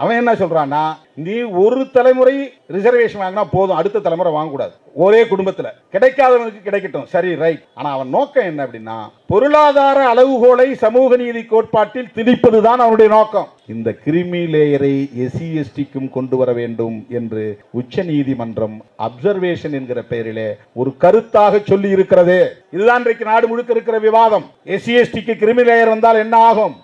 அவன் என்ன சொல்றான்னா, நீ ஒரு தலைமுறை ரிசர்வேஷன் வாங்கினா போதும், அடுத்த தலைமுறை வாங்கக்கூடாது. ஒரே குடும்பத்தில் கிடைக்காதவனுக்கு கிடைக்கட்டும், சரி ரைட். ஆனா அவன் நோக்கம் என்ன அப்படின்னா, பொருளாதார அளவுகோலை சமூக நீதி கோட்பாட்டில் திணிப்பதுதான் அவனுடைய நோக்கம். இந்த கிரிமி லேயரை எஸ்சி எஸ்டிக்கும் கொண்டு வர வேண்டும் என்று உச்ச நீதிமன்றம் அப்சர்வேஷன் என்கிற பெயரிலே ஒரு கருத்தாக சொல்லி இருக்கிறது. இதுதான் இன்றைக்கு நாடு முழுக்க இருக்கிற விவாதம். எஸ்சி எஸ்டிக்கு கிரிமி லேயர் வந்தால் என்ன ஆகும்?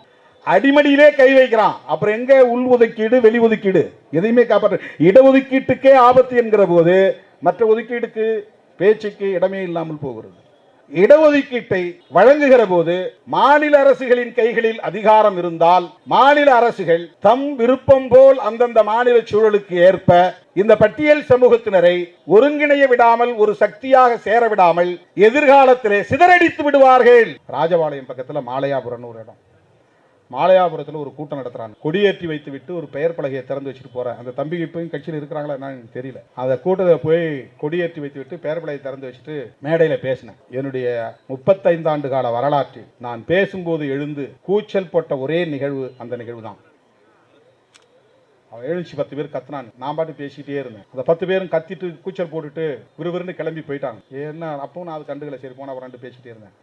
அடிமடியிலே கை வைக்கிறான். அப்புறம் எங்க உள் ஒதுக்கீடு, வெளி ஒதுக்கீடு? எதையுமே காப்பாற்ற. இடஒதுக்கீட்டுக்கே ஆபத்து என்கிற போது மற்ற ஒதுக்கீடுக்கு பேச்சுக்கு இடமே இல்லாமல் போகிறது. இடஒதுக்கீட்டை வழங்குகிற போது மாநில அரசுகளின் கைகளில் அதிகாரம் இருந்தால் மாநில அரசுகள் தம் விருப்பம் போல் அந்தந்த மாநில சூழலுக்கு ஏற்ப இந்த பட்டியல் சமூகத்தினரை ஒருங்கிணைய விடாமல், ஒரு சக்தியாக சேர விடாமல் எதிர்காலத்திலே சிதறடித்து விடுவார்கள். ராஜபாளையம் பக்கத்தில் மாலையாபுரம் ஒரு இடம், மாலையாபுரத்தில் ஒரு கூட்டம் நடத்துறாங்க. கொடியேற்றி வைத்து விட்டு ஒரு பெயர் பலகையை திறந்து வச்சுட்டு போறேன். அந்த தம்பி இப்பயும் கட்சியில் இருக்கிறாங்களா என்னன்னு தெரியல. அந்த கூட்டத்தை போய் கொடியேற்றி வைத்து விட்டு பெயர் பலகையை திறந்து வச்சுட்டு மேடையில் பேசினேன். என்னுடைய 35 ஆண்டு கால வரலாற்றில் நான் பேசும்போது எழுந்து கூச்சல் போட்ட ஒரே நிகழ்வு அந்த நிகழ்வு தான். அவன் எழுச்சி 10 பேர் கத்துனான். நான் பாட்டு பேசிக்கிட்டே இருந்தேன். அந்த 10 பேரும் கத்திட்டு கூச்சல் போட்டுட்டு விறுவிறுன்னு கிளம்பி போயிட்டாங்க. என்ன அப்பவும் நான் அது கண்டுகளை, சரி போன அப்புறம் பேசிக்கிட்டே இருந்தேன்.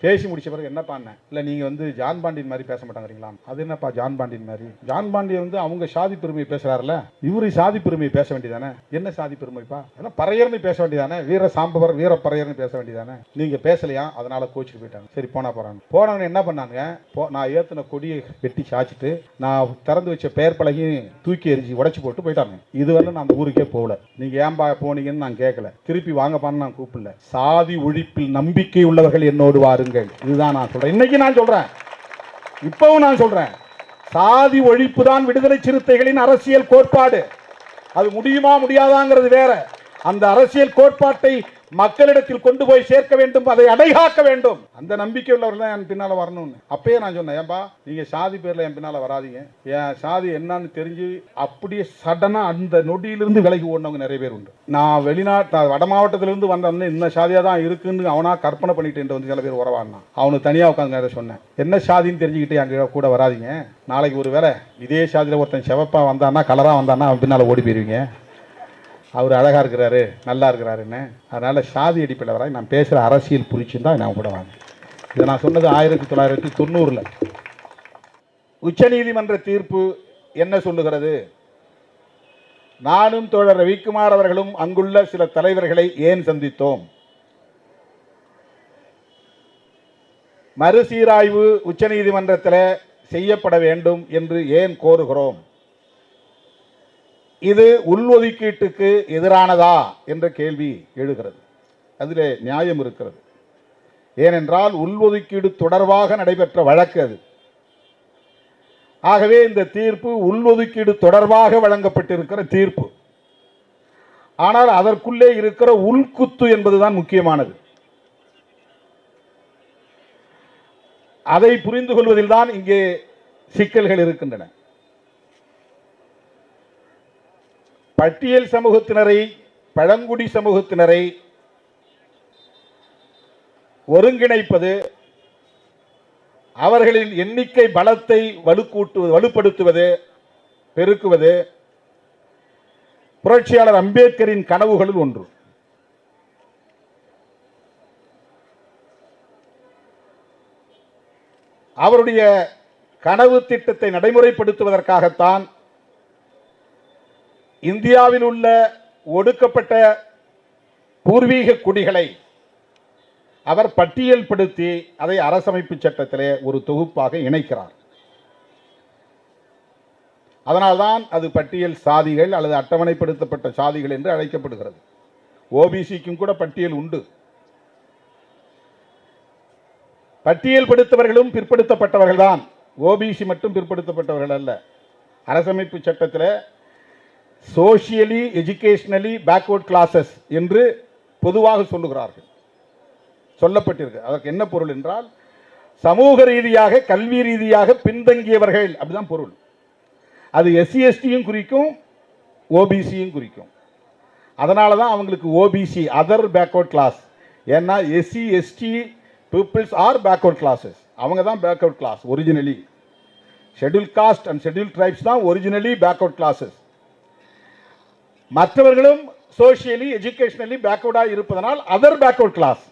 பேசி முடிச்ச பிறகு என்ன பண்ணேன், இல்லை நீங்கள் ஜான் பாண்டியன் மாதிரி பேச மாட்டாங்கிறீங்களா? அது என்னப்பா ஜான் பாண்டியன் மாதிரி? ஜான் பாண்டியன் அவங்க சாதி பெருமையை பேசுறாருல, இவரு சாதி பெருமையை பேச வேண்டியதானே? என்ன சாதி பெருமைப்பா? ஏன்னா பறையர்னு பேச வேண்டியதானே? வீர சாம்பவர் வீர பறையர்னு பேச வேண்டியதானே? நீங்க பேசலையா, அதனால கோச்சிட்டு போயிட்டாங்க. சரி போனா போறாங்க. போனவங்க என்ன பண்ணாங்க, நான் ஏத்தின கொடியை வெட்டி சாச்சிட்டு நான் திறந்து வச்ச பெயர் பலகையும் தூக்கி எரிஞ்சு உடைச்சு போட்டு போயிட்டாங்க. இதுவரை நான் அந்த ஊருக்கே போகல. நீங்க ஏன்பா போனீங்கன்னு நான் கேட்கல, திருப்பி வாங்கப்பான்னு நான் கூப்பிடல. சாதி ஒழிப்பில் நம்பிக்கை உள்ளவர்கள் என்னோடு வாருங்க. இதுதான் நான் சொல்றேன். இன்னைக்கு நான் சொல்றேன், இப்பவும் நான் சொல்றேன், சாதி ஒழிப்பு தான் விடுதலை சிறுத்தைகளின் அரசியல் கோட்பாடு. அது முடியுமா முடியாதாங்கிறது வேற. அந்த அரசியல் கோட்பாட்டை மக்களிடத்தில் கொண்டு போய் சேர்க்க வேண்டும், அதை அடைகாக்க வேண்டும். அந்த நம்பிக்கை உள்ளவர்கள் தான் என் பின்னால வரணும்னு அப்பயே நான் சொன்னேன். ஏன்பா நீங்க சாதி பேர்ல என் பின்னால வராதீங்க, என் சாதி என்னன்னு தெரிஞ்சு அப்படியே சடனா அந்த நொடியிலிருந்து விலகி ஓடினவங்க நிறைய பேர் உண்டு. நான் வெளிநாட்டு வட மாவட்டத்திலிருந்து வந்தவனே இந்த சாதியா தான் இருக்குன்னு அவனா கற்பனை பண்ணிட்டு வந்து சில பேர் உறவாடினான். அவனுக்கு தனியா உட்காந்து சொன்னேன், என்ன சாதின்னு தெரிஞ்சுக்கிட்டு எங்க கூட வராதிங்க. நாளைக்கு ஒரு வேளை இதே சாதியில ஒருத்தன் செவப்பா வந்தான்னா, கலரா வந்தான்னா அவன் பின்னால ஓடி போயிருவீங்க. அவர் அழகா இருக்கிறாரு, நல்லா இருக்கிறாருன்னு. அதனால சாதி அடிப்படையில் வர நான் பேசுகிற அரசியல் புரிச்சுன்னு தான் நான் கூட வாங்க. இதை நான் சொன்னது 1990. உச்சநீதிமன்ற தீர்ப்பு என்ன சொல்லுகிறது? நானும் தோழர் ரவிக்குமார் அவர்களும் அங்குள்ள சில தலைவர்களை ஏன் சந்தித்தோம்? மறுசீராய்வு உச்சநீதிமன்றத்தில் செய்யப்பட வேண்டும் என்று ஏன் கோருகிறோம்? இது உள்ஒதுக்கீட்டுக்கு எதிரானதா என்ற கேள்வி எழுகிறது. அதில் நியாயம் இருக்கிறது. ஏனென்றால் உள்ஒதுக்கீடு தொடர்பாக நடைபெற்ற வழக்கு அது. ஆகவே இந்த தீர்ப்பு உள்ஒதுக்கீடு தொடர்பாக வழங்கப்பட்டிருக்கிற தீர்ப்பு. ஆனால் அதற்குள்ளே இருக்கிற உள்குத்து என்பதுதான் முக்கியமானது. அதை புரிந்து கொள்வதில் தான் இங்கே சிக்கல்கள் இருக்கின்றன. பட்டியல் சமூகத்தினரை, பழங்குடி சமூகத்தினரை ஒருங்கிணைப்பது, அவர்களின் எண்ணிக்கை பலத்தை வலுப்படுத்துவது, பெருக்குவது புரட்சியாளர் அம்பேத்கரின் கனவுகளில் ஒன்று. அவருடைய கனவு திட்டத்தை நடைமுறைப்படுத்துவதற்காகத்தான் இந்தியாவில் உள்ள ஒடுக்கப்பட்ட பூர்வீக குடிகளை அவர் பட்டியல்படுத்தி அதை அரசமைப்பு சட்டத்திலே ஒரு தொகுப்பாக இணைக்கிறார். அதனால்தான் அது பட்டியல் சாதிகள் அல்லது அட்டவணைப்படுத்தப்பட்ட சாதிகள் என்று அழைக்கப்படுகிறது. ஓபிசிக்கும் கூட பட்டியல் உண்டு. பட்டியல்படுத்தவர்களும் பிற்படுத்தப்பட்டவர்கள் தான், ஓபிசி மட்டும் பிற்படுத்தப்பட்டவர்கள் அல்ல. அரசமைப்பு சட்டத்தில் சோசியலி எஜுகேஷனலி பேக்வர்ட் கிளாஸஸ் என்று பொதுவாக சொல்லுகிறார்கள், சொல்லப்பட்டிருக்கு. அதற்கு என்ன பொருள் என்றால், சமூக ரீதியாக கல்வி ரீதியாக பின்தங்கியவர்கள், அப்படிதான் பொருள். அது எஸ்சி எஸ்டியும் குறிக்கும், ஓபிசியும் குறிக்கும். அதனால தான் அவங்களுக்கு ஓபிசி அதர் பேக்வர்ட் கிளாஸ். ஏன்னா SC ST peoples are backward classes, அவங்க தான் backward class originally. Schedule caste and schedule tribes தான் ஒரிஜினலி பேக்வர்ட் கிளாஸஸ். மற்றவர்களும் சோஷியலி எஜுகேஷனலி பேக்வர்டாக இருப்பதனால் அதர் பேக்வர்ட் கிளாஸ்.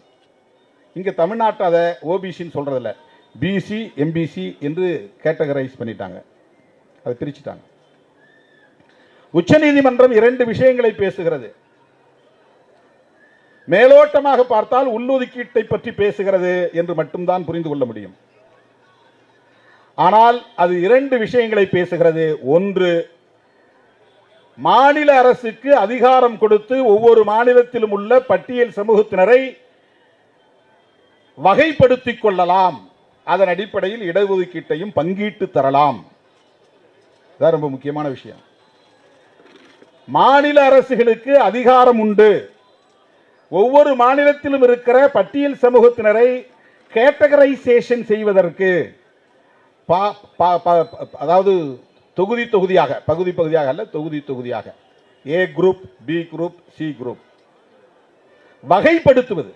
இங்கே தமிழ்நாட்டை அதை ஓபிசின்னு சொல்கிறதில்ல, பிசி எம்பிசி என்று கேட்டகரைஸ் பண்ணிட்டாங்க, அதை பிரிச்சுட்டாங்க. உச்சநீதிமன்றம் இரண்டு விஷயங்களை பேசுகிறது. மேலோட்டமாக பார்த்தால் உள்ளொதுக்கீட்டை பற்றி பேசுகிறது என்று மட்டும்தான் புரிந்து கொள்ள முடியும். ஆனால் அது இரண்டு விஷயங்களை பேசுகிறது. ஒன்று, மாநில அரசுக்கு அதிகாரம் கொடுத்து ஒவ்வொரு மாநிலத்திலும் உள்ள பட்டியல் சமூகத்தினரை வகைப்படுத்திக் கொள்ளலாம், அதன் அடிப்படையில் இடஒதுக்கீட்டையும் பங்கீட்டு தரலாம். அதான் ரொம்ப முக்கியமான விஷயம். மாநில அரசுகளுக்கு அதிகாரம் உண்டு, ஒவ்வொரு மாநிலத்திலும் இருக்கிற பட்டியல் சமூகத்தினரை கேட்டகரைசேஷன் செய்வதற்கு, அதாவது தொகுதி தொகுதியாக, பகுதி பகுதியாக அல்ல, தொகுதி தொகுதியாக, A group, B group, C group வகைப்படுத்துவது,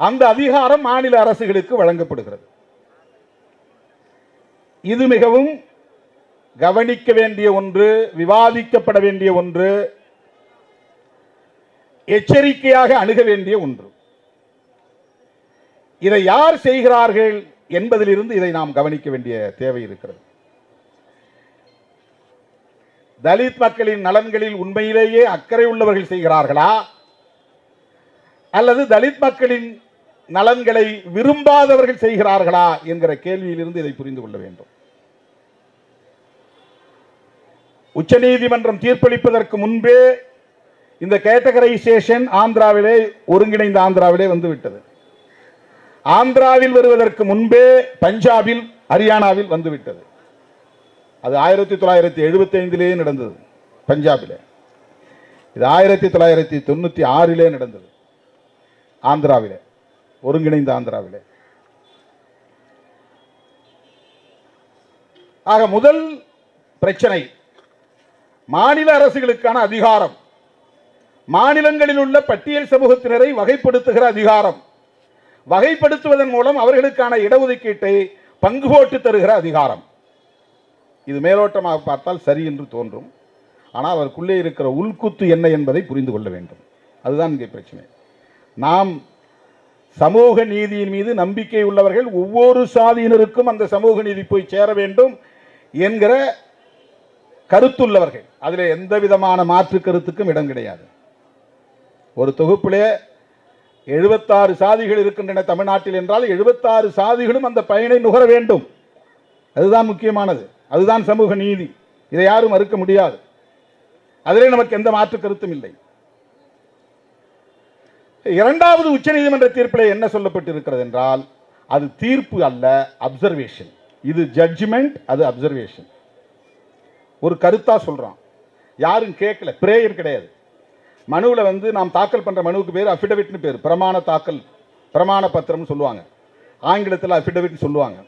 அந்த அதிகாரம் மாநில அரசுகளுக்கு வழங்கப்படுகிறது. இது மிகவும் கவனிக்க வேண்டிய ஒன்று, விவாதிக்கப்பட வேண்டிய ஒன்று, எச்சரிக்கையாக அணுக வேண்டிய ஒன்று. இதை யார் செய்கிறார்கள் என்பதிலிருந்து இதை நாம் கவனிக்க வேண்டிய தேவை இருக்கிறது. தலித் மக்களின் நலன்களில் உண்மையிலேயே அக்கறை உள்ளவர்கள் செய்கிறார்களா, அல்லது தலித் மக்களின் நலன்களை விரும்பாதவர்கள் செய்கிறார்களா என்கிற கேள்வியிலிருந்து இதை புரிந்து கொள்ள வேண்டும். உச்சநீதிமன்றம் தீர்ப்பளிப்பதற்கு முன்பே இந்த கேட்டகரைசேஷன் ஆந்திராவிலே, ஒருங்கிணைந்த ஆந்திராவிலே வந்துவிட்டது. ஆந்திராவில் வருவதற்கு முன்பே பஞ்சாபில், ஹரியானாவில் வந்துவிட்டது. அது 1975 நடந்தது பஞ்சாபில். இது 1996 நடந்தது ஆந்திராவிலே, ஒருங்கிணைந்த ஆந்திராவிலே. ஆக முதல் பிரச்சனை மாநில அரசுகளுக்கான அதிகாரம், மாநிலங்களில் உள்ள பட்டியல் சமூகத்தினரை வகைப்படுத்துகிற அதிகாரம், வகைப்படுத்துவதன் மூலம் அவர்களுக்கான இடஒதுக்கீட்டை பங்கு போட்டு தருகிற அதிகாரம். இது மேலோட்டமாக பார்த்தால் சரி என்று தோன்றும், ஆனால் அதற்குள்ளே இருக்கிற உள்குத்து என்ன என்பதை புரிந்து கொள்ள வேண்டும். அதுதான் இங்கே பிரச்சனை. நாம் சமூக நீதியின் மீது நம்பிக்கை உள்ளவர்கள், ஒவ்வொரு சாதியினருக்கும் அந்த சமூக நீதி போய் சேர வேண்டும் என்கிற கருத்துள்ளவர்கள். அதில் எந்த விதமான மாற்று கருத்துக்கும் இடம் கிடையாது. ஒரு தொகுப்பிலே 76 சாதிகள் இருக்கின்றன தமிழ்நாட்டில் என்றால் 76 சாதிகளும் அந்த பயனை நுகர வேண்டும். அதுதான் முக்கியமானது, அதுதான் சமூக நீதி. இதை யாரும் மறுக்க முடியாது. அதிலே நமக்கு எந்த மாற்று கருத்தும் இல்லை. இரண்டாவது உச்சநீதிமன்ற தீர்ப்பிலே என்ன சொல்லப்பட்டிருக்கிறது என்றால், அது தீர்ப்பு அல்ல, அப்சர்வேஷன். இது ஜட்ஜ்மெண்ட், அது அப்சர்வேஷன். ஒரு கருத்தா சொல்றான், யாரும் கேட்கல, பிரேயர் கிடையாது. மனுவில் நாம் தாக்கல் பண்ற மனுவுக்கு பேர் அஃபிடவிட்னு பேர், பிரமாண தாக்கல், பிரமாண பத்திரம்னு சொல்லுவாங்க, ஆங்கிலத்தில் அஃபிடவிட் சொல்லுவாங்க.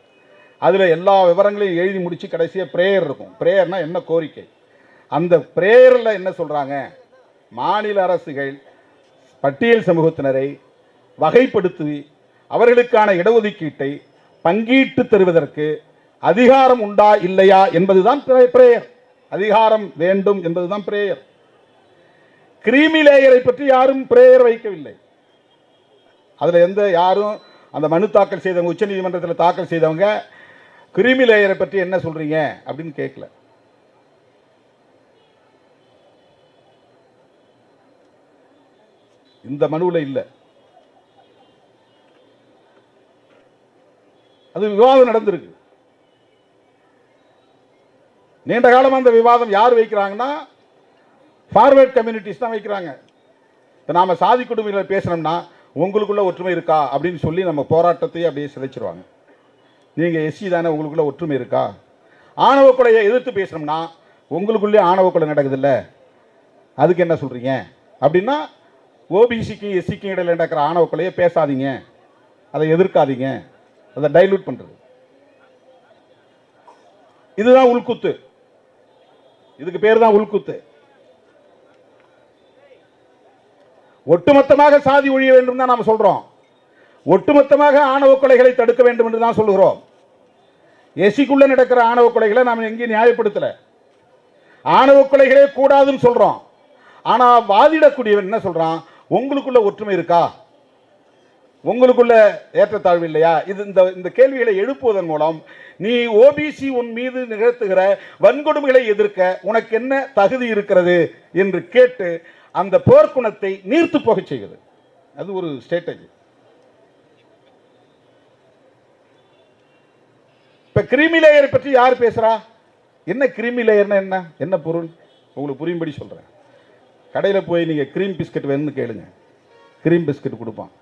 அதில் எல்லா விவரங்களையும் எழுதி முடிச்சு கடைசியாக பிரேயர் இருக்கும். பிரேயர்னா என்ன, கோரிக்கை. அந்த பிரேயரில் என்ன சொல்றாங்க, மாநில அரசுகள் பட்டியல் சமூகத்தினரை வகைப்படுத்தி அவர்களுக்கான இடஒதுக்கீட்டை பங்கீட்டு தருவதற்கு அதிகாரம் உண்டா இல்லையா என்பதுதான் பிரேயர். அதிகாரம் வேண்டும் என்பதுதான் பிரேயர். கிரீமி லேயரை பற்றி யாரும் பிரேயர் வைக்கவில்லை. அதுல யாரும் அந்த மனு தாக்கல் செய்தவங்க, உச்சநீதிமன்றத்தில் தாக்கல் செய்தவங்க கிரீமி லேயரை பற்றி என்ன சொல்றீங்க அப்படின்னு கேட்கல. இந்த மனுவில் இல்லை. அது விவாதம் நடந்திருக்கு. நீண்ட காலமாக அந்த விவாதம் யார் வைக்கிறாங்கன்னா, ஃபார்வர்ட் கம்யூனிட்டிஸ் தான் வைக்கிறாங்க. இப்போ நாம் சாதி குடும்பங்களை பேசுனோம்னா உங்களுக்குள்ள ஒற்றுமை இருக்கா அப்படின்னு சொல்லி நம்ம போராட்டத்தையே அப்படியே சிதைச்சிருவாங்க. நீங்கள் எஸ்சி தானே, உங்களுக்குள்ள ஒற்றுமை இருக்கா? ஆணவ கொலையை எதிர்த்து பேசணும்னா உங்களுக்குள்ளே ஆணவ கொலை நடக்குதுல்ல, அதுக்கு என்ன சொல்கிறீங்க அப்படின்னா, ஓபிசிக்கும் எஸ்சிக்கும் இடையில் நடக்கிற ஆணவ கொலையை பேசாதீங்க, அதை எதிர்க்காதீங்க, அதை டைலூட் பண்ணுறது. இதுதான் உள்குத்து. இதுக்கு பேர் தான் உள்குத்து. ஒட்டுமொத்தமாக சாதி ஒழிய வேண்டும் தான் நாம் சொல்றோம். ஒட்டுமொத்தமாக ஆணவ கொலைகளை தடுக்க வேண்டும் என்று தான் சொல்லுகிறோம். எசிக்குள்ள நடக்கிற ஆணவ கொலைகளை நாம் எங்கேயும் நியாயப்படுத்தல. ஆணவ கொலைகளே கூடாதுன்னு சொல்றோம். ஆனா வாதிடக்கூடியவன் என்ன சொல்றான்? உங்களுக்குள்ள ஒற்றுமை இருக்கா? உங்களுக்குள்ள ஏற்றத்தாழ்வு இல்லையா? இது இந்த கேள்விகளை எழுப்புவதன் மூலம் நீ ஓபிசி உன் மீது நிகழ்த்துகிற வன்கொடுமைகளை எதிர்க்க உனக்கு என்ன தகுதி இருக்கிறது என்று கேட்டு அந்த போர்க்குணத்தை நீர்த்து போக செய்கிறது. அது ஒரு ஸ்ட்ராட்டஜி. இப்ப கிரீமி லேயர் பற்றி யார் பேசுறா? என்ன கிரீமி லேயர்னா என்ன, என்ன பொருள் உங்களுக்கு புரியும்படி சொல்றேன். கடையில் போய் நீங்க கிரீம் பிஸ்கட் வேணும்னு கேளுங்க, கிரீம் பிஸ்கட் கொடுப்பான்.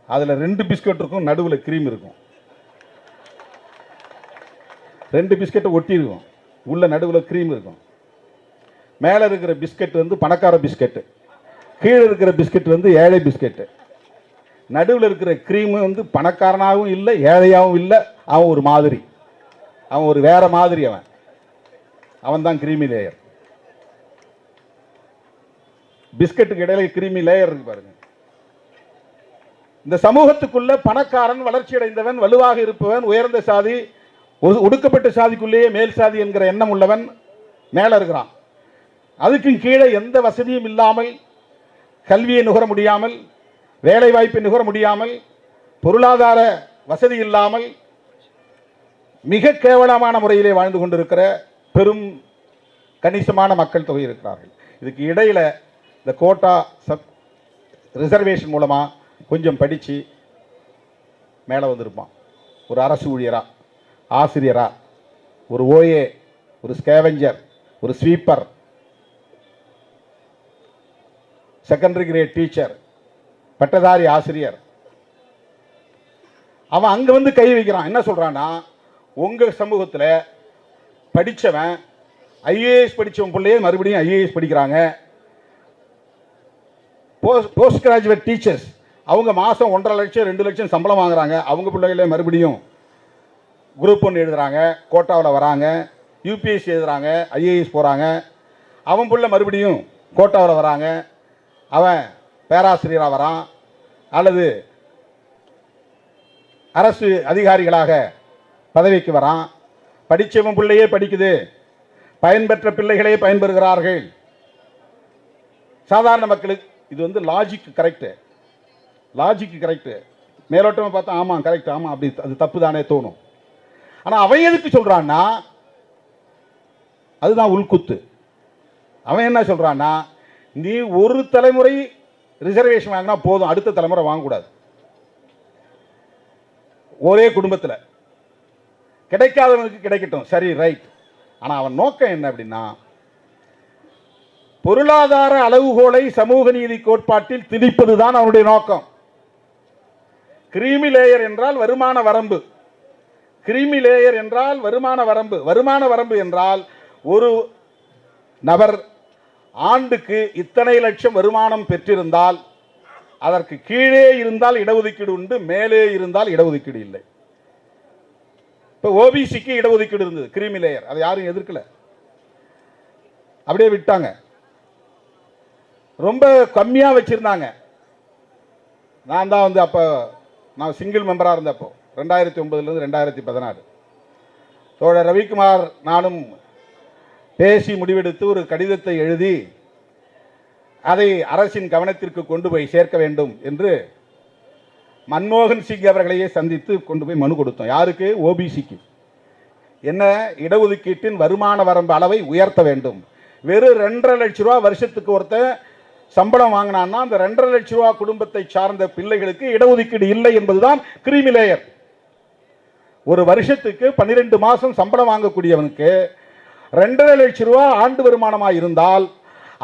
அதுல 2 பிஸ்கட் இருக்கும், நடுவில் கிரீம் இருக்கும். 2 பிஸ்கட் ஒட்டி இருக்கும், உள்ள நடுவில் கிரீம் இருக்கும். மேலே இருக்கிற பிஸ்கட் வந்து பணக்கார பிஸ்கட், கீழே இருக்கிற பிஸ்கட் வந்து ஏழை பிஸ்கட். நடுவில் இருக்கிற கிரீம் வந்து பணக்காரனாகவும் இல்லை ஏழையாகவும் இல்லை, அவன் ஒரு மாதிரி, அவன் ஒரு வேற மாதிரி, அவன் தான் கிரீமி லேயர். பிஸ்கட்டுக்கு இடையில கிரீமி லேயர் இருக்கு பாருங்க. இந்த சமூகத்துக்குள்ள பணக்காரன், வளர்ச்சி அடைந்தவன், வலுவாக இருப்பவன், உயர்ந்த சாதி, ஒடுக்கப்பட்ட சாதிக்குள்ளேயே மேல் சாதி என்கிற எண்ணம் உள்ளவன் மேல இருக்கிறான். அதுக்கு கீழே எந்த வசதியும் இல்லாமல், கல்வியை நுகர முடியாமல், வேலை வாய்ப்பை நுகர முடியாமல், பொருளாதார வசதி இல்லாமல் மிக கேவலமான முறையிலே வாழ்ந்து கொண்டிருக்கிற பெரும் கணிசமான மக்கள் தொகை இருக்கிறார்கள். இதுக்கு இடையில இந்த கோட்டா ரிசர்வேஷன் மூலமா கொஞ்சம் படிச்சு மேலே வந்திருப்பான். ஒரு அரசு ஊழியரா, ஆசிரியரா, ஒரு ஓஏ, ஒரு ஸ்கேவெஞ்சர், ஒரு ஸ்வீப்பர், செகண்டரி கிரேட் டீச்சர், பட்டதாரி ஆசிரியர். அவன் அங்க வந்து கை வைக்கிறான். என்ன சொல்றான்னா, உங்க சமூகத்தில் படிச்சவன் ஐஏஎஸ் படிச்சவன் பிள்ளையே மறுபடியும் ஐஏஎஸ் படிக்கிறாங்க. போஸ்ட் கிராஜுவேட் டீச்சர்ஸ் அவங்க மாதம் 1.5 லட்சம் 2 லட்சம் சம்பளம் வாங்குறாங்க. அவங்க பிள்ளைகளே மறுபடியும் குரூப் 1 எழுதுறாங்க, கோட்டாவில் வராங்க, யூபிஎஸ்சி எழுதுறாங்க, ஐஏஎஸ் போகிறாங்க. அவன் பிள்ளை மறுபடியும் கோட்டாவில் வராங்க, அவன் பேராசிரியராக வரான், அல்லது அரசு அதிகாரிகளாக பதவிக்கு வரான். படித்தவன் பிள்ளையே படிக்குது, பயன்பெற்ற பிள்ளைகளே பயன்பெறுகிறார்கள். சாதாரண மக்களுக்கு இது வந்து லாஜிக் கரெக்டு, லாஜிக் கரெக்டு. மேலோட்டமாக பார்த்தா ஆமாம் கரெக்ட், ஆமாம் அப்படி அது தப்பு தானே தோணும். ஆனால் அவன் எதுக்கு சொல்கிறான்னா, அதுதான் உள்குத்து. அவன் என்ன சொல்கிறான்னா, நீ ஒரு தலைமுறை ரிசர்வேஷன் வாங்கினா போதும், அடுத்த தலைமுறை வாங்கக்கூடாது. ஒரே குடும்பத்தில் கிடைக்காதவனுக்கு கிடைக்கட்டும், சரி ரைட். ஆனால் அவன் நோக்கம் என்ன அப்படின்னா, பொருளாதார அளவுகோலை சமூக நீதி கோட்பாட்டில் திணிப்பதுதான் அவனுடைய நோக்கம். கிரீமி லேயர் என்றால் வருமான வரம்பு, கிரீமி லேயர் என்றால் வருமான வரம்பு. வருமான வரம்பு என்றால் ஒரு நபர் ஆண்டுக்கு இத்தனை லட்சம் வருமானம் பெற்றிருந்தால் அதற்கு கீழே இருந்தால் இடஒதுக்கீடு உண்டு, மேலே இருந்தால் இடஒதுக்கீடு இல்லை. இப்போ ஓபிசிக்கு இடஒதுக்கீடு இருந்தது, கிரீமி லேயர், அதை யாரும் எதிர்க்கல, அப்படியே விட்டாங்க. ரொம்ப கம்மியாக வச்சிருந்தாங்க. நான் தான் வந்து அப்போ நான் சிங்கிள் மெம்பராக இருந்தப்போ 2009 2016 தோழர் ரவிக்குமார் நானும் பேசி முடிவெடுத்து ஒரு கடிதத்தை எழுதி அதை அரசின் கவனத்திற்கு கொண்டு போய் சேர்க்க வேண்டும் என்று மன்மோகன் சிங் அவர்களையே சந்தித்து கொண்டு போய் மனு கொடுத்தோம். யாருக்கு? ஓபிசிக்கு. என்ன, இடஒதுக்கீட்டின் வருமான வரம்பு அளவை உயர்த்த வேண்டும். வெறும் 2.5 லட்ச ரூபா வருஷத்துக்கு ஒருத்தர் சம்பளம் வாங்கினான்னா அந்த 2.5 லட்ச ரூபா குடும்பத்தை சார்ந்த பிள்ளைகளுக்கு இடஒதுக்கீடு இல்லை என்பதுதான் கிரீமி லேயர். ஒரு வருஷத்துக்கு 12 மாசம் சம்பளம் வாங்கக்கூடியவனுக்கு 2.5 லட்ச ரூபா ஆண்டு வருமானமாக இருந்தால்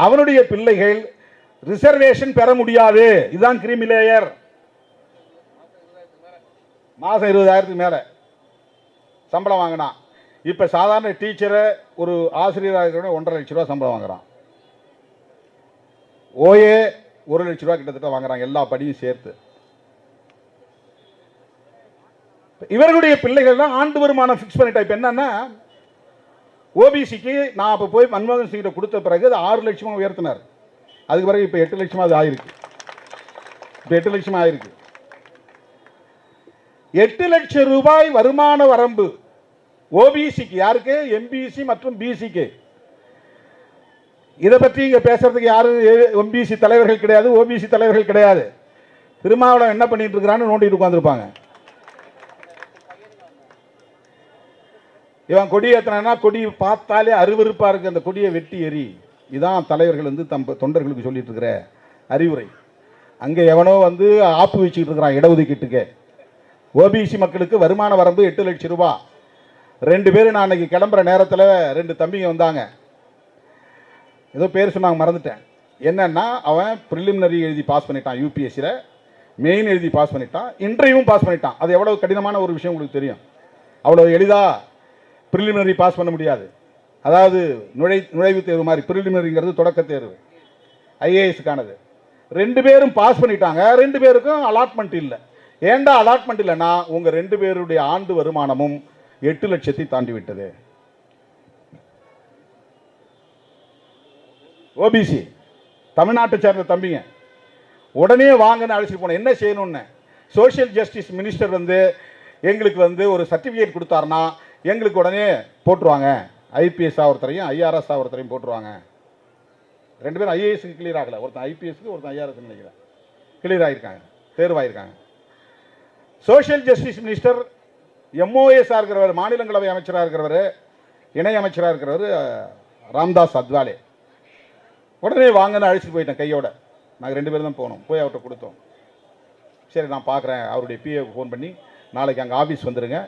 அவனுடைய பிள்ளைகள் ரிசர்வேஷன் பெற முடியாது. இதுதான் கிரீமி லேயர். மாசம் 20,000 மேல சம்பளம் வாங்கினா, இப்ப சாதாரண டீச்சரை ஒரு ஆசிரியராக இருக்கிற 1.5 லட்ச ரூபா சம்பளம் வாங்குறான். ஓஏ 1 லட்ச ரூபா கிட்டத்தட்ட வாங்குறாங்க, எல்லா படியும் சேர்த்து. இவர்களுடைய பிள்ளைகள் தான் ஆண்டு வருமானம் பிக்ஸ் பண்ணிட்டா. இப்ப என்னன்னா, ஓபிசிக்கு நான் அப்போ போய் மன்மோகன் சிங் கொடுத்த பிறகு அது 6 லட்சமா உயர்த்தினார். அதுக்கு பிறகு இப்போ 8 லட்சமா அது ஆயிருக்கு. இப்போ 8 லட்சமா ஆயிருக்கு. 8 லட்சம் ரூபாய் வருமான வரம்பு ஓபிசிக்கு. யாருக்கு? எம்பிசி மற்றும் பிசிக்கு. இதை பற்றி இங்க பேசுறதுக்கு யாரும் எம்பிசி தலைவர்கள் கிடையாது, ஓபிசி தலைவர்கள் கிடையாது. திருமாவளவன் என்ன பண்ணிட்டு இருக்கிறான்னு நோண்டிட்டு உட்கார்ந்துருப்பாங்க. இவன் கொடி ஏத்தனா கொடி பார்த்தாலே அருவருப்பா இருக்கு, அந்த கொடியை வெட்டி எறி. இதான் தலைவர்கள் வந்து தம் தொண்டர்களுக்கு சொல்லிட்டு இருக்கிற அறிவுரை. அங்கே எவனோ வந்து ஆப்பு வச்சுக்கிட்டு இருக்கிறான் இடஒதுக்கீட்டுக்கு. ஓபிசி மக்களுக்கு வருமான வரம்பு 8 லட்சம் ரூபாய். 2 பேர் நான் அன்னைக்கு கிளம்புற நேரத்தில் 2 தம்பிங்க வந்தாங்க. ஏதோ பேர் சொன்னாங்க, மறந்துட்டேன். என்னன்னா அவன் ப்ரிலிமினரி எழுதி பாஸ் பண்ணிட்டான், யூபிஎஸ்சியில் மெயின் எழுதி பாஸ் பண்ணிட்டான், இன்டர்வியூவும் பாஸ் பண்ணிட்டான். அது எவ்வளவு கடினமான ஒரு விஷயம் உங்களுக்கு தெரியும். அவ்வளோ எளிதா ப்ரிலிமினரி பாஸ் பண்ண முடியாது. அதாவது நுழைவுத் தேர்வு மாதிரி. ப்ரிலிமினரிங்கிறது தொடக்க தேர்வு, ஐஏஎஸ்க்கானது. 2 பேரும் பாஸ் பண்ணிட்டாங்க. 2 பேருக்கும் அலாட்மெண்ட் இல்லை. ஏண்டா அலாட்மெண்ட் இல்லைன்னா உங்க 2 பேருடைய ஆண்டு வருமானமும் 8 லட்சத்தை தாண்டி விட்டது. ஓபிசி தமிழ்நாட்டை சேர்ந்த தம்பிங்க உடனே வாங்கன்னு அழைச்சிட்டு போன. என்ன செய்யணும்னு சோசியல் ஜஸ்டிஸ் மினிஸ்டர் வந்து எங்களுக்கு வந்து ஒரு சர்டிஃபிகேட் கொடுத்தாருன்னா எங்களுக்கு உடனே போட்டுருவாங்க. ஐபிஎஸ் ஒருத்தரையும் ஐஆர்எஸ் ஒருத்தரையும் போட்டுருவாங்க. 2 பேரும் ஐஏஎஸ்க்கு கிளியர் ஆகல, ஒருத்தன் ஐபிஎஸ்க்கு ஒருத்தன் ஐஆர்எஸ் நினைக்கிறேன் கிளியர் ஆகிருக்காங்க, தேர்வாயிருக்காங்க. சோசியல் ஜஸ்டிஸ் மினிஸ்டர் எம்ஓஎஸ் இருக்கிறவர், மாநிலங்களவை அமைச்சராக இருக்கிறவர், இணை அமைச்சராக இருக்கிறவர் ராம்தாஸ் அத்வாலே. உடனே வாங்கன்னு அழைச்சிட்டு போயிட்டேன் கையோட. நாங்கள் 2 பேரும் தான் போனோம். போய் அவர்கிட்ட கொடுத்தோம். சரி நான் பார்க்குறேன், அவருடைய பிஏவுக்கு ஃபோன் பண்ணி நாளைக்கு அங்கே ஆஃபீஸ் வந்துடுங்க,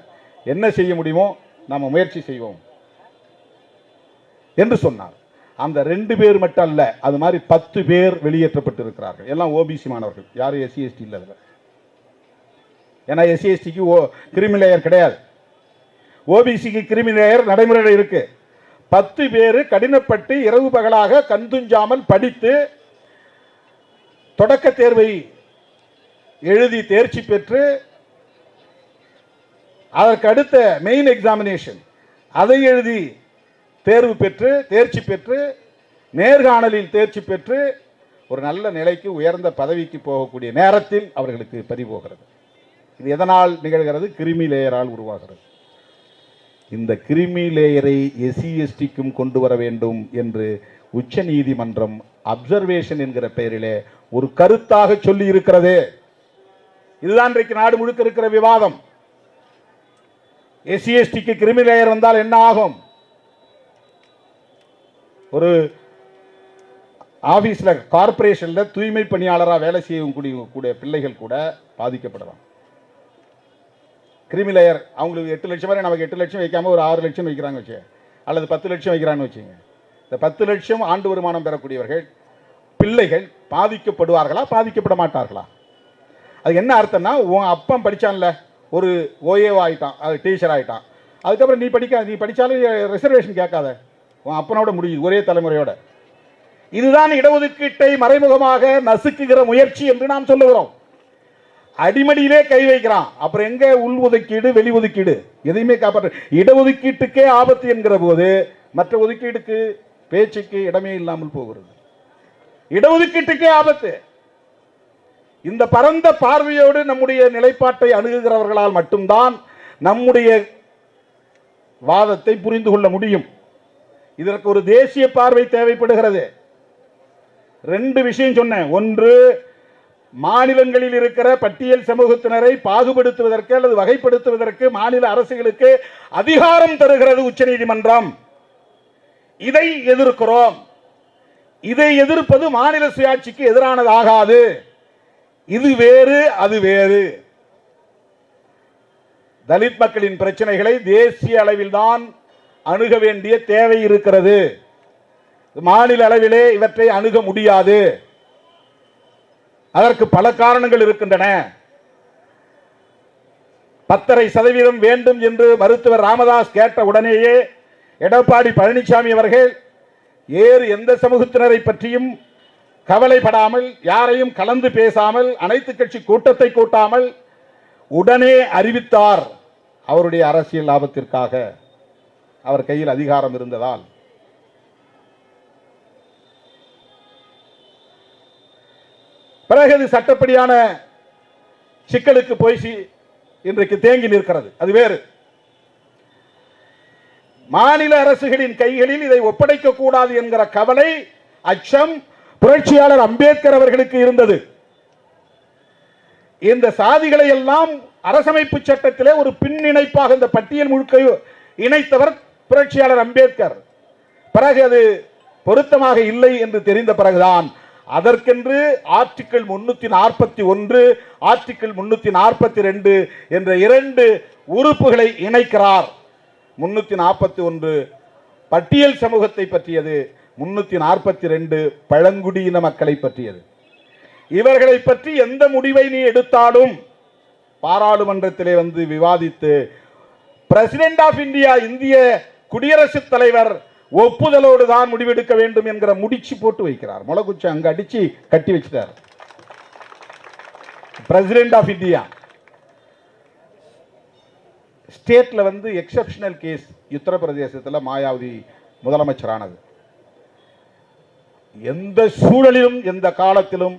என்ன செய்ய முடியுமோ நம்ம முயற்சி செய்வோம் என்று சொன்னார். அந்த 2 பேர் மட்டும் அல்ல, அது மாதிரி 10 பேர் வெளியேற்றப்பட்டு இருக்கிறார்கள். எல்லாம் ஓபிசி மாணவர்கள், யாரும் எஸ்சி எஸ்டி இல்லை. ஏன்னா எஸ்சி எஸ்டிக்கு கிரிமி லேயர் கிடையாது, ஓபிசிக்கு கிரிமி லேயர் நடைமுறையில் இருக்கு. 10 பேர் கடினப்பட்டு இரவு பகலாக கண்துஞ்சாமல் படித்து தொடக்க தேர்வை எழுதி தேர்ச்சி பெற்று அதற்கு அடுத்த மெயின் எக்ஸாமினேஷன் அதை எழுதி தேர்வு பெற்று தேர்ச்சி பெற்று நேர்காணலில் தேர்ச்சி பெற்று ஒரு நல்ல நிலைக்கு உயர்ந்த பதவிக்கு போகக்கூடிய நேரத்தில் அவர்களுக்கு பறிபோகிறது. இது எதனால் நிகழ்கிறது? கிரிமி லேயரால் உருவாகிறது. இந்த கிரிமி லேயரை எஸ்சி எஸ்டிக்கும் கொண்டு வர வேண்டும் என்று உச்ச நீதிமன்றம் அப்சர்வேஷன் என்கிற பெயரிலே ஒரு கருத்தாக சொல்லி இருக்கிறது. இதுதான் இன்றைக்கு நாடு முழுக்க இருக்கிற விவாதம். எஸ்சி எஸ்டிக்கு கிரிமி லேயர் வந்தால் என்ன ஆகும்? ஒரு ஆபீஸ்ல கார்பரேஷன்ல தூய்மை பணியாளராக வேலை செய்யக்கூடிய பிள்ளைகள் கூட பாதிக்கப்படலாம். கிரிமி லேயர் அவங்களுக்கு 8 லட்சம் வரை, நமக்கு 8 லட்சம் வைக்காம ஒரு 6 லட்சம் வைக்கிறாங்க வச்சு, அல்லது 10 லட்சம் வைக்கிறான்னு வச்சுங்க. இந்த 10 லட்சம் ஆண்டு வருமானம் பெறக்கூடியவர்கள் பிள்ளைகள் பாதிக்கப்படுவார்களா, பாதிக்கப்பட மாட்டார்களா? அது என்ன அர்த்தம்னா, உன் அப்பன் படிச்சான்ல, ஒரு ஓஏஓ ஆயிட்டான், அது டீச்சர் ஆயிட்டான், அதுக்கப்புறம் நீ படிச்சாலும் ரிசர்வேஷன் கேட்காத, உன் அப்பனோட முடியுது ஒரே தலைமுறையோட. இதுதான் இடஒதுக்கீட்டை மறைமுகமாக நசுக்குகிற முயற்சி என்று நாம் சொல்லுகிறோம். அடிமடியிலே கை வைக்கிறான். அப்புறம் எங்க உள் ஒதுக்கீடு வெளி ஒதுக்கீடு? எதையுமே காப்பாற்ற. இடஒதுக்கீட்டுக்கே ஆபத்து என்கிற போது மற்ற ஒதுக்கீடுக்கு பேச்சுக்கு இடமே இல்லாமல் போகிறது. இடஒதுக்கீட்டுக்கே ஆபத்து. இந்த பரந்த பார்வையோடு நம்முடைய நிலைப்பாட்டை அணுகுகிறவர்களால் மட்டும்தான் நம்முடைய வாதத்தை புரிந்து கொள்ள முடியும். இதற்கு ஒரு தேசிய பார்வை தேவைப்படுகிறது. 2 விஷயம் சொன்னேன். ஒன்று, மாநிலங்களில் இருக்கிற பட்டியல் சமூகத்தினரை பாகுபடுத்துவதற்கு அல்லது வகைப்படுத்துவதற்கு மாநில அரசுகளுக்கு அதிகாரம் தருகிறது உச்சநீதிமன்றம். இதை எதிர்க்கிறோம். இதை எதிர்ப்பது மாநில சுயாட்சிக்கு எதிரானதாகாது. இது வேறு, அது வேறு. தலித் மக்களின் பிரச்சனைகளை தேசிய அளவில் தான் அணுக வேண்டிய தேவை இருக்கிறது. மாநில அளவிலே இவற்றை அணுக முடியாது. அதற்கு பல காரணங்கள் இருக்கின்றன. 10.5% வேண்டும் என்று மருத்துவர் ராமதாஸ் கேட்ட உடனேயே எடப்பாடி பழனிசாமி அவர்கள் எந்த சமூகத்தினரை பற்றியும் கவலைப்படாமல், யாரையும் கலந்து பேசாமல், அனைத்து கட்சி கூட்டத்தை கூட்டாமல் உடனே அறிவித்தார். அவருடைய அரசியல் லாபத்திற்காக அவர் கையில் அதிகாரம் இருந்ததால். பிறகு சட்டப்படியான சிக்கலுக்கு போய் இன்றைக்கு தேங்கி நிற்கிறது. அது வேறு. மாநில அரசுகளின் கைகளில் இதை ஒப்படைக்க கூடாது என்கிற கவலை, அச்சம் புரட்சியாளர் அம்பேத்கர் அவர்களுக்கு இருந்தது. இந்த சாதிகளை எல்லாம் அரசமைப்பு சட்டத்திலே ஒரு பின்னிணைப்பாக இந்த பட்டியல் முழுக்க இணைத்தவர் புரட்சியாளர் அம்பேத்கர். பிறகு அது பொருத்தமாக இல்லை என்று தெரிந்த பிறகுதான் அதற்கென்று ஆர்டிகிள் 341 ஆர்டிகிள் 342 என்ற 2 உறுப்புகளை இணைக்கிறார். 341 பட்டியல் சமூகத்தை பற்றியது, 342 பழங்குடியின மக்களை பற்றியது. இவர்களை பற்றி எந்த முடிவை நீ எடுத்தாலும் பாராளுமன்றத்திலே வந்து விவாதித்து பிரசிடென்ட் ஆஃப் இந்தியா, இந்திய குடியரசுத் தலைவர் ஒப்புதலோடு தான் முடிவெடுக்க வேண்டும் என்கிற முடிச்சு போட்டு வைக்கிறார். முளகுச்சி அங்க அடிச்சு கட்டி வச்சிட்டார். பிரசிடென்ட் ஆஃப் இந்தியா ஸ்டேட்ல வந்து எக்ஸெப்ஷனல் கேஸ். உத்தரப்பிரதேசத்தில் மாயாவதி முதலமைச்சரானது. எந்த சூழலிலும் எந்த காலத்திலும்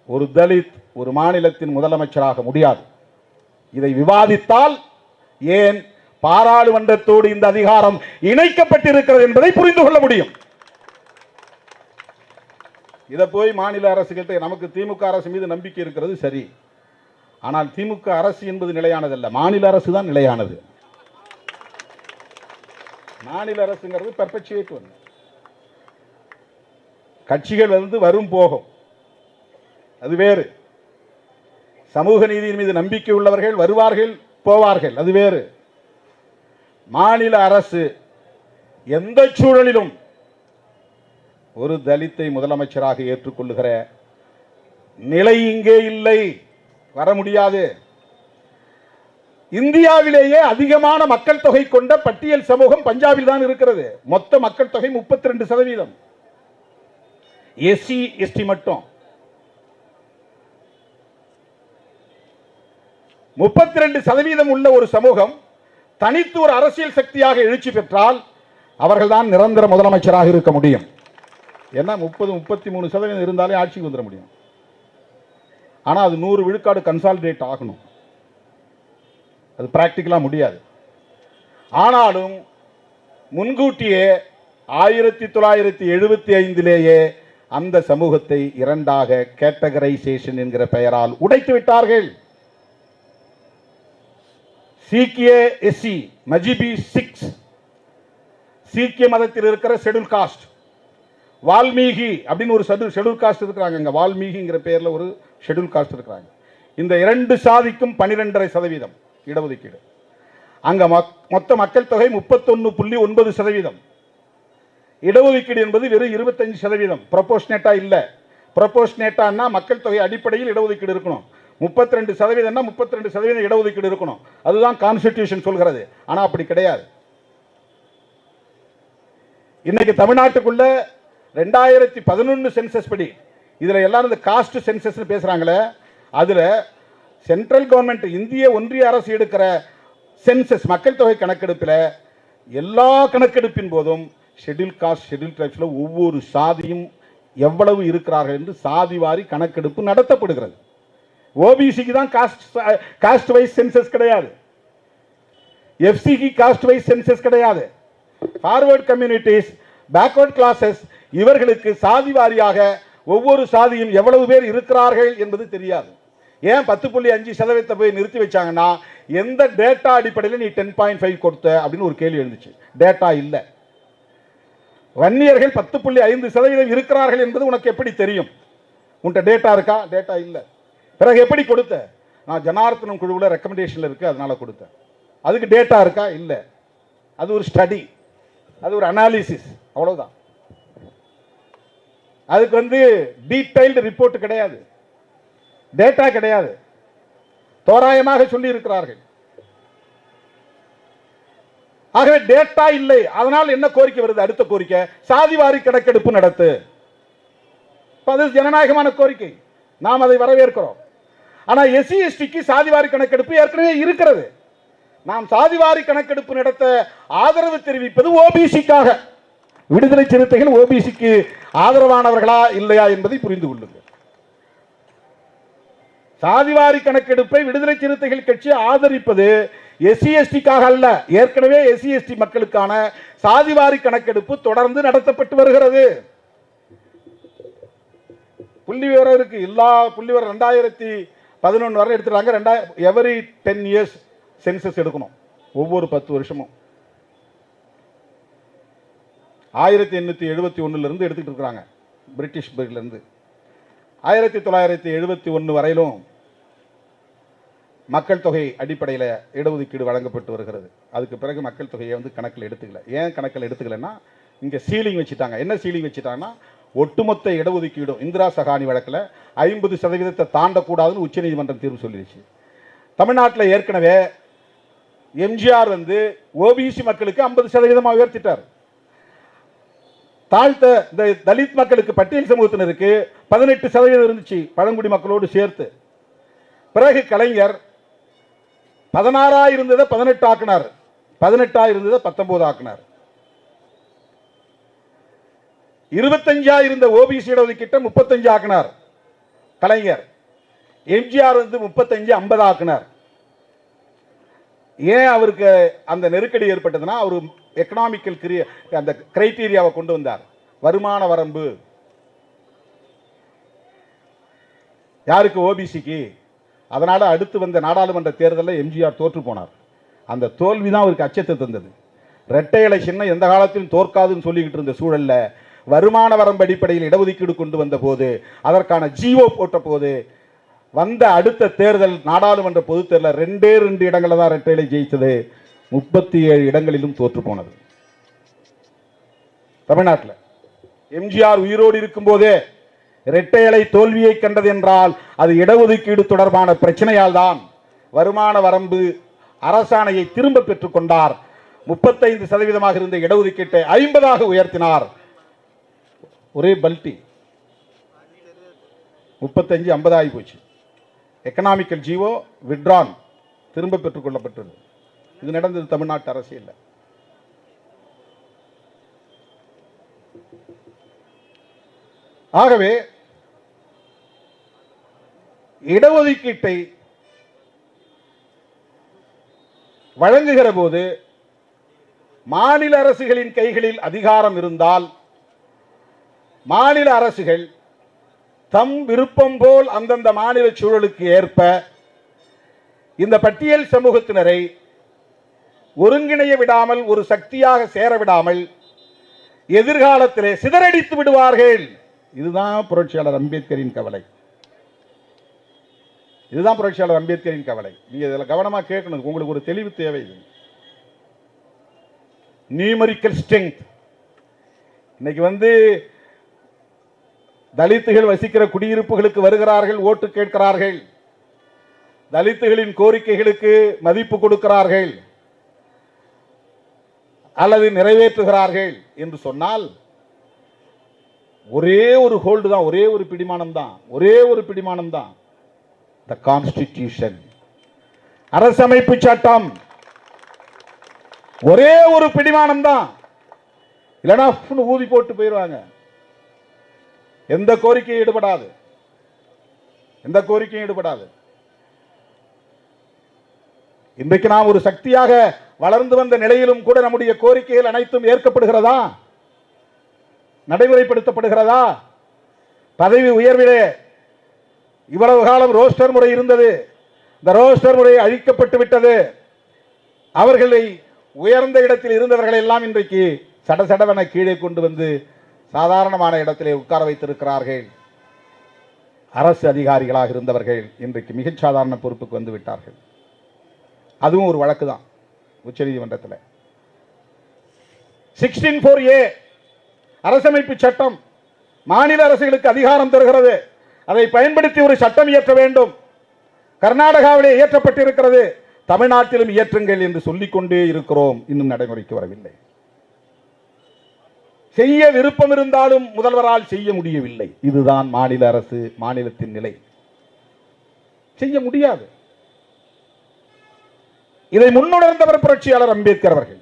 ஒரு தலித் ஒரு மாநிலத்தின் முதலமைச்சராக முடியாது. இதை விவாதித்தால் ஏன் பாராளுமன்றத்தோடு இந்த அதிகாரம் இணைக்கப்பட்டிருக்கிறது என்பதை புரிந்து கொள்ள முடியும். இதை போய் மாநில அரசுகிட்ட நமக்கு திமுக அரசு மீது நம்பிக்கை இருக்கிறது சரி, ஆனால் திமுக அரசு என்பது நிலையானதல்ல, மாநில அரசு தான் நிலையானது. மாநில அரசுங்கிறது பெர்பெச்சுவேட் ஒன்று. கட்சிகள் வந்து வரும் போகும், அது வேறு. சமூக நீதியின் மீது நம்பிக்கை உள்ளவர்கள் வருவார்கள் போவார்கள், அது வேறு. மாநில அரசு எந்த சூழலிலும் ஒரு தலித்தை முதலமைச்சராக ஏற்றுக்கொள்ளுகிற நிலை இங்கே இல்லை, வர முடியாது. இந்தியாவிலேயே அதிகமான மக்கள் தொகை கொண்ட பட்டியல் சமூகம் பஞ்சாபில் தான் இருக்கிறது. மொத்த மக்கள் தொகை 32%. எஸ்சி எஸ்டி மட்டும் 32% உள்ள ஒரு சமூகம் தனித்து ஒரு அரசியல் சக்தியாக எழுச்சி பெற்றால் அவர்கள்தான் நிரந்தர முதலமைச்சராக இருக்க முடியும். ஏன்னா 30-33% இருந்தாலே ஆட்சிக்கு வந்துட முடியும். ஆனால் அது 100 விழுக்காடு கன்சாலிடேட் ஆகணும். அது பிராக்டிக்கலாக முடியாது. ஆனாலும் முன்கூட்டியே 1975 அந்த சமூகத்தை இரண்டாக கேட்டகரைசேஷன் என்கிற பெயரால் உடைத்து விட்டார்கள். சீக்கிய எஸ்சி, மஜிபி 6, சீக்கிய மதத்தில் இருக்கிற ஷெட்யூல் காஸ்ட், வால்மீகி அப்படின்னு ஒரு ஷெட்யூல் காஸ்ட் இருக்கிறாங்க. வால்மீகிங்கிற பேர்ல ஒரு ஷெட்யூல் காஸ்ட் இருக்கிறாங்க. இந்த 2 சாதிக்கும் 12.5% இடஒதுக்கீடு. அங்க மொத்த மக்கள் தொகை 31.9%. இடஒதுக்கீடு என்பது வெறும் 25%. ப்ரொபோர்ஷனேட்டா இல்ல. ப்ரொபோர்ஷனேட்டான்னா மக்கள் தொகை அடிப்படையில் இடஒதுக்கீடு இருக்கணும். 32% 32% இடஒதுக்கீடு இருக்கணும். அதுதான் கான்ஸ்டிடியூஷன் சொல்கிறது. ஆனா அப்படி கிடையாது. இன்னைக்கு தமிழ்நாட்டுக்குள்ள 2011 சென்சஸ் படி, இதுல எல்லாரும் இந்த காஸ்ட் சென்சஸ் பேசுறாங்களே, அதுல சென்ட்ரல் கவர்மெண்ட் இந்திய ஒன்றிய அரசு எடுக்கிற சென்சஸ் மக்கள் தொகை கணக்கெடுப்பில் எல்லா கணக்கெடுப்பின் போதும் ஷெட்யூல் காஸ்ட் ஷெட்யூல் ட்ரைப்ஸ்ல ஒவ்வொரு சாதியும் எவ்வளவு இருக்கிறார்கள் என்று சாதிவாரி கணக்கெடுப்பு நடத்தப்படுகிறது. ஓபிசிக்கு தான் காஸ்ட் வைஸ் சென்சஸ் கிடையாது. எஃப்சிக்கு காஸ்ட் வைஸ் சென்சஸ் கிடையாது. ஃபார்வர்ட் கம்யூனிட்டிஸ், பேக்வர்ட் கிளாஸஸ், இவர்களுக்கு சாதி வாரியாக ஒவ்வொரு சாதியும் எவ்வளவு பேர் இருக்கிறார்கள் என்பது தெரியாது. ஏன் 10.5% போய் நிறுத்தி வச்சாங்கன்னா, எந்த டேட்டா அடிப்படையில் நீ 10.5 கொடுத்த அப்படின்னு ஒரு கேள்வி எழுந்துச்சு. டேட்டா இல்ல. வன்னியர்கள் 10.5% இருக்கிறார்கள் என்பது உனக்கு எப்படி தெரியும்? உன்கிட்ட டேட்டா இருக்கா? டேட்டா இல்ல. பிறகு எப்படி கொடுத்த? நான் ஜனார்த்தனம் குழுவில் ரெக்கமெண்டேஷன்ல இருக்கு, அதனால கொடுத்தேன். அதுக்கு டேட்டா இருக்கா? இல்ல. அது ஒரு ஸ்டடி, அது ஒரு அனாலிசிஸ், அவ்வளவுதான். அதுக்கு வந்து டீடைல்டு ரிப்போர்ட் கிடையாது, டேட்டா கிடையாது, தோராயமாக சொல்லி இருக்கிறார்கள். ஆகவே டேட்டா இல்லை. அதனால் என்ன கோரிக்கை வருது? அடுத்த கோரிக்கை, சாதிவாரி கணக்கெடுப்பு நடத்து. அது ஜனநாயகமான கோரிக்கை, நாம் அதை வரவேற்கிறோம். ஆனா எஸ்சி எஸ்டிக்கு சாதிவாரி கணக்கெடுப்பு ஏற்கனவே இருக்கிறது. நாம் சாதிவாரி கணக்கெடுப்பு நடத்த ஆதரவு தெரிவிப்பது ஓபிசிக்காக. விடுதலை சிறுத்தைகள் ஓபிசிக்கு ஆதரவானவர்களா இல்லையா என்பதை புரிந்து கொள்ளுங்கள். சாதிவாரி கணக்கெடுப்பை விடுதலை சிறுத்தைகள் கட்சி ஆதரிப்பது எஸ்சி எஸ்டிக்காக அல்ல. ஏற்கனவே எஸ்சி எஸ்டி மக்களுக்கான சாதிவாரி கணக்கெடுப்பு தொடர்ந்து நடத்தப்பட்டு வருகிறது. புள்ளி விவரம் இருக்கு. எல்லா புள்ளி விவரம் 2011 வரை எடுத்துறாங்க. எவரி 10 இயர்ஸ் சென்சஸ் எடுக்கணும், ஒவ்வொரு 10 வருஷமும். 1871 இருந்து எடுத்துட்டு இருக்காங்க, பிரிட்டிஷ் இருந்து 1971 வரையிலும் மக்கள் தொகை அடிப்படையில் இடஒதுக்கீடு வழங்கப்பட்டு வருகிறது. அதுக்கு பிறகு மக்கள் தொகையை கணக்கில் எடுத்துக்கல. ஏன் கணக்கில் எடுத்துக்கலன்னா, இங்கே சீலிங் வச்சுட்டாங்க. என்ன சீலிங் வச்சுட்டாங்கன்னா, ஒட்டுமொத்த இடஒதுக்கீடும் இந்திரா சகானி வழக்கில் 50% தாண்டக்கூடாதுன்னு உச்சநீதிமன்றம் தீர்ப்பு சொல்லிடுச்சு. தமிழ்நாட்டில் ஏற்கனவே எம்ஜிஆர் ஓபிசி மக்களுக்கு 50% உயர்த்திட்டார். தாழ்த்த இந்த தலித் மக்களுக்கு, பட்டியல் சமூகத்தினருக்கு 18% இருந்துச்சு, பழங்குடி மக்களோடு சேர்த்து. பிறகு கலைஞர் 16 இருந்ததை 18 ஆக்கினார், 18 இருந்ததை 19 ஆக்கினார். 25 இருந்த ஓபிசி இடஒதுக்கீட்டை 35 ஆக்கினார் கலைஞர். எம்ஜிஆர் 35 50 ஆக்கினார். ஏன் அவருக்கு அந்த நெருக்கடி ஏற்பட்டதுன்னா, அவர் எக்கனாமிக்கல் அந்த கிரைட்டீரியாவை கொண்டு வந்தார். வருமான வரம்பு யாருக்கு? ஓபிசிக்கு. அதனால அடுத்து வந்த நாடாளுமன்ற தேர்தலில் எம்ஜிஆர் தோற்று போனார். அந்த தோல்விதான் அவருக்கு அச்சத்தை தந்தது. இரட்டை இலை சின்னம் எந்த காலத்திலும் தோற்காதுன்னு சொல்லிக்கிட்டு இருந்த சூழல்ல வருமான வரம்பு அடிப்படையில் இடஒதுக்கீடு கொண்டு வந்த போது, அதற்கான ஜிஓ போட்ட போது, வந்த அடுத்த தேர்தல் நாடாளுமன்ற பொதுத் தேர்தல் 2 இடங்களில் தான் இரட்டை இலை ஜெயித்தது. 37 இடங்களிலும் தோற்று போனது. தமிழ்நாட்டில் எம்ஜிஆர் உயிரோடு இருக்கும் போதே இரட்டை இலை தோல்வியை கண்டது என்றால் அது இடஒதுக்கீடு தொடர்பான பிரச்சனையால் தான். வருமான வரம்பு அரசாணையை திரும்ப பெற்றுக் கொண்டார். 35% இருந்த இடஒதுக்கீட்டை 50 உயர்த்தினார். ஒரே பல்டி 35 50 ஆகி போச்சு. எக்கனாமிக்கல் ஜிஓ விட்ரான், திரும்ப பெற்றுக் கொள்ளப்பட்டது. இது நடந்தது தமிழ்நாட்டு அரசியல். ஆகவே இடஒதுக்கீட்டை வழங்குகிற போது மாநில அரசுகளின் கைகளில் அதிகாரம் இருந்தால், மாநில அரசுகள் தம் விருப்பம் போல் அந்தந்த மாநில சூழலுக்கு ஏற்ப இந்த பட்டியல் சமூகத்தினரை ஒருங்கிணைய விடாமல், ஒரு சக்தியாக சேர விடாமல் எதிர்காலத்திலே சிதறடித்து விடுவார்கள். இதுதான் புரட்சியாளர் அம்பேத்கரின் கவலை. இதுதான் புரட்சியாளர் அம்பேத்கரின் கவலை. நீங்க இதில் கவனமாக கேட்கணும். உங்களுக்கு ஒரு தெளிவு தேவை. Numerical strength. இன்னைக்கு தலித்துகள் வசிக்கிற குடியிருப்புகளுக்கு வருகிறார்கள், ஓட்டு கேட்கிறார்கள், தலித்துகளின் கோரிக்கைகளுக்கு மதிப்பு கொடுக்கிறார்கள் அல்லது நிறைவேற்றுகிறார்கள் என்று சொன்னால் ஒரே ஒரு ஹோல்டு தான், ஒரே ஒரு பிடிமானம் தான், ஒரே ஒரு பிடிமானம் தான். த கான்ஸ்டிடியூஷன், அரசமைப்பு சட்டம். ஒரே ஒரு பிடிமானம் தான். இல்லைன்னா ஊதி போட்டு போயிடுவாங்க. எந்த கோரிக்கையும் ஈடுபடாது, எந்த கோரிக்கையும் ஈடுபடாது. இன்றைக்கு நாம் ஒரு சக்தியாக வளர்ந்து வந்த நிலையிலும் கூட நம்முடைய கோரிக்கைகள் அனைத்தும் ஏற்கப்படுகிறதா? நடைமுறைப்படுத்தப்படுகிறதா? பதவி உயர்விலே இவ்வளவு காலம் ரோஸ்டர் முறை இருந்தது. இந்த ரோஸ்டர் முறை அழிக்கப்பட்டு விட்டது. அவர்களை உயர்ந்த இடத்தில் இருந்தவர்கள் எல்லாம் இன்றைக்கு சடசடவென கீழே கொண்டு வந்து சாதாரணமான இடத்திலே உட்கார வைத்திருக்கிறார்கள். அரசு அதிகாரிகளாக இருந்தவர்கள் இன்றைக்கு மிகச் சாதாரண பொறுப்புக்கு வந்து விட்டார்கள். அதுவும் ஒரு வழக்கு தான் உச்சநீதிமன்றத்தில். 16(4)A அரசமைப்பு சட்டம் மாநில அரசுகளுக்கு அதிகாரம் தருகிறது. அதை பயன்படுத்தி ஒரு சட்டம் இயற்ற வேண்டும். கர்நாடகாவிலே இயற்றப்பட்டிருக்கிறது, தமிழ்நாட்டிலும் இயற்றுங்கள் என்று சொல்லிக்கொண்டே இருக்கிறோம். இன்னும் நடைமுறைக்கு வரவில்லை. செய்ய விருப்பம் இருந்தாலும் முதல்வரால் செய்ய முடியவில்லை. இதுதான் மாநில அரசு, மாநிலத்தின் நிலை. செய்ய முடியாது. இதை முன்னுணர்ந்தவர் புரட்சியாளர் அம்பேத்கர் அவர்கள்.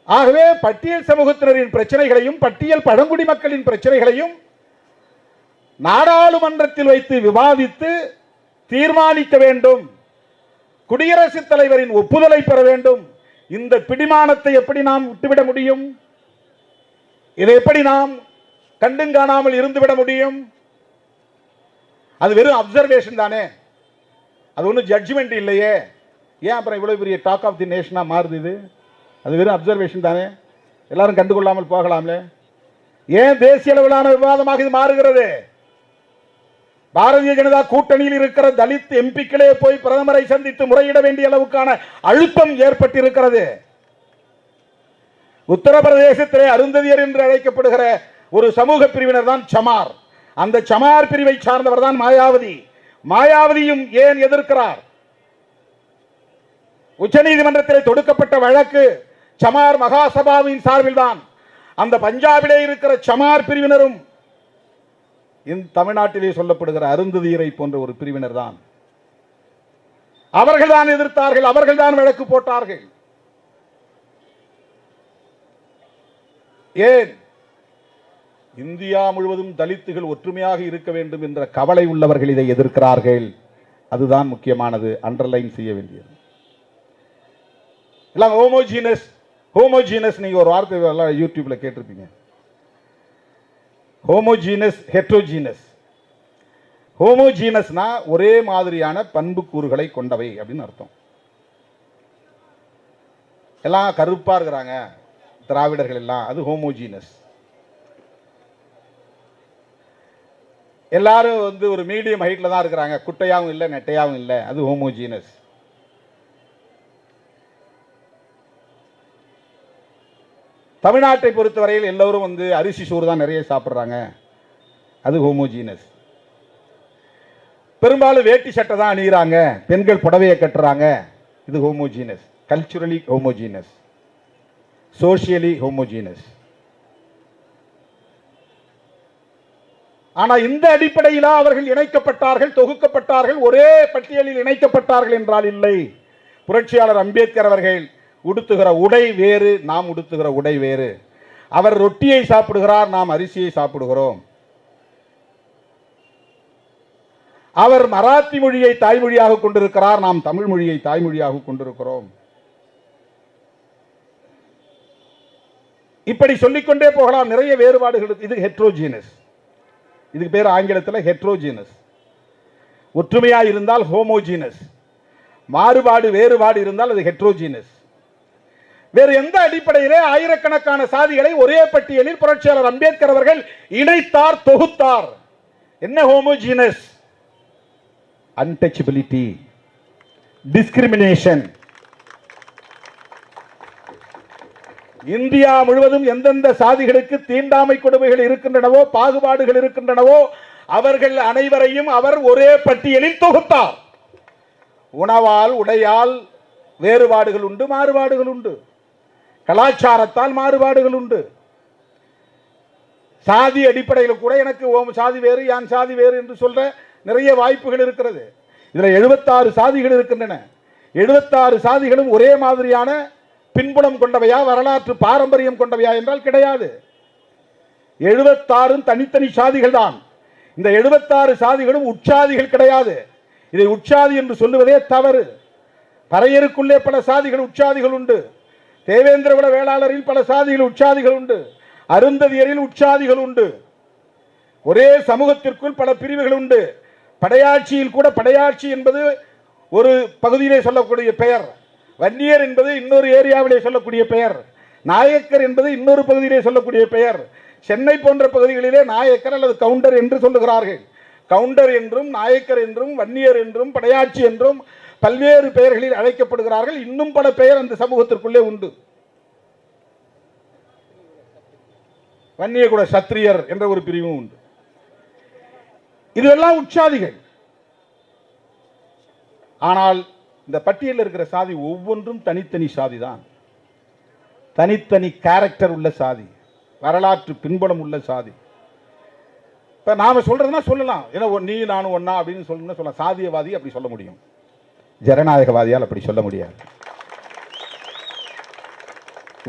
ஆகவே பட்டியல் சமூகத்தினரின் பிரச்சனைகளையும், பட்டியல் பழங்குடி மக்களின் பிரச்சனைகளையும் நாடாளுமன்றத்தில் வைத்து விவாதித்து தீர்மானிக்க வேண்டும். குடியரசுத் தலைவரின் ஒப்புதலை பெற வேண்டும். இந்த பிடிமானத்தை எப்படி நாம் விட்டுவிட முடியும்? இதை எப்படி நாம் கண்டுங்காணாமல் இருந்துவிட முடியும்? அது வெறும் அப்சர்வேஷன் தானே, அது ஒன்றும் ஜட்ஜ்மெண்ட் இல்லையே. ஏன் அப்புறம் இவ்வளவு பெரிய டாக் ஆஃப் தி நேஷனா மாறுது? இது அது வெறும் அப்சர்வேஷன் தானே, எல்லாரும் கண்டுகொள்ளாமல் போகலாம்ல. ஏன் தேசிய அளவிலான விவாதமாக இது மாறுகிறது? பாரதிய ஜனதா கூட்டணியில் இருக்கிற தலித் எம்பிக்களே போய் பிரதமரை சந்தித்து முறையிட வேண்டிய அளவுக்கான அழுத்தம் ஏற்பட்டிருக்கிறது. உத்தரப்பிரதேசத்திலே அருந்ததியர் என்று அழைக்கப்படுகிற ஒரு சமூக பிரிவினர் தான் சமார். அந்த சமார் பிரிவை சார்ந்தவர் தான் மாயாவதி. மாயாவதியும் ஏன் எதிர்க்கிறார்? உச்சநீதிமன்றத்தில் தொடுக்கப்பட்ட வழக்கு சமார் மகாசபாவின் சார்பில் தான். அந்த பஞ்சாபிலே இருக்கிற சமார் பிரிவினரும் இந்த தமிழ்நாட்டிலே சொல்லப்படுகிற அருந்ததியரை போன்ற ஒரு பிரிவினர் தான். அவர்கள் தான் எதிர்த்தார்கள், அவர்கள் தான் வழக்கு போட்டார்கள். ஏன்? இந்தியா முழுவதும் தலித்துகள் ஒற்றுமையாக இருக்க வேண்டும் என்ற கவலை உள்ளவர்கள் இதை எதிர்க்கிறார்கள். அதுதான் முக்கியமானது, அண்டர்லைன் செய்ய வேண்டியது. எல்லாம் ஹோமோஜீனஸ் ஹோமோஜீனஸ் நீங்க ஒரு வார்த்தை எல்லாம் யூடியூப்ல கேட்டிருப்பீங்க. Homogeneous, heterogeneous. ஹோமோஜீனஸ்னா ஒரே மாதிரியான பண்பு கூறுகளை கொண்டவை அப்படின்னு அர்த்தம். எல்லாம் கருப்பா இருக்கிறாங்க திராவிடர்கள் எல்லாம், அது ஹோமோஜீனஸ். எல்லாரும் வந்து ஒரு மீடியம் ஹைட்ல தான் இருக்கிறாங்க, குட்டையாவும் இல்லை நெட்டையாவும் இல்லை, அது ஹோமோஜீனஸ். தமிழ்நாட்டை பொறுத்தவரையில் எல்லோரும் வந்து அரிசி சோறு தான் நிறைய சாப்பிட்றாங்க, அது ஹோமோஜீனஸ். பெரும்பாலும் வேட்டி சட்டை தான் அணிகிறாங்க, பெண்கள் புடவையை கட்டுறாங்க, இது homogeneous. Culturally homogeneous, socially homogeneous. ஆனா இந்த அடிப்படையில் அவர்கள் இணைக்கப்பட்டார்கள், தொகுக்கப்பட்டார்கள், ஒரே பட்டியலில் இணைக்கப்பட்டார்கள் என்றால் இல்லை. புரட்சியாளர் அம்பேத்கர் அவர்கள் உடுத்துகிற உடை வேறு, நாம் உடுத்துகிற உடை வேறு. அவர் ரொட்டியை சாப்பிடுகிறார், நாம் அரிசியை சாப்பிடுகிறோம். அவர் மராத்தி மொழியை தாய்மொழியாக கொண்டிருக்கிறார், நாம் தமிழ் மொழியை தாய்மொழியாக கொண்டிருக்கிறோம். இப்படி சொல்லிக்கொண்டே போகலாம், நிறைய வேறுபாடுகள். இது ஹெட்ரோஜீனஸ். இதுக்கு பேர் ஆங்கிலத்தில் ஹெட்ரோஜீனஸ். ஒற்றுமையா இருந்தால் ஹோமோஜீனஸ், மாறுபாடு வேறுபாடு இருந்தால் அது ஹெட்ரோஜீனஸ். வேறு எந்த அடிப்படையிலே ஆயிரக்கணக்கான சாதிகளை ஒரே பட்டியலில் புரட்சியாளர் அம்பேத்கர் அவர்கள் இணைத்தார், தொகுத்தார்? என்ன ஹோமோஜீனஸ்? Untouchability, discrimination. இந்தியா முழுவதும் எந்தெந்த சாதிகளுக்கு தீண்டாமை கொடுமைகள் இருக்கின்றனவோ, பாகுபாடுகள் இருக்கின்றனவோ, அவர்கள் அனைவரையும் அவர் ஒரே பட்டியலில் தொகுத்தார். உணவால், உடையால் வேறுபாடுகள் உண்டு, மாறுபாடுகள் உண்டு. கலாச்சாரத்தால் மாறுபாடுகள் உண்டு. சாதி அடிப்படையில் கூட எனக்கு சாதி வேறு, யான் சாதி வேறு என்று சொல்ற நிறைய வாய்ப்புகள் இருக்கிறது. இதுல 76 சாதிகள் இருக்கின்றன. 76 சாதிகளும் ஒரே மாதிரியான பின்புலம் கொண்டவையா, வரலாற்று பாரம்பரியம் கொண்டவையா என்றால் கிடையாது. 76 தனித்தனி சாதிகள் தான். இந்த 76 சாதிகளும் உட்சாதிகள் கிடையாது. இதை உட்சாதி என்று சொல்லுவதே தவறு. பறையருக்குள்ளே பல சாதிகள் உட்சாதிகள் உண்டு. தேவேந்திரகுல வேளாளரில் பல சாதிகள் உட்சாதிகள் உண்டு. அருந்ததியரில் உட்சாதிகள் உண்டு. ஒரே சமூகத்திற்குள் பல பிரிவுகள் உண்டு. படையாட்சியில் கூட படையாட்சி என்பது ஒரு பகுதியிலே சொல்லக்கூடிய பெயர், வன்னியர் என்பது இன்னொரு ஏரியாவிலே சொல்லக்கூடிய பெயர், நாயக்கர் என்பது இன்னொரு பகுதியிலே சொல்லக்கூடிய பெயர். சென்னை போன்ற பகுதிகளிலே நாயக்கர் அல்லது கவுண்டர் என்று சொல்லுகிறார்கள். கவுண்டர் என்றும், நாயக்கர் என்றும், வன்னியர் என்றும், படையாட்சி என்றும் பல்வேறு பெயர்களில் அழைக்கப்படுகிறார்கள். இன்னும் பல பெயர் அந்த சமூகத்திற்குள்ளே உண்டு. வன்னிய கூட சத்திரியர் என்ற ஒரு பிரிவும் உண்டு. இதெல்லாம் உட்சாதிகள். ஆனால் இந்த பட்டியலில் இருக்கிற சாதி ஒவ்வொன்றும் தனித்தனி சாதி தான். தனித்தனி கேரக்டர் உள்ள சாதி, வரலாற்று பின்புலம் உள்ள சாதி. இப்ப நாம சொல்றதுன்னா சொல்லலாம், ஏன்னா நீ நானும் ஒன்னா அப்படின்னு சொல்லலாம். சாதியவாதி அப்படி சொல்ல முடியும், ஜனநாயகவாதியால் அப்படி சொல்ல முடியாது.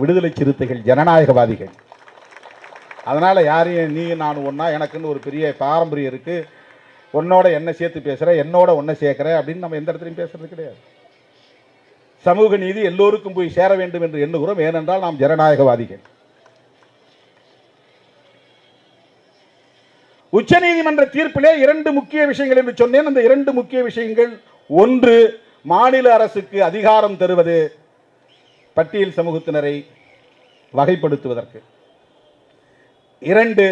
விடுதலை சிறுத்தைகள் ஜனநாயகவாதிகள், அதனால் யாரையும் நீ நான் ஒன்றா, எனக்குன்னு ஒரு பெரிய பாரம்பரியம் இருக்குது, உன்னோட என்ன சேர்த்து பேசுகிறேன், என்னோட ஒன்றை சேர்க்குறேன் அப்படின்னு நம்ம எந்த இடத்துலையும் பேசுறது கிடையாது. சமூக நீதி எல்லோருக்கும் போய் சேர வேண்டும் என்று எண்ணுகிறோம். ஏனென்றால் நாம் ஜனநாயகவாதிகள். உச்ச நீதிமன்ற தீர்ப்பிலே 2 முக்கிய விஷயங்கள் என்று சொன்னேன். அந்த 2 முக்கிய விஷயங்கள், ஒன்று, மாநில அரசுக்கு அதிகாரம் தருவது பட்டியல் சமூகத்தினரை வகைப்படுத்துவதற்கு. 2,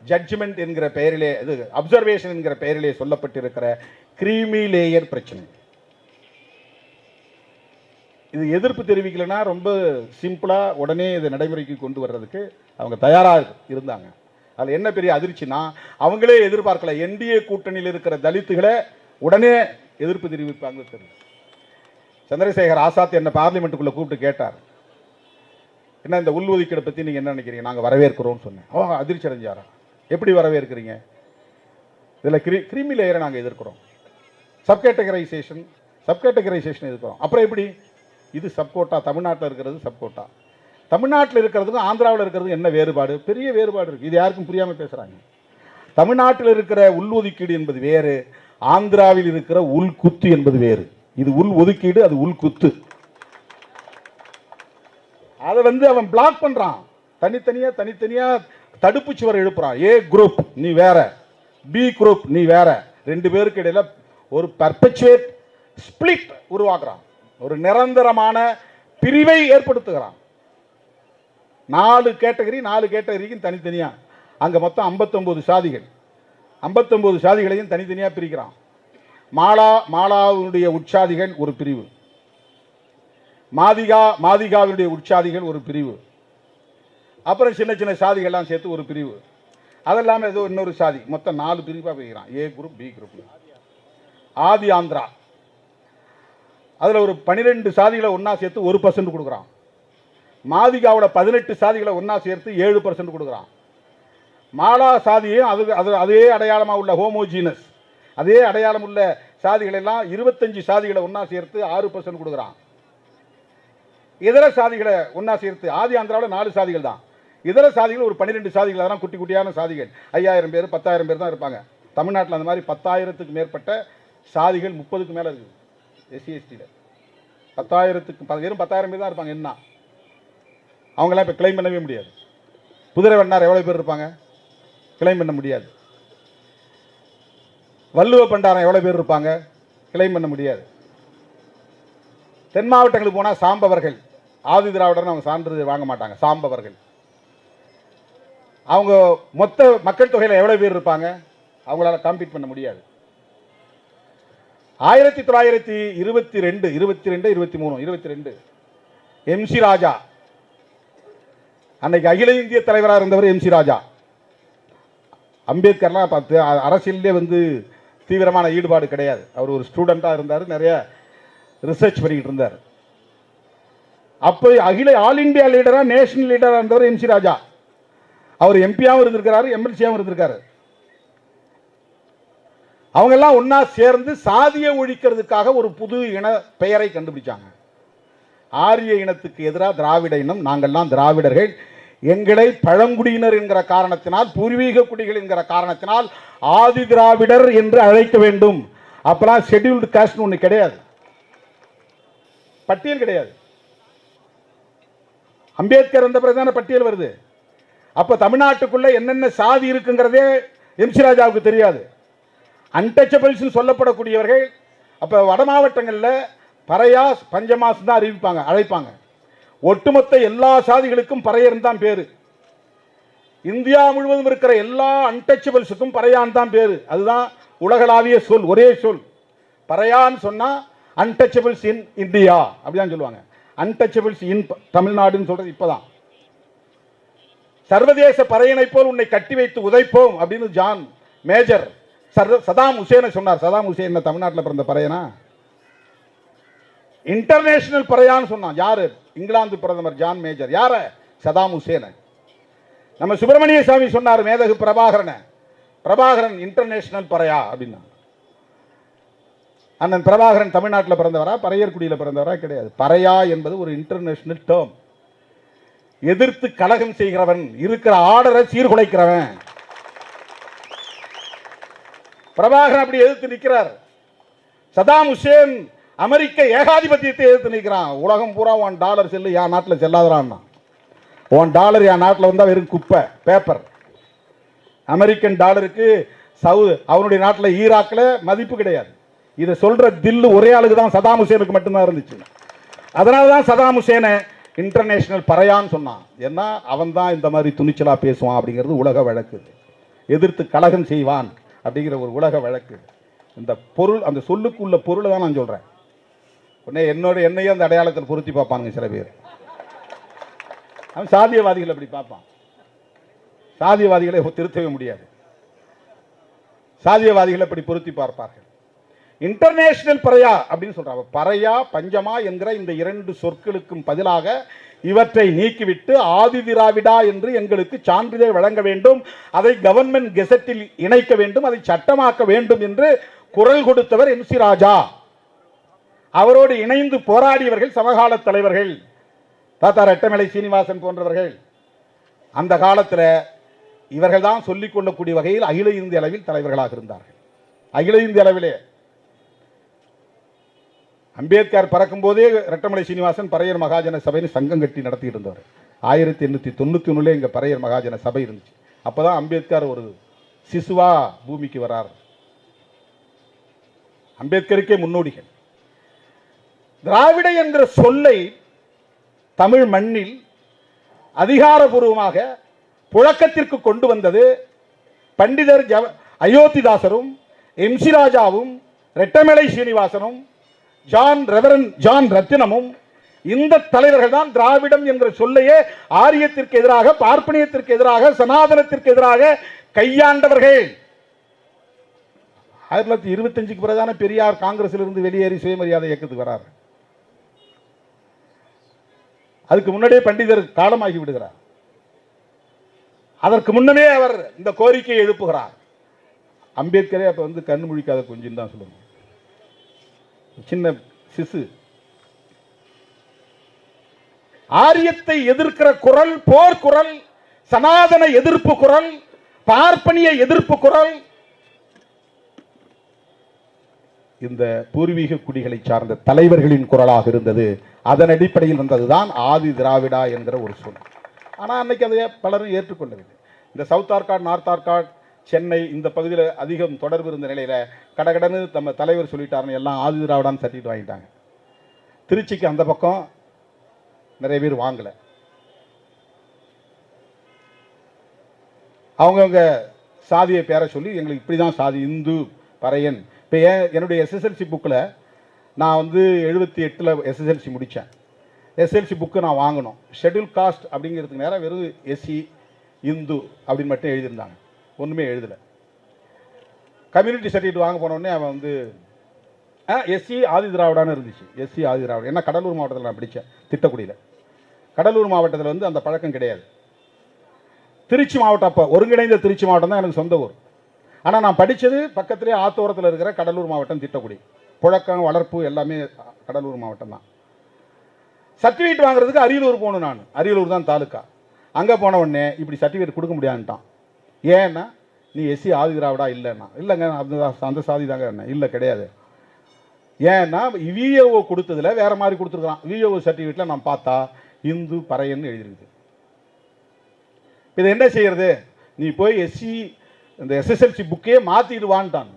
ஜட்ஜ்மெண்ட் என்கிற பெயரிலே, அப்சர்வேஷன் என்கிற பெயரிலே சொல்லப்பட்டிருக்கிற கிரீமி லேயர் பிரச்சனை. இது எதிர்ப்பு தெரிவிக்கலன்னா ரொம்ப சிம்பிளா உடனே இதை நடைமுறைக்கு கொண்டு வர்றதுக்கு அவங்க தயாராக இருந்தாங்க. அதில் என்ன பெரிய அதிர்ச்சினா, அவங்களே எதிர்பார்க்கல என்டிஏ கூட்டணியில் இருக்கிற தலித்துகளை உடனே எதிர்ப்பு தெரிவிப்பாங்க. சந்திரசேகர் ஆசாத் என்ன பார்லிமெண்ட்டுக்குள்ள கூப்பிட்டு கேட்டார், என்ன இந்த உள்ஒதுக்கீடு பற்றி நீங்கள் என்ன நினைக்கிறீங்க? நாங்கள் வரவேற்கிறோம்னு சொன்னேன். அதிர்ச்சி அடைஞ்சாரா? எப்படி வரவேற்கிறீங்க? இதில் கிரீமி லேயரை நாங்கள் எதிர்க்கிறோம், சப்கேட்டகரைசேஷன் எதிர்க்கிறோம். அப்புறம் எப்படி இது சப்கோட்டா? தமிழ்நாட்டில் இருக்கிறது சப்கோட்டா, தமிழ்நாட்டில் இருக்கிறதுக்கும் ஆந்திராவில் இருக்கிறது என்ன வேறுபாடு? பெரிய வேறுபாடு இருக்குது. இது யாருக்கும் புரியாமல் பேசுகிறாங்க. தமிழ்நாட்டில் இருக்கிற உள்ஒதுக்கீடு என்பது வேறு, ஆந்திராவில் இருக்கிற உள்குத்து என்பது வேறு. இது உள் ஒதுக்கீடு, அது உள்குத்து. அதை அவன் பிளாக் பண்றான். தனித்தனியா தடுப்பு சுவர் எழுப்புறான். ஏ குரூப் நீ வேற, பி குரூப் நீ வேற, 2 பேருக்கு இடையில ஒரு பர்பச்சுவேட் ஸ்பிளிட் உருவாக்குறான், ஒரு நிரந்தரமான பிரிவை ஏற்படுத்துகிறான். 4 கேட்டகரிக்கும் தனித்தனியா. அங்க மொத்தம் 59 சாதிகள், 59 சாதிகளையும் தனித்தனியா பிரிக்கிறான். மாலாவுடைய உற்சாதிகள் ஒரு பிரிவு, மாதிகாவினுடைய உற்சாதிகள் ஒரு பிரிவு, அப்புறம் சின்ன சின்ன சாதிகள்லாம் சேர்த்து ஒரு பிரிவு, அதெல்லாம் ஏதோ இன்னொரு சாதி, மொத்தம் 4 பிரிவாக பிரிக்கிறான். A group, B group. Adi Andhra அதில் ஒரு 12 சாதிகளை ஒன்றா சேர்த்து 1% கொடுக்குறான். மாதிகாவோட 18 சாதிகளை ஒன்றா சேர்த்து 7% கொடுக்குறான். மாலா சாதியும் அதே அடையாளமாக உள்ள ஹோமோஜீனஸ், அதே அடையாளம் உள்ள சாதிகள் எல்லாம் 25 சாதிகளை ஒன்றா சேர்த்து 6% கொடுக்குறான். இதர சாதிகளை ஒன்றா சேர்த்து, ஆதி ஆந்திராவில் 4 சாதிகள் தான், இதர சாதிகள் ஒரு 12 சாதிகள், அதெல்லாம் குட்டி குட்டியான சாதிகள், 5000 பேர் 10,000 பேர் தான் இருப்பாங்க. தமிழ்நாட்டில் அந்த மாதிரி 10,000க்கு மேற்பட்ட சாதிகள், 30க்கு மேலே இருக்குது. எஸ்சி எஸ்டியில் 10,000 பேர் தான் இருப்பாங்க. என்ன அவங்களாம் இப்போ கிளைம் பண்ணவே முடியாது. குதிரை வண்ணார் எவ்வளோ பேர் இருப்பாங்க? கிளைம் பண்ண முடியாது. வள்ளுவ பண்டாரம் எவ்வளோ பேர் இருப்பாங்க? கிளைம் பண்ண முடியாது. தென் மாவட்டங்களுக்கு போனால் சாம்பவர்கள், ஆதி திராவிடர்னு அவங்க சான்றிதழ் வாங்க மாட்டாங்க. சாம்பவர்கள் அவங்க மொத்த மக்கள் தொகையில் எவ்வளோ பேர் இருப்பாங்க? அவங்களால காம்பீட் பண்ண முடியாது. 1922 எம்சி ராஜா, அன்னைக்கு அகில இந்திய தலைவராக இருந்தவர் எம்சி ராஜா. அம்பேத்கர்லாம் பார்த்து அரசியலே தீவிரமான ஈடுபாடு கிடையாது. அவர் ஒரு ஸ்டூடெண்ட்டாக இருந்தார், நிறைய ரிசர்ச் பண்ணிக்கிட்டு இருந்தார். அப்போ ஆல் இண்டியா லீடரா, நேஷனல் லீடரா இருந்தவர் எம்சி ராஜா. அவர் எம்பியாவும் இருந்திருக்கிறாரு, எம்எல்சியாவும் இருந்திருக்காரு. அவங்க எல்லாம் ஒன்னா சேர்ந்து சாதியை ஒழிக்கிறதுக்காக ஒரு புது இன பெயரை கண்டுபிடிச்சாங்க. ஆரிய இனத்துக்கு எதிராக திராவிட இனம், நாங்கள்லாம் திராவிடர்கள், எங்களை பழங்குடியினர் என்கிற காரணத்தினால், பூர்வீக குடிகள் என்கிற காரணத்தினால் ஆதி திராவிடர் என்று அழைக்க வேண்டும். அப்பெல்லாம் ஷெட்யூல்டு காஸ்ட் ஒன்று கிடையாது, பட்டியல் கிடையாது. அம்பேத்கர் வந்த பிறகுதான பட்டியல் வருது. அப்ப தமிழ்நாட்டுக்குள்ள என்னென்ன சாதி இருக்குங்கிறதே எம்சி ராஜாவுக்கு தெரியாது. அன்டச்சபிள்ஸ் சொல்லப்படக்கூடியவர்கள் அப்ப வட மாவட்டங்களில் பறையாஸ் பஞ்சமாஸ் தான் அழைப்பாங்க. ஒட்டுமொத்த எல்லா சாதிகளுக்கும் பறையர் தான் பேரு. இந்தியா முழுவதும் இருக்கிற எல்லா அன்டச்சபிள்ஸுக்கும் பறையான் தான் பேரு. அதுதான் உலகளாவிய சொல், ஒரே சொல். பறையான்னு சொன்னா அன்டச்சபிள்ஸ் இன் இந்தியா அப்படிதான் சொல்லுவாங்க. அன்டச்சபிள்ஸ் இன் தமிழ்நாடுன்னு சொல்றது இப்பதான். சர்வதேச பறையனை போல் உன்னை கட்டி வைத்து உதைப்போம் அப்படின்னு ஜான் மேஜர் சதாம் ஹுசேனை சொன்னார். சதாம் ஹுசேன் தமிழ்நாட்டில் பிறந்த பறையனா? இன்டர்நேஷனல் பறையான்னு சொன்னான். யாரு? இங்கிலாந்து பிரதமர் ஜான் மேஜர். யார? Saddam Hussein. நம்ம சுப்பிரமணிய சாமி சொன்னார் மேதகு பிரபாகரன் இன்டர்நேஷனல் பறையா அப்படின்னா. அண்ணன் பிரபாகரன் தமிழ்நாட்டில் பிறந்தவரா, பறையர்குடியில் பிறந்தவரா? கிடையாது. பறையா என்பது ஒரு இன்டர்நேஷனல் டேர்ம். எதிர்த்து கலகம் செய்கிறவன், இருக்கிற ஆர்டரை சீர்குலைக்கிறவன். பிரபாகரன் அப்படி எதிர்த்து நிற்கிறார். சதாம் ஹுசேன் அமெரிக்க ஏகாதிபத்தியத்தை எதிர்த்து நிற்கிறான். உலகம் பூரா உன் டாலர் செல்லு என் நாட்டில் செல்லாதறான். உன் டாலர் என் நாட்டில் வந்தா வெறும் குப்பை, பேப்பர். அமெரிக்கன் டாலருக்கு அவனுடைய நாட்டில் ஈராக்கில் மதிப்பு கிடையாது. இதை சொல்ற தில்லு ஒரே ஆளுக்கு தான், சதாம் ஹுசேனுக்கு மட்டும்தான் இருந்துச்சு. அதனால தான் சதாம் ஹுசேனை இன்டர்நேஷனல் பறையான்னு சொன்னான். ஏன்னா அவன் தான் இந்த மாதிரி துணிச்சலா பேசுவான் அப்படிங்கிறது உலக வழக்கு. எதிர்த்து கலகம் செய்வான் அப்படிங்கிற ஒரு உலக வழக்கு. இந்த பொருள், அந்த சொல்லுக்கு உள்ள பொருளை தான் நான் சொல்றேன். உடனே என்னையும் அந்த அடையாளத்தில் பொருத்தி பார்ப்பாங்க சில பேர். அவன் சாதியவாதிகள் அப்படி பார்ப்பான். சாதியவாதிகளை திருத்தவே முடியாது. சாதியவாதிகள் அப்படி பொருத்தி பார்ப்பார்கள். இன்டர்நேஷனல் பறையா அப்படின்னு சொல்றாங்க. பறையா பஞ்சமா என்கிற இந்த இரண்டு சொற்களுக்கும் பதிலாக இவற்றை நீக்கிவிட்டு ஆதி திராவிடா என்று எங்களுக்கு சான்றிதழ் வழங்க வேண்டும், அதை கவர்மெண்ட் கெசட்டில் இணைக்க வேண்டும், அதை சட்டமாக்க வேண்டும் என்று குரல் கொடுத்தவர் MC ராஜா. அவரோடு இணைந்து போராடியவர்கள் சமகால தலைவர்கள், தாத்தா ரெட்டமலை சீனிவாசன் போன்றவர்கள். அந்த காலத்தில் இவர்கள் தான் சொல்லிக் கொள்ளக்கூடிய வகையில் அகில இந்திய அளவில் தலைவர்களாக இருந்தார்கள். அகில இந்திய அளவிலே அம்பேத்கர் பறக்கும் போதே ரெட்டமலை சீனிவாசன் பறையர் மகாஜன சபைன்னு சங்கம் கட்டி நடத்திட்டு இருந்தவர். 1891 இங்க பறையர் மகாஜன சபை இருந்துச்சு. அப்பதான் அம்பேத்கர் ஒரு சிசுவா பூமிக்கு வரார். அம்பேத்கருக்கே முன்னோடிகள். திராவிட என்கிற சொல்லை தமிழ் மண்ணில் அதிகாரபூர்வமாக புழக்கத்திற்கு கொண்டு வந்தது பண்டிதர் அயோத்திதாசரும் MC ராஜாவும் ரெட்டமலை சீனிவாசனும் ஜான் ரத்தினமும். இந்த தலைவர்கள் தான் திராவிடம் என்ற சொல்லையே ஆரியத்திற்கு எதிராக, பார்ப்பனியத்திற்கு எதிராக, சனாதனத்திற்கு எதிராக கையாண்டவர்கள். 1925க்கு பிறகுதான பெரியார் காங்கிரஸில் இருந்து வெளியேறி சுயமரியாதை இயக்கத்துக்கு வரார். அதுக்கு முன்னாடியே பண்டிதர் காலமாகி விடுகிறார். அதற்கு முன்னமே அவர் இந்த கோரிக்கையை எழுப்புகிறார். அம்பேத்கரே அப்ப வந்து கண்ணு முழிக்காத கொஞ்சம் தான் சொல்லுங்க, சின்ன சிசு. ஆரியத்தை எதிர்க்கிற குரல் போர் குரல், சனாதன எதிர்ப்பு குரல், பார்ப்பனிய எதிர்ப்பு குரல் இந்த பூர்வீக குடிகளை சார்ந்த தலைவர்களின் குரலாக இருந்தது. அதன் அடிப்படையில் வந்ததுதான் ஆதி திராவிடா என்கிற ஒரு சொல். ஆனால் அன்னைக்கு அதை பலரும் ஏற்றுக்கொள்ளவில்லை. இந்த சவுத் ஆர்காட், நார்த் ஆர்காட், சென்னை இந்த பகுதியில் அதிகம் தொடர்பு இருந்த நிலையில கடகடன்னு நம்ம தலைவர் சொல்லிட்டாருன்னு எல்லாம் ஆதி திராவிடான்னு சர்டிஃபிகேட் வாங்கிட்டாங்க. திருச்சிக்கு அந்த பக்கம் நிறைய பேர் வாங்கல. அவங்கவுங்க சாதியை பேர சொல்லி எங்களுக்கு இப்படிதான் சாதி, இந்து, பறையன். இப்போ என்னுடைய SSLC புக்கில் நான் வந்து 78ல் SSLC முடித்தேன். SSLC புக்கு நான் வாங்கணும். ஷெட்யூல் காஸ்ட் அப்படிங்கிறதுக்கு நேரம் வெறும் SC, இந்து அப்படின்னு மட்டும் எழுதியிருந்தாங்க, ஒன்றுமே எழுதலை. கம்யூனிட்டி சர்டிஃபிகேட் வாங்க போனோடனே அவன் வந்து SC ஆதி திராவிடான்னு இருந்துச்சு. SC ஆதி திராவிடம். ஏன்னா கடலூர் மாவட்டத்தில் நான் படித்தேன், திட்டக்குடியில். கடலூர் மாவட்டத்தில் வந்து அந்த பழக்கம் கிடையாது. திருச்சி மாவட்டம், அப்போ ஒருங்கிணைந்த திருச்சி மாவட்டம் தான் எனக்கு சொந்த ஊர். ஆனால் நான் படித்தது பக்கத்திலே ஆத்தோரத்தில் இருக்கிற கடலூர் மாவட்டம், திட்டக்குடி. புழக்கம், வளர்ப்பு எல்லாமே கடலூர் மாவட்டம் தான். சர்டிஃபிகேட் வாங்குறதுக்கு அரியலூர் போகணும். நான் அரியலூர் தான் தாலுக்கா. அங்கே போன உடனே இப்படி சர்டிஃபிகேட் கொடுக்க முடியாதுட்டான். ஏன்னா நீ SC ஆதி திராவிடா இல்லைன்னா. இல்லைங்க அந்த சாதி தாங்க என்ன. இல்லை கிடையாது. ஏன்னா VAO கொடுத்ததில் வேற மாதிரி கொடுத்துருக்கான். VAO சர்டிஃபிகேட்டில் நான் பார்த்தா இந்து பறையன்னு எழுதிருக்கு. இதை என்ன செய்யறது? நீ போய் SC இந்த SSLC புக்கே மாற்றிடுவான்ட்டாங்க.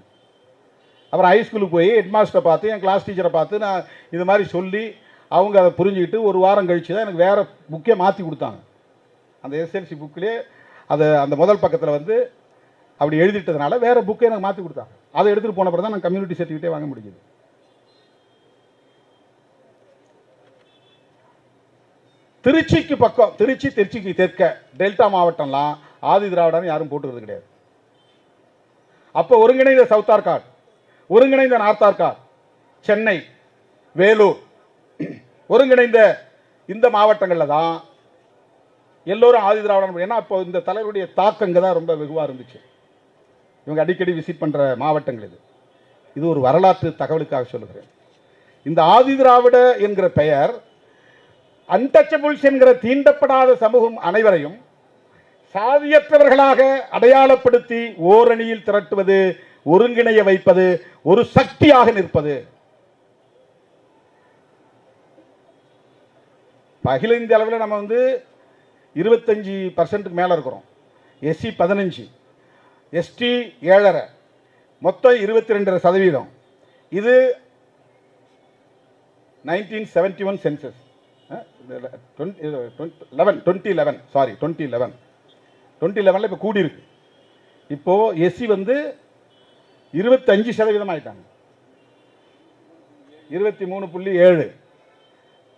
அப்புறம் ஹைஸ்கூலுக்கு போய் ஹெட்மாஸ்டரை பார்த்து, என் கிளாஸ் டீச்சரை பார்த்து நான் இது மாதிரி சொல்லி அவங்க அதை புரிஞ்சுக்கிட்டு ஒரு வாரம் கழிச்சு தான் எனக்கு வேறு புக்கே மாற்றி கொடுத்தாங்க. அந்த SSLC புக்கிலே அதை அந்த முதல் பக்கத்தில் வந்து அப்படி எழுதிட்டதுனால வேறு புக்கே எனக்கு மாற்றி கொடுத்தாங்க. அதை எடுத்துகிட்டு போன பிறகு தான் நான் கம்யூனிட்டி சர்டிஃபிகேட்டே வாங்க முடியுது. திருச்சிக்கு பக்கம், திருச்சிக்கு தெற்க டெல்டா மாவட்டம்லாம் ஆதி திராவிடான்னு யாரும் போட்டுக்கிறது கிடையாது. அப்போ ஒருங்கிணைந்த சவுத் ஆர்காட், ஒருங்கிணைந்த நார்த் ஆர்காட், சென்னை, வேலூர், ஒருங்கிணைந்த இந்த மாவட்டங்களில் தான் எல்லோரும் ஆதி திராவிடம். ஏன்னா இப்போ இந்த தலைவருடைய தாக்கம் இங்கே தான் ரொம்ப வெகுவாக இருந்துச்சு. இவங்க அடிக்கடி விசிட் பண்ணுற மாவட்டங்கள் இது. இது ஒரு வரலாற்று தகவலுக்காக சொல்லுகிறேன். இந்த ஆதி திராவிட என்கிற பெயர் அன்டச்சபிள்ஸ் என்கிற தீண்டப்படாத சமூகம் அனைவரையும் சாதியற்றவர்களாக அடையாளப்படுத்தி ஓரணியில் திரட்டுவது, ஒருங்கிணைய வைப்பது, ஒரு சக்தியாக நிற்பது. அகில இந்திய அளவில் நம்ம 25% மேல இருக்கிறோம். எஸ்சி 15, எஸ்டி 7.5, மொத்தம் 22%. இது 1971 சென்சஸ், 2011 இப்போ கூடி இருக்கு. இப்போ எஸ்சி 25% ஆயிட்டாங்க, 23.7.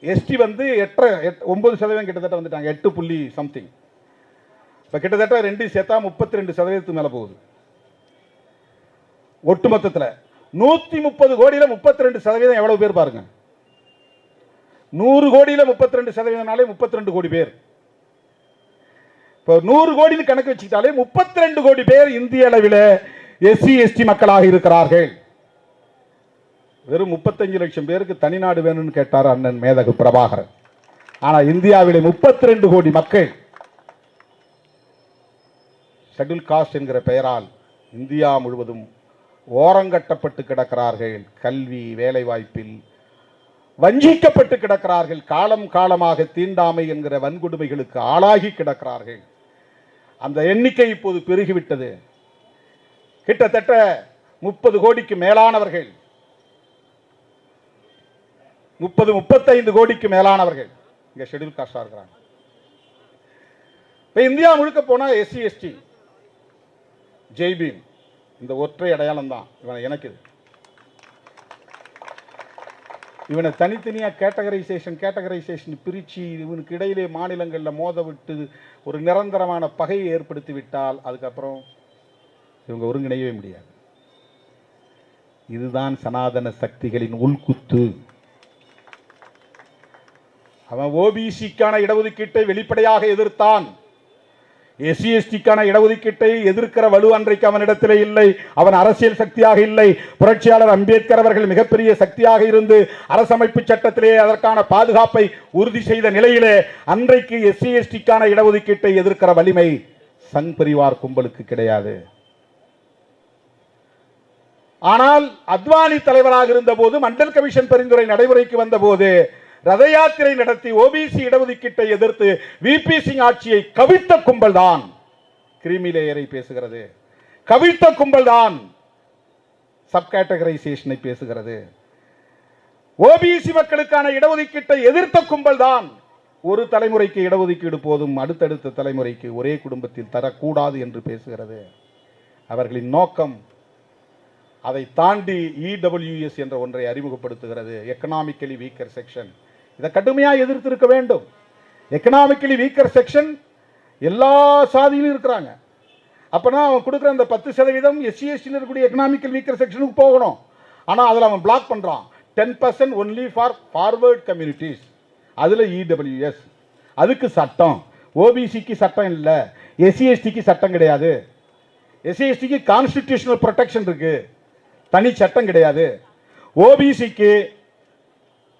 எஸ்டி 9% கிட்டத்தட்ட வந்துட்டாங்க, 8 சம்திங். இப்போ கிட்டத்தட்ட 2 சேர்த்தா 32% மேலே போகுது. ஒட்டு மொத்தத்தில் 130 கோடியில் 32% எவ்வளவு பேர் பாருங்க. 100 கோடியில் 32%, 32 கோடி பேர். இப்போ 100 கோடி கணக்கு வச்சுக்கிட்டாலே 32 கோடி பேர் இந்திய அளவில் எஸ்சி எஸ்டி மக்களாக இருக்கிறார்கள். வெறும் 35 லட்சம் பேருக்கு தனிநாடு வேணும்னு கேட்டார் அண்ணன் மேதகு பிரபாகரன். ஆனா இந்தியாவிலே 32 கோடி மக்கள் ஷெட்யூல் காஸ்ட் என்கிற பெயரால் இந்தியா முழுவதும் ஓரங்கட்டப்பட்டு கிடக்கிறார்கள். கல்வி, வேலை வாய்ப்பில் வஞ்சிக்கப்பட்டு கிடக்கிறார்கள். காலம் காலமாக தீண்டாமை என்கிற வன்கொடுமைகளுக்கு ஆளாகி கிடக்கிறார்கள். அந்த எண்ணிக்கை இப்போது பெருகிவிட்டது. கிட்டத்தட்ட 30 கோடிக்கு மேலானவர்கள், 30-35 கோடிக்கு மேலானவர்கள் இங்க ஷெட்யூல் காஸ்டா இருக்கிறாங்க. இந்தியா முழுக்க போனா எஸ்சி எஸ்டி ஜெய்பீம் இந்த ஒற்றை அடையாளம் தான் எனக்கு. இவனை தனித்தனியா கேட்டகரைசேஷன் பிரிச்சு இவனுக்கு இடையிலே மாநிலங்களில் மோத விட்டு ஒரு நிரந்தரமான பகையை ஏற்படுத்தி விட்டால் அதுக்கப்புறம் இவங்க ஒருங்கிணையவே முடியாது. இதுதான் சனாதன சக்திகளின் உள்குத்து. அவன் ஓபிசிக்கான இடஒதுக்கீட்டை வெளிப்படையாக எதிர்த்தான். எஸ்சி எஸ்டிக்கான இடஒதுக்கீட்டை எதிர்க்கிற வலு அன்றைக்கு அவனிடத்திலே இல்லை. அவன் அரசியல் சக்தியாக இல்லை. புரட்சியாளர் அம்பேத்கர் அவர்கள் மிகப்பெரிய சக்தியாக இருந்து அரசமைப்பு சட்டத்திலே அதற்கான பாதுகாப்பை உறுதி செய்த நிலையிலே அன்றைக்கு எஸ்சி எஸ்டிக்கான இடஒதுக்கீட்டை எதிர்க்கிற வலிமை சங் பரிவார் கும்பலுக்கு கிடையாது. ஆனால் அத்வானி தலைவராக இருந்த போது, மண்டல் கமிஷன் பரிந்துரை நடைமுறைக்கு வந்த போது ரத யாத்திரை நடத்தி ஓபிசி இடஒதுக்கீட்டை எதிர்த்து விபி சிங் ஆட்சியை கவிழ்த்த கும்பல் தான் கிரீமி லேயரை பேசுகிறது. கவிழ்த்த கும்பல் தான் சப் கேட்டகரைசேஷனை பேசுகிறது. ஓபிசி மக்களுக்கான இடஒதுக்கீட்டை எதிர்த்த கும்பல் தான் ஒரு தலைமுறைக்கு இடஒதுக்கீடு போதும், அடுத்தடுத்த தலைமுறைக்கு ஒரே குடும்பத்தில் தரக்கூடாது என்று பேசுகிறது. அவர்களின் நோக்கம் அதை தாண்டி இடபிள்யூஎஸ் என்ற ஒன்றை அறிமுகப்படுத்துகிறது. Economically weaker section. இதை கடுமையாக எதிர்த்திருக்க வேண்டும். எக்கனாமிக்கலி வீக்கர் செக்ஷன் எல்லா சாதியிலும் இருக்கிறாங்க. அப்பனா அவன் கொடுக்குற அந்த 10% எஸ்சி எஸ்டியில் இருக்கக்கூடிய எக்கனாமிக்கல் வீக்கர் செக்ஷனுக்கு போகணும். ஆனால் அதில் அவன் பிளாக் பண்ணுறான். 10% ஒன்லி ஃபார் ஃபார்வர்ட் கம்யூனிட்டிஸ். அதில் இடபிள்யூஎஸ், அதுக்கு சட்டம். ஓபிசிக்கு சட்டம் இல்லை, எஸ்சி எஸ்டிக்கு சட்டம் கிடையாது. எஸ்சி எஸ்டிக்கு கான்ஸ்டிடியூஷனல் ப்ரொடெக்ஷன் இருக்கு, தனி சட்டம் கிடையாது. ஓபிசிக்கு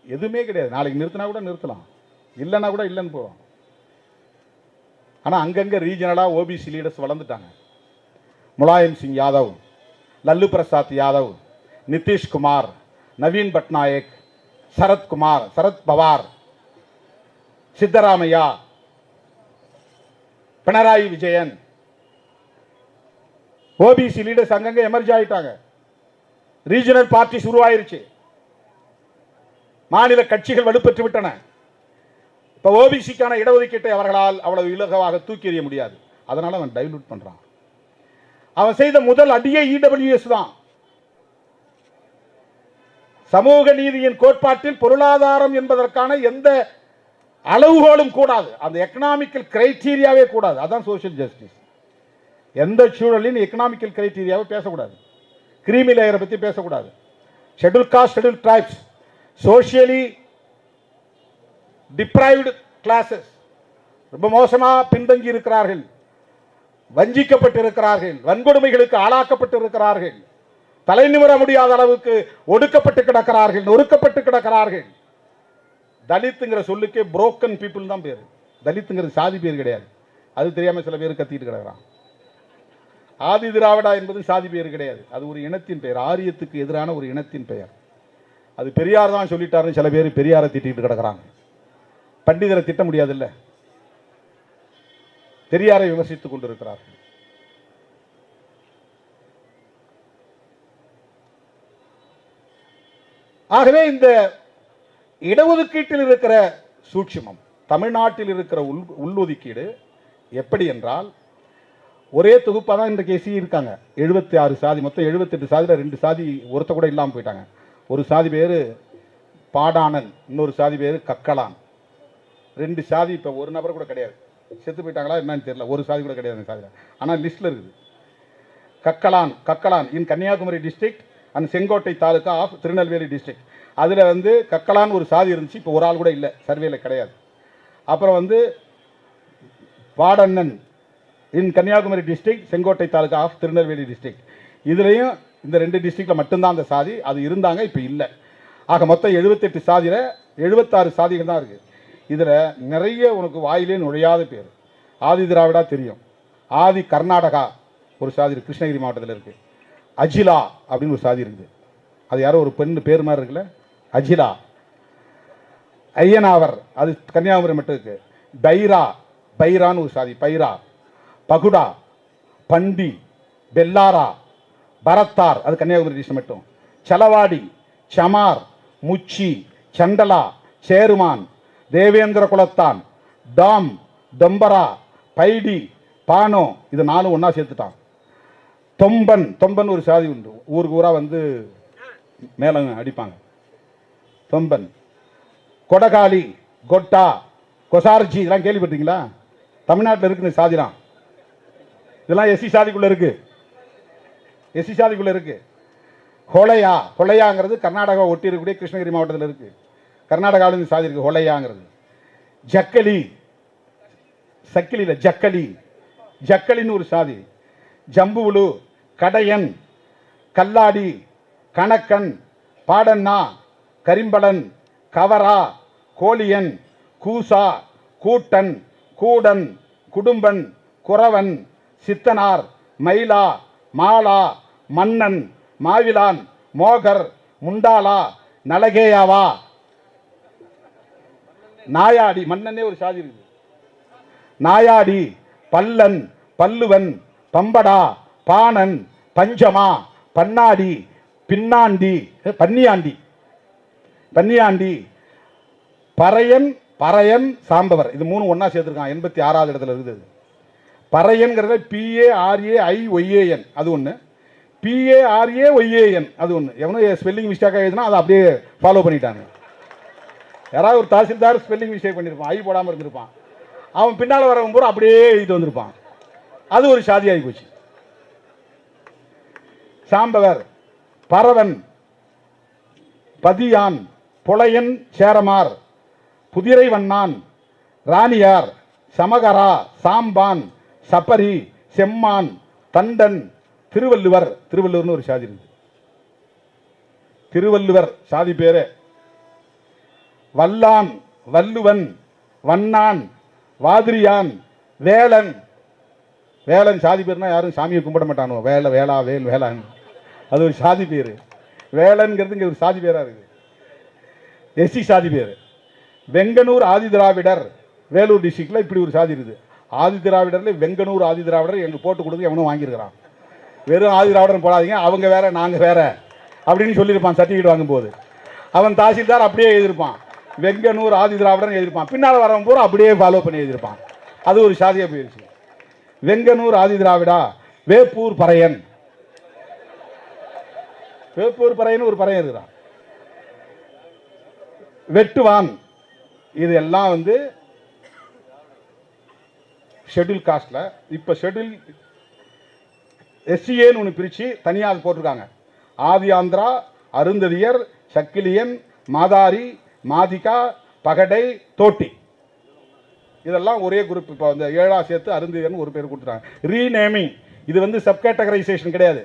எதுவுமே கிடையாது. நாளைக்கு நிறுத்தினா கூட நிறுத்தலாம், இல்லைன்னா கூட இல்லைன்னு போவோம். ஆனால் அங்கங்கே ரீஜனலாக OBC leaders வளர்ந்துட்டாங்க. Mulayam Singh Yadav, Lalu Prasad Yadav, Nitish Kumar, Naveen Patnaik, Sarathkumar, Sarath Pawar, Siddaramaiah, Pinarayi Vijayan, OBC leaders அங்கங்கே எமர்ஜ் ஆயிட்டாங்க. Regional parties உருவாயிருச்சு. மாநில கட்சிகள் வலுப்பெற்று விட்டன. இப்ப ஓபிசிக்கான இடஒதுக்கீட்டை அவர்களால் அவ்வளவு இலகுவாக தூக்கி எறிய முடியாது. அதனால அவன் டைலூட் பண்றான். அவன் செய்த முதல் அடியே இடபிள்யூஎஸ் தான். சமூக நீதியின் கோட்பாட்டில் பொருளாதாரம் என்பதற்கான எந்த அளவுகோலும் கூடாது. அந்த எக்கனாமிக்கல் கிரைட்டீரியாவே கூடாது. அதான் சோசியல் ஜஸ்டிஸ். எந்த சூழலின் எக்கனாமிக்கல் கிரைட்டீரியாவை பேசக்கூடாது. கிரீமி லேயரை பற்றி பேசக்கூடாது. Schedule cost, schedule tribes, socially deprived classes ரொம்ப மோசமாக பின்தங்கி இருக்கிறார்கள், வஞ்சிக்கப்பட்டு இருக்கிறார்கள், வன்கொடுமைகளுக்கு ஆளாக்கப்பட்டு இருக்கிறார்கள், தலை நிமிர முடியாத அளவுக்கு ஒடுக்கப்பட்டு கிடக்கிறார்கள், நொறுக்கப்பட்டு கிடக்கிறார்கள். தலித்துங்கிற சொல்லுக்கே புரோக்கன் பீப்புள் தான் பேர். தலித்துங்கிறது சாதி பேர் கிடையாது. அது தெரியாமல் சில பேர் கத்திட்டு கிடக்கிறான். ஆதி திராவிடா என்பது சாதி பெயர் கிடையாது, அது ஒரு இனத்தின் பெயர், ஆரியத்துக்கு எதிரான ஒரு இனத்தின் பெயர். அது பெரியார் தான் சொல்லிட்டாருன்னு சில பேர் பெரியாரை திட்டிட்டு கிடக்கிறாங்க. பண்டிதரை திட்ட முடியாதுல்ல, பெரியாரை விமர்சித்துக் கொண்டிருக்கிறார்கள். ஆகவே இந்த இடஒதுக்கீட்டில் இருக்கிற சூட்சுமம், தமிழ்நாட்டில் இருக்கிற உள்ஒதுக்கீடு எப்படி என்றால், ஒரே தொகுப்பாக தான் இன்றைக்கு எஸ்சி இருக்காங்க. 76 சாதி, மொத்தம் 78 சாதியில் 2 சாதி ஒருத்த கூட இல்லாமல் போயிட்டாங்க. ஒரு சாதி பேர் பாடானன், இன்னொரு சாதி பேர் கக்கலான். 2 சாதி இப்போ ஒரு நபர் கூட கிடையாது. செத்து போயிட்டாங்களா என்னன்னு தெரியல, ஒரு சாதி கூட கிடையாது அந்த சாதியில். ஆனால் லிஸ்ட்டில் இருக்குது. Kakkalan in Kanyakumari district and Sengottai taluka of Tirunelveli district. அதில் வந்து கக்கலான் ஒரு சாதி இருந்துச்சு, இப்போ ஒரு ஆள் கூட இல்லை, சர்வேல கிடையாது. அப்புறம் வந்து Padannan in Kanyakumari district Sengottai taluka of Tirunelveli district. இதுலேயும் இந்த 2 டிஸ்ட்ரிக்டில் மட்டும்தான் அந்த சாதி, அது இருந்தாங்க, இப்போ இல்லை. ஆக மொத்தம் 78 சாதியில் 76 சாதிகள் தான் இருக்குது. இதில் நிறைய உனக்கு வாயிலே நுழையாத பேர். ஆதி திராவிடா தெரியும், ஆதி கர்நாடகா ஒரு சாதி இருக்குது, கிருஷ்ணகிரி மாவட்டத்தில் இருக்குது. அஜிலா அப்படின்னு ஒரு சாதி இருக்குது, அது யாரோ ஒரு பெண் பேர் மாதிரி இருக்குல்ல, அஜிலா. ஐயனாவர் அது கன்னியாகுமரி மட்டும் இருக்குது. பைரான்னு ஒரு சாதி, பைரா. பகுடா, பண்டி, பெல்லாரா, பரத்தார் அது கன்னியாகுமரி டிஸ்ட்ரிக்ட் மட்டும். சலவாடி, சமார், முச்சி, சண்டலா, சேருமான், தேவேந்திர குலத்தான், டாம், தொம்பரா, பைடி, பானோ, இது 4 ஒன்றா சேர்த்துட்டான். தொம்பன் ஒரு சாதி உண்டு, ஊருக்கு ஊரா வந்து மேலே அடிப்பாங்க. தொம்பன். கொடகாலி, கொட்டா, கொசார்ஜி, இதெல்லாம் கேள்விப்பட்டீங்களா? தமிழ்நாட்டில் இருக்கு இந்த சாதிலாம். இதெல்லாம் எஸ்சி சாதிக்குள்ள இருக்கு. ஹொலையாங்கிறது கர்நாடகா ஒட்டி இருக்கக்கூடிய கிருஷ்ணகிரி மாவட்டத்தில் இருக்கு. கர்நாடகாவில் இந்த சாதி இருக்கு, ஹொலையாங்கிறது. ஜக்கலின்னு ஒரு சாதி. ஜம்புவுலு, கடையன், கல்லாடி, கணக்கன், பாடண்ணா, கரிம்பளன், கவரா, கோலியன், கூசா, கூட்டன், கூடன், குடும்பன், குறவன், சித்தனார், மயிலா, மாலா, மன்னன், மாவிலான், மோகர், முண்டாலா, நலகேயாவா, நாயாடி, மன்னனே ஒரு சாதி இருக்கு. நாயாடி, பல்லன், பல்லுவன், பம்படா, பாணன், பஞ்சமா, பன்னாடி, பன்னியாண்டி, பறையன், சாம்பவர், இது 3 ஒன்னா சேர்த்துருக்கான். 86வது இடத்துல இருக்குது. பறையன்கிறத PARAIYAN அது ஒன்று, PARAYAN அது ஒன்று. எவனோ ஸ்பெல்லிங் மிஸ்டேக்காக எழுதுனா அதை அப்படியே ஃபாலோ பண்ணிட்டாங்க. யாராவது ஒரு தாசில்தார் ஸ்பெல்லிங் மிஸ்டேக் பண்ணியிருப்பான், ஐ போடாமல் இருந்திருப்பான், அவன் பின்னால் வரவன் பூரா அப்படியே எழுதிட்டு வந்திருப்பான். அது ஒரு சாதி ஆகி போச்சு. சாம்பவர், பரவன், பதியான், புலையன், சேரமார், புதிரை வண்ணான், ராணியார், சமகரா, சாம்பான், சப்பரி, செம்மான், தண்டன், திருவள்ளுவர்னு ஒரு சாதி இருக்கு. திருவள்ளுவர் சாதி பேரு. வல்லான், வல்லுவன், வண்ணான், வாதிரியான், வேலன் சாதி பேர்னா யாரும் சாமியை கும்பிட மாட்டானோ, வேளான் அது ஒரு சாதி பேரு. வேலன்கிறது இங்க ஒரு சாதி பேரா இருக்கு, எஸ்சி சாதி பேரு. வெங்கனூர் ஆதி திராவிடர், வேலூர் டிஸ்ட்ரிக்ட்ல இப்படி ஒரு சாதி இருக்குது. ஆதி திராவிடர்ல வெங்கனூர் ஆதி திராவிடர் எங்க போட்டு கொடுத்து எவனும் வாங்கியிருக்கிறான். வெறும் ஆதி திராவிடர் போடாதீங்க, அவங்க வேற நாங்க வேற அப்படின்னு சொல்லியிருப்பான் சர்டிஃபிகேட் வாங்கும்போது. அவன் தாசில்தார் அப்படியே எழுதியிருப்பான், வெங்கனூர் ஆதி திராவிடர் எழுதியிருப்பான். பின்னால் வரவன் பூரா அப்படியே ஃபாலோ பண்ணி எழுதியிருப்பான். அது ஒரு சாதியா போயிருச்சு. வெங்கனூர் ஆதி திராவிடா. வேப்பூர் பறையன் ஒரு பறையன் இருக்கிறான். வெட்டுவான், இது எல்லாம் வந்து ஷெட்யூல் காஸ்ட்ல. இப்ப ஷெட்யூல் எஸ்சிஏன்னு ஒன்று பிரிச்சு தனியாக போட்டிருக்காங்க. ஆதி ஆந்திரா, அருந்ததியர், சக்கிலியன், மாதாரி, மாதிகா, பகடை, தோட்டி, இதெல்லாம் ஒரே குரூப். இப்போ அந்த 7ஆ சேர்த்து அருந்ததியர்னு ஒரு பேர் கொடுத்துட்டாங்க. ரீநேமிங், இது வந்து சப்கேட்டகரைசேஷன் கிடையாது.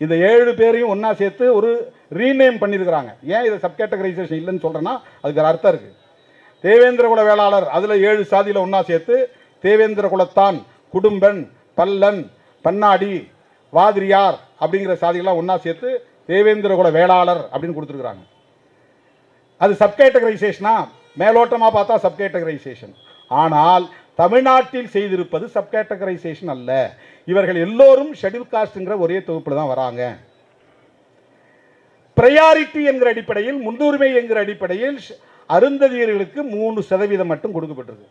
இந்த 7 பேரையும் ஒன்னா சேர்த்து ஒரு ரீநேம் பண்ணியிருக்கிறாங்க. ஏன் இதை சப்கேட்டகரைசேஷன் இல்லைன்னு சொல்றேன்னா அதுக்கு ஒரு அர்த்தம் இருக்கு. தேவேந்திர குல வேளாளர் அதில் 7 சாதியில் ஒன்றா சேர்த்து தேவேந்திர குலத்தான், குடும்பன், பல்லன், பன்னாடி, வாதிரியார் அப்படிங்கிற சாதிகள்லாம் ஒன்றா சேர்த்து தேவேந்திர குல வேளாளர் அப்படின்னு கொடுத்துருக்குறாங்க. அது சப்கேட்டகரைசேஷனா? மேலோட்டமாக பார்த்தா சப்கேட்டகரைசேஷன். ஆனால் தமிழ்நாட்டில் செய்திருப்பது சப்கேட்டகரைசேஷன் அல்ல. இவர்கள் எல்லோரும் ஷெட்யூல் காஸ்ட்ங்கிற ஒரே தொகுப்பில் தான் வராங்க. பிரையாரிட்டி என்கிற அடிப்படையில், முன்னுரிமை என்கிற அடிப்படையில் அருந்ததியர்களுக்கு 3% மட்டும் கொடுக்கப்பட்டிருக்கு.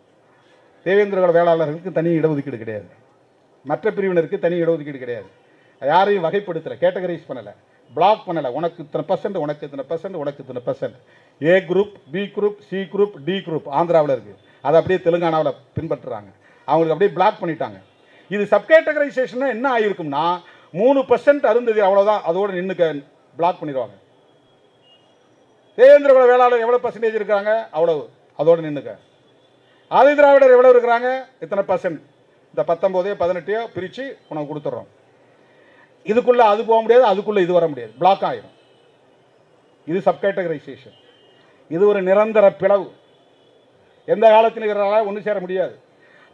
தேவேந்திர குல வேளாளர்களுக்கு தனி இடஒதுக்கீடு கிடையாது, மற்ற பிரிவினருக்கு தனி இடஒதுக்கீடு கிடையாது. யாரையும் வகைப்படுத்தலை, கேட்டகரைஸ் பண்ணலை, பிளாக் பண்ணலை. உனக்கு இத்தனை பர்சன்ட், உனக்கு இத்தனை பர்சன்ட், உனக்கு இத்தனை percent. A group, B group, C group, D group ஆந்திராவில் இருக்குது. அதை அப்படியே தெலுங்கானாவில் பின்பற்றுறாங்க. அவங்களுக்கு அப்படியே பிளாக் பண்ணிட்டாங்க. இது சப்கேட்டகரைசேஷன் என்ன ஆகிருக்கும்னா 3% அருந்ததி, அவ்வளோதான், அதோடு நின்றுக்க பிளாக் பண்ணிடுவாங்க. தேவேந்திர குல வேளாளர் எவ்வளோ பர்சன்டேஜ் இருக்காங்க, அவ்வளவு, அதோடு நின்றுக்க. ஆதி திராவிடர் எவ்வளோ இருக்கிறாங்க, இத்தனை பர்சன்ட், இந்த 19 18 பிரித்து உனக்கு கொடுத்துட்றோம். இதுக்குள்ளே அது போக முடியாது, அதுக்குள்ளே இது வர முடியாது, பிளாக் ஆகிடும். இது சப்கேட்டகரைசேஷன். இது ஒரு நிரந்தர பிளவு. எந்த காலத்தில் இருக்கிறாங்க ஒன்று சேர முடியாது.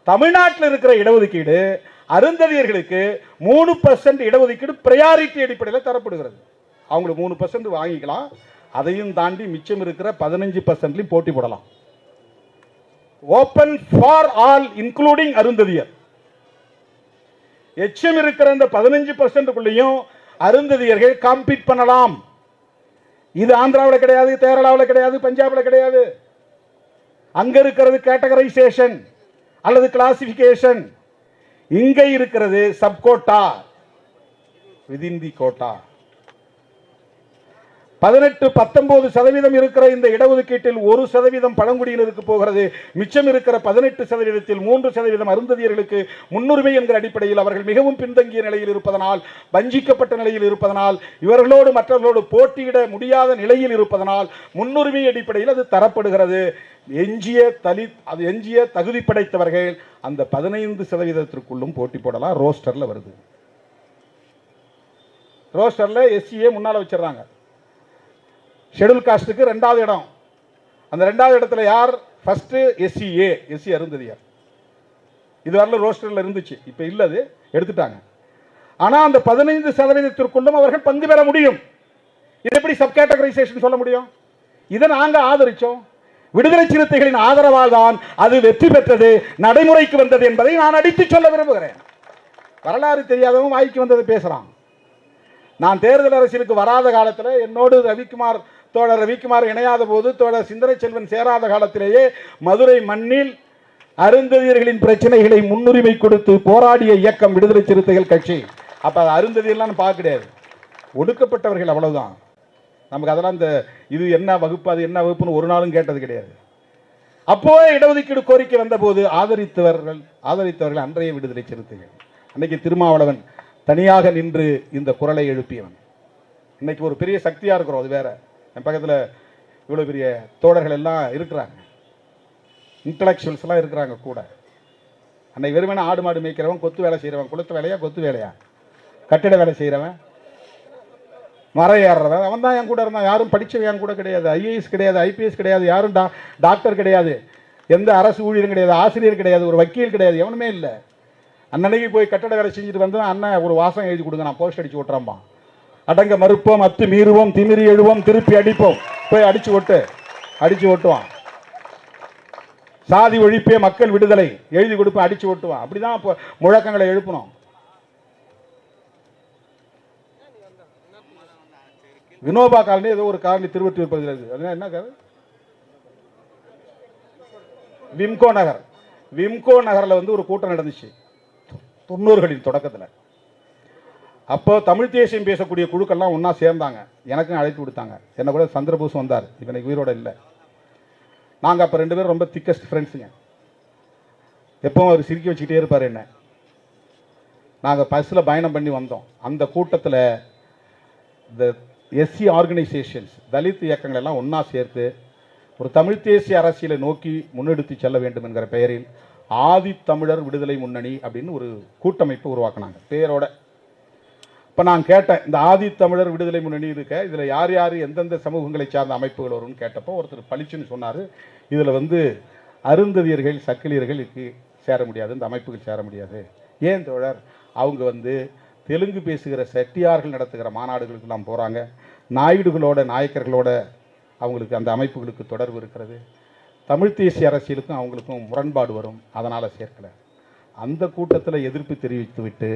தமிழ்நாட்டில் இருக்கிற இடஒதுக்கீடு அருந்ததியர்களுக்கு 3% இடஒதுக்கீடு பிரையாரிட்டி அடிப்படையில் தரப்படுகிறது. அவங்களுக்கு 3% வாங்கிக்கலாம். அதையும் தாண்டி மிச்சம் இருக்கிற 15%லையும் போட்டி போடலாம். Open for all including Arunthathiyar. எச்சம் இருக்கிற இந்த 15%க்குள்ளேயும் அருந்ததியர்கள் காம்பீட் பண்ணலாம். இது ஆந்திராவில் கிடையாது, கேரளாவில் கிடையாது, பஞ்சாபில் கிடையாது. அங்க இருக்கிறது கேட்டகரைசேஷன் அல்லது கிளாசிபிகேஷன். இங்க இருக்கிறது சப் கோட்டா, விதின் தி கோட்டா. 18-19% இருக்கிற இந்த இடஒதுக்கீட்டில் 1% பழங்குடியினருக்கு போகிறது. மிச்சம் இருக்கிற 18%-ல் 3% அருந்ததியர்களுக்கு முன்னுரிமை என்கிற அடிப்படையில் அவர்கள் மிகவும் பின்தங்கிய நிலையில் இருப்பதனால், வஞ்சிக்கப்பட்ட நிலையில் இருப்பதனால், இவர்களோடு மற்றவர்களோடு போட்டியிட முடியாத நிலையில் இருப்பதனால் முன்னுரிமை அடிப்படையில் அது தரப்படுகிறது. எஞ்சிய தகுதி படைத்தவர்கள் அந்த 15%ற்குள்ளும் போட்டி போடலாம். ரோஸ்டர்ல வருது. ரோஸ்டர்ல எஸ்சிஏ முன்னால வச்சிடறாங்க. ஷெட்யூல் காஸ்டுக்கு 2வது இடம். அந்த 2வது இடத்துல யார்? First SCA, SC Arunthathiyar. இது வரல ரோஸ்டர்ல இருந்துச்சு, இப்ப இல்ல, அது எடுத்துட்டாங்க. ஆனா அந்த 15%ற்குள்ளும் அவர்கள் பங்கு பெற முடியும். இது எப்படி சப்கேட்டகரைசேஷன் சொல்ல முடியும்? இதை நாங்க ஆதரிச்சோம். விடுதலை சிறுத்தைகளின் ஆதரவால் தான் அது வெற்றி பெற்றது, நடைமுறைக்கு வந்தது என்பதை நான் அடித்து சொல்ல விரும்புகிறேன். வரலாறு தெரியாதவன் வாய்க்கு வந்தது பேசுறான். நான் தேர்தல் அரசியலுக்கு வராத காலத்தில் என்னோடு தோழர் ரவிக்குமார் இணையாத போது, தோழர் சிந்தனை செல்வன் சேராத காலத்திலேயே மதுரை மண்ணில் அருந்ததியர்களின் பிரச்சனைகளை முன்னுரிமை கொடுத்து போராடிய இயக்கம் விடுதலை சிறுத்தைகள் கட்சி. அப்ப அருந்ததியெல்லாம் பார்க்க கிடையாது, ஒடுக்கப்பட்டவர்கள், அவ்வளவுதான். நமக்கு அதெல்லாம் இது என்ன வகுப்பு, அது என்ன வகுப்புன்னு ஒரு நாளும் கேட்டது கிடையாது. அப்போவே இடஒதுக்கீடு கோரிக்கை வந்த போது ஆதரித்தவர்கள் அன்றைய விடுதலை சிறுத்தைகள். அன்னைக்கு திருமாவளவன் தனியாக நின்று இந்த குரலை எழுப்பியவன். இன்னைக்கு ஒரு பெரிய சக்தியா இருக்கிறோம், அது வேற. என் பக்கத்தில் இவ்வளவு பெரிய தோழர்கள் எல்லாம் இருக்கிறாங்க, இன்டலெக்சுவல்ஸ் எல்லாம் இருக்கிறாங்க கூட. அன்னைக்கு வெறுமனே ஆடு மாடு மேய்க்கிறவன், கொத்து வேலை செய்யறவன், குளத்து வேலையா கொத்து வேலையா, கட்டிட வேலை செய்யறவன், மரம் ஏறுறவன், அவன் தான் என் கூட இருந்தான். யாரும் படிச்சவன் என் கூட கிடையாது, ஐஏஎஸ் கிடையாது, ஐபிஎஸ் கிடையாது, யாரும் டாக்டர் கிடையாது, எந்த அரசு ஊழியரும் கிடையாது, ஆசிரியர் கிடையாது, ஒரு வக்கீல் கிடையாது, எவனுமே இல்லை. அன்னன்னைக்கு போய் கட்டட வேலை செஞ்சுட்டு வந்து அண்ணன் ஒரு வாசம் எழுதி கொடுங்க, நான் போஸ்ட் அடிச்சு ஓட்டுறான்பா. அடங்க மறுப்போம், அத்து மீறுவோம், திமிரி எழுவோம், திருப்பி அடிப்போம், போய் அடிச்சு ஓட்டுவான். சாதி ஒழிப்பே மக்கள் விடுதலை எழுதி கொடுப்பேன், அடிச்சு ஓட்டுவான். அப்படிதான் முழக்கங்களை எழுப்பணும். வினோபா காலனி, ஏதோ ஒரு காலனி திருவொற்றியூர் பகுதியில் இருக்கு. அது என்ன காரணம்? விம்கோ நகர்ல வந்து ஒரு கூட்டம் நடந்துச்சு 90களின் தொடக்கத்தில். அப்போ தமிழ் தேசியம் பேசக்கூடிய குழுக்கள்லாம் ஒன்றா சேர்ந்தாங்க. எனக்கும் அழைப்பு கொடுத்தாங்க. என்ன கூட சந்திரபோஸ் வந்தார், இப்போ எனக்கு உயிரோட இல்லை. நாங்கள் அப்போ 2 பேரும் ரொம்ப திக்கஸ்ட் ஃப்ரெண்ட்ஸுங்க. எப்பவும் அவர் சிரிக்க வச்சுக்கிட்டே இருப்பார் என்ன. நாங்கள் பஸ்ஸில் பயணம் பண்ணி வந்தோம். அந்த கூட்டத்தில் இந்த எஸ்சி ஆர்கனைசேஷன்ஸ், தலித் இயக்கங்கள் எல்லாம் ஒன்றா சேர்த்து ஒரு தமிழ் தேசிய அரசியலை நோக்கி முன்னெடுத்து செல்ல வேண்டும் என்கிற பெயரில் ஆதி தமிழர் விடுதலை முன்னணி அப்படின்னு ஒரு கூட்டமைப்பு உருவாக்குனாங்க பேரோட. இப்போ நான் கேட்டேன், இந்த ஆதி தமிழர் விடுதலை முன்னணி இருக்க, இதில் யார் யார் எந்தெந்த சமூகங்களை சார்ந்த அமைப்புகள் வரும்னு கேட்டப்போ ஒருத்தர் பளிச்சுன்னு சொன்னார், இதில் வந்து அருந்ததியர்கள் சக்கிலியர்களுக்கு சேர முடியாது, இந்த அமைப்புகள் சேர முடியாது. ஏன் தோழர்? அவங்க வந்து தெலுங்கு பேசுகிற செட்டியார்கள் நடத்துகிற மாநாடுகளுக்கெல்லாம் போகிறாங்க. நாயுடுகளோட நாயக்கர்களோட அவங்களுக்கு அந்த அமைப்புகளுக்கு தொடர்பு இருக்கிறது. தமிழ் தேசிய அரசியலுக்கும் அவங்களுக்கும் முரண்பாடு வரும், அதனால் சேர்க்கலை. அந்த கூட்டத்தில் எதிர்ப்பு தெரிவித்து விட்டு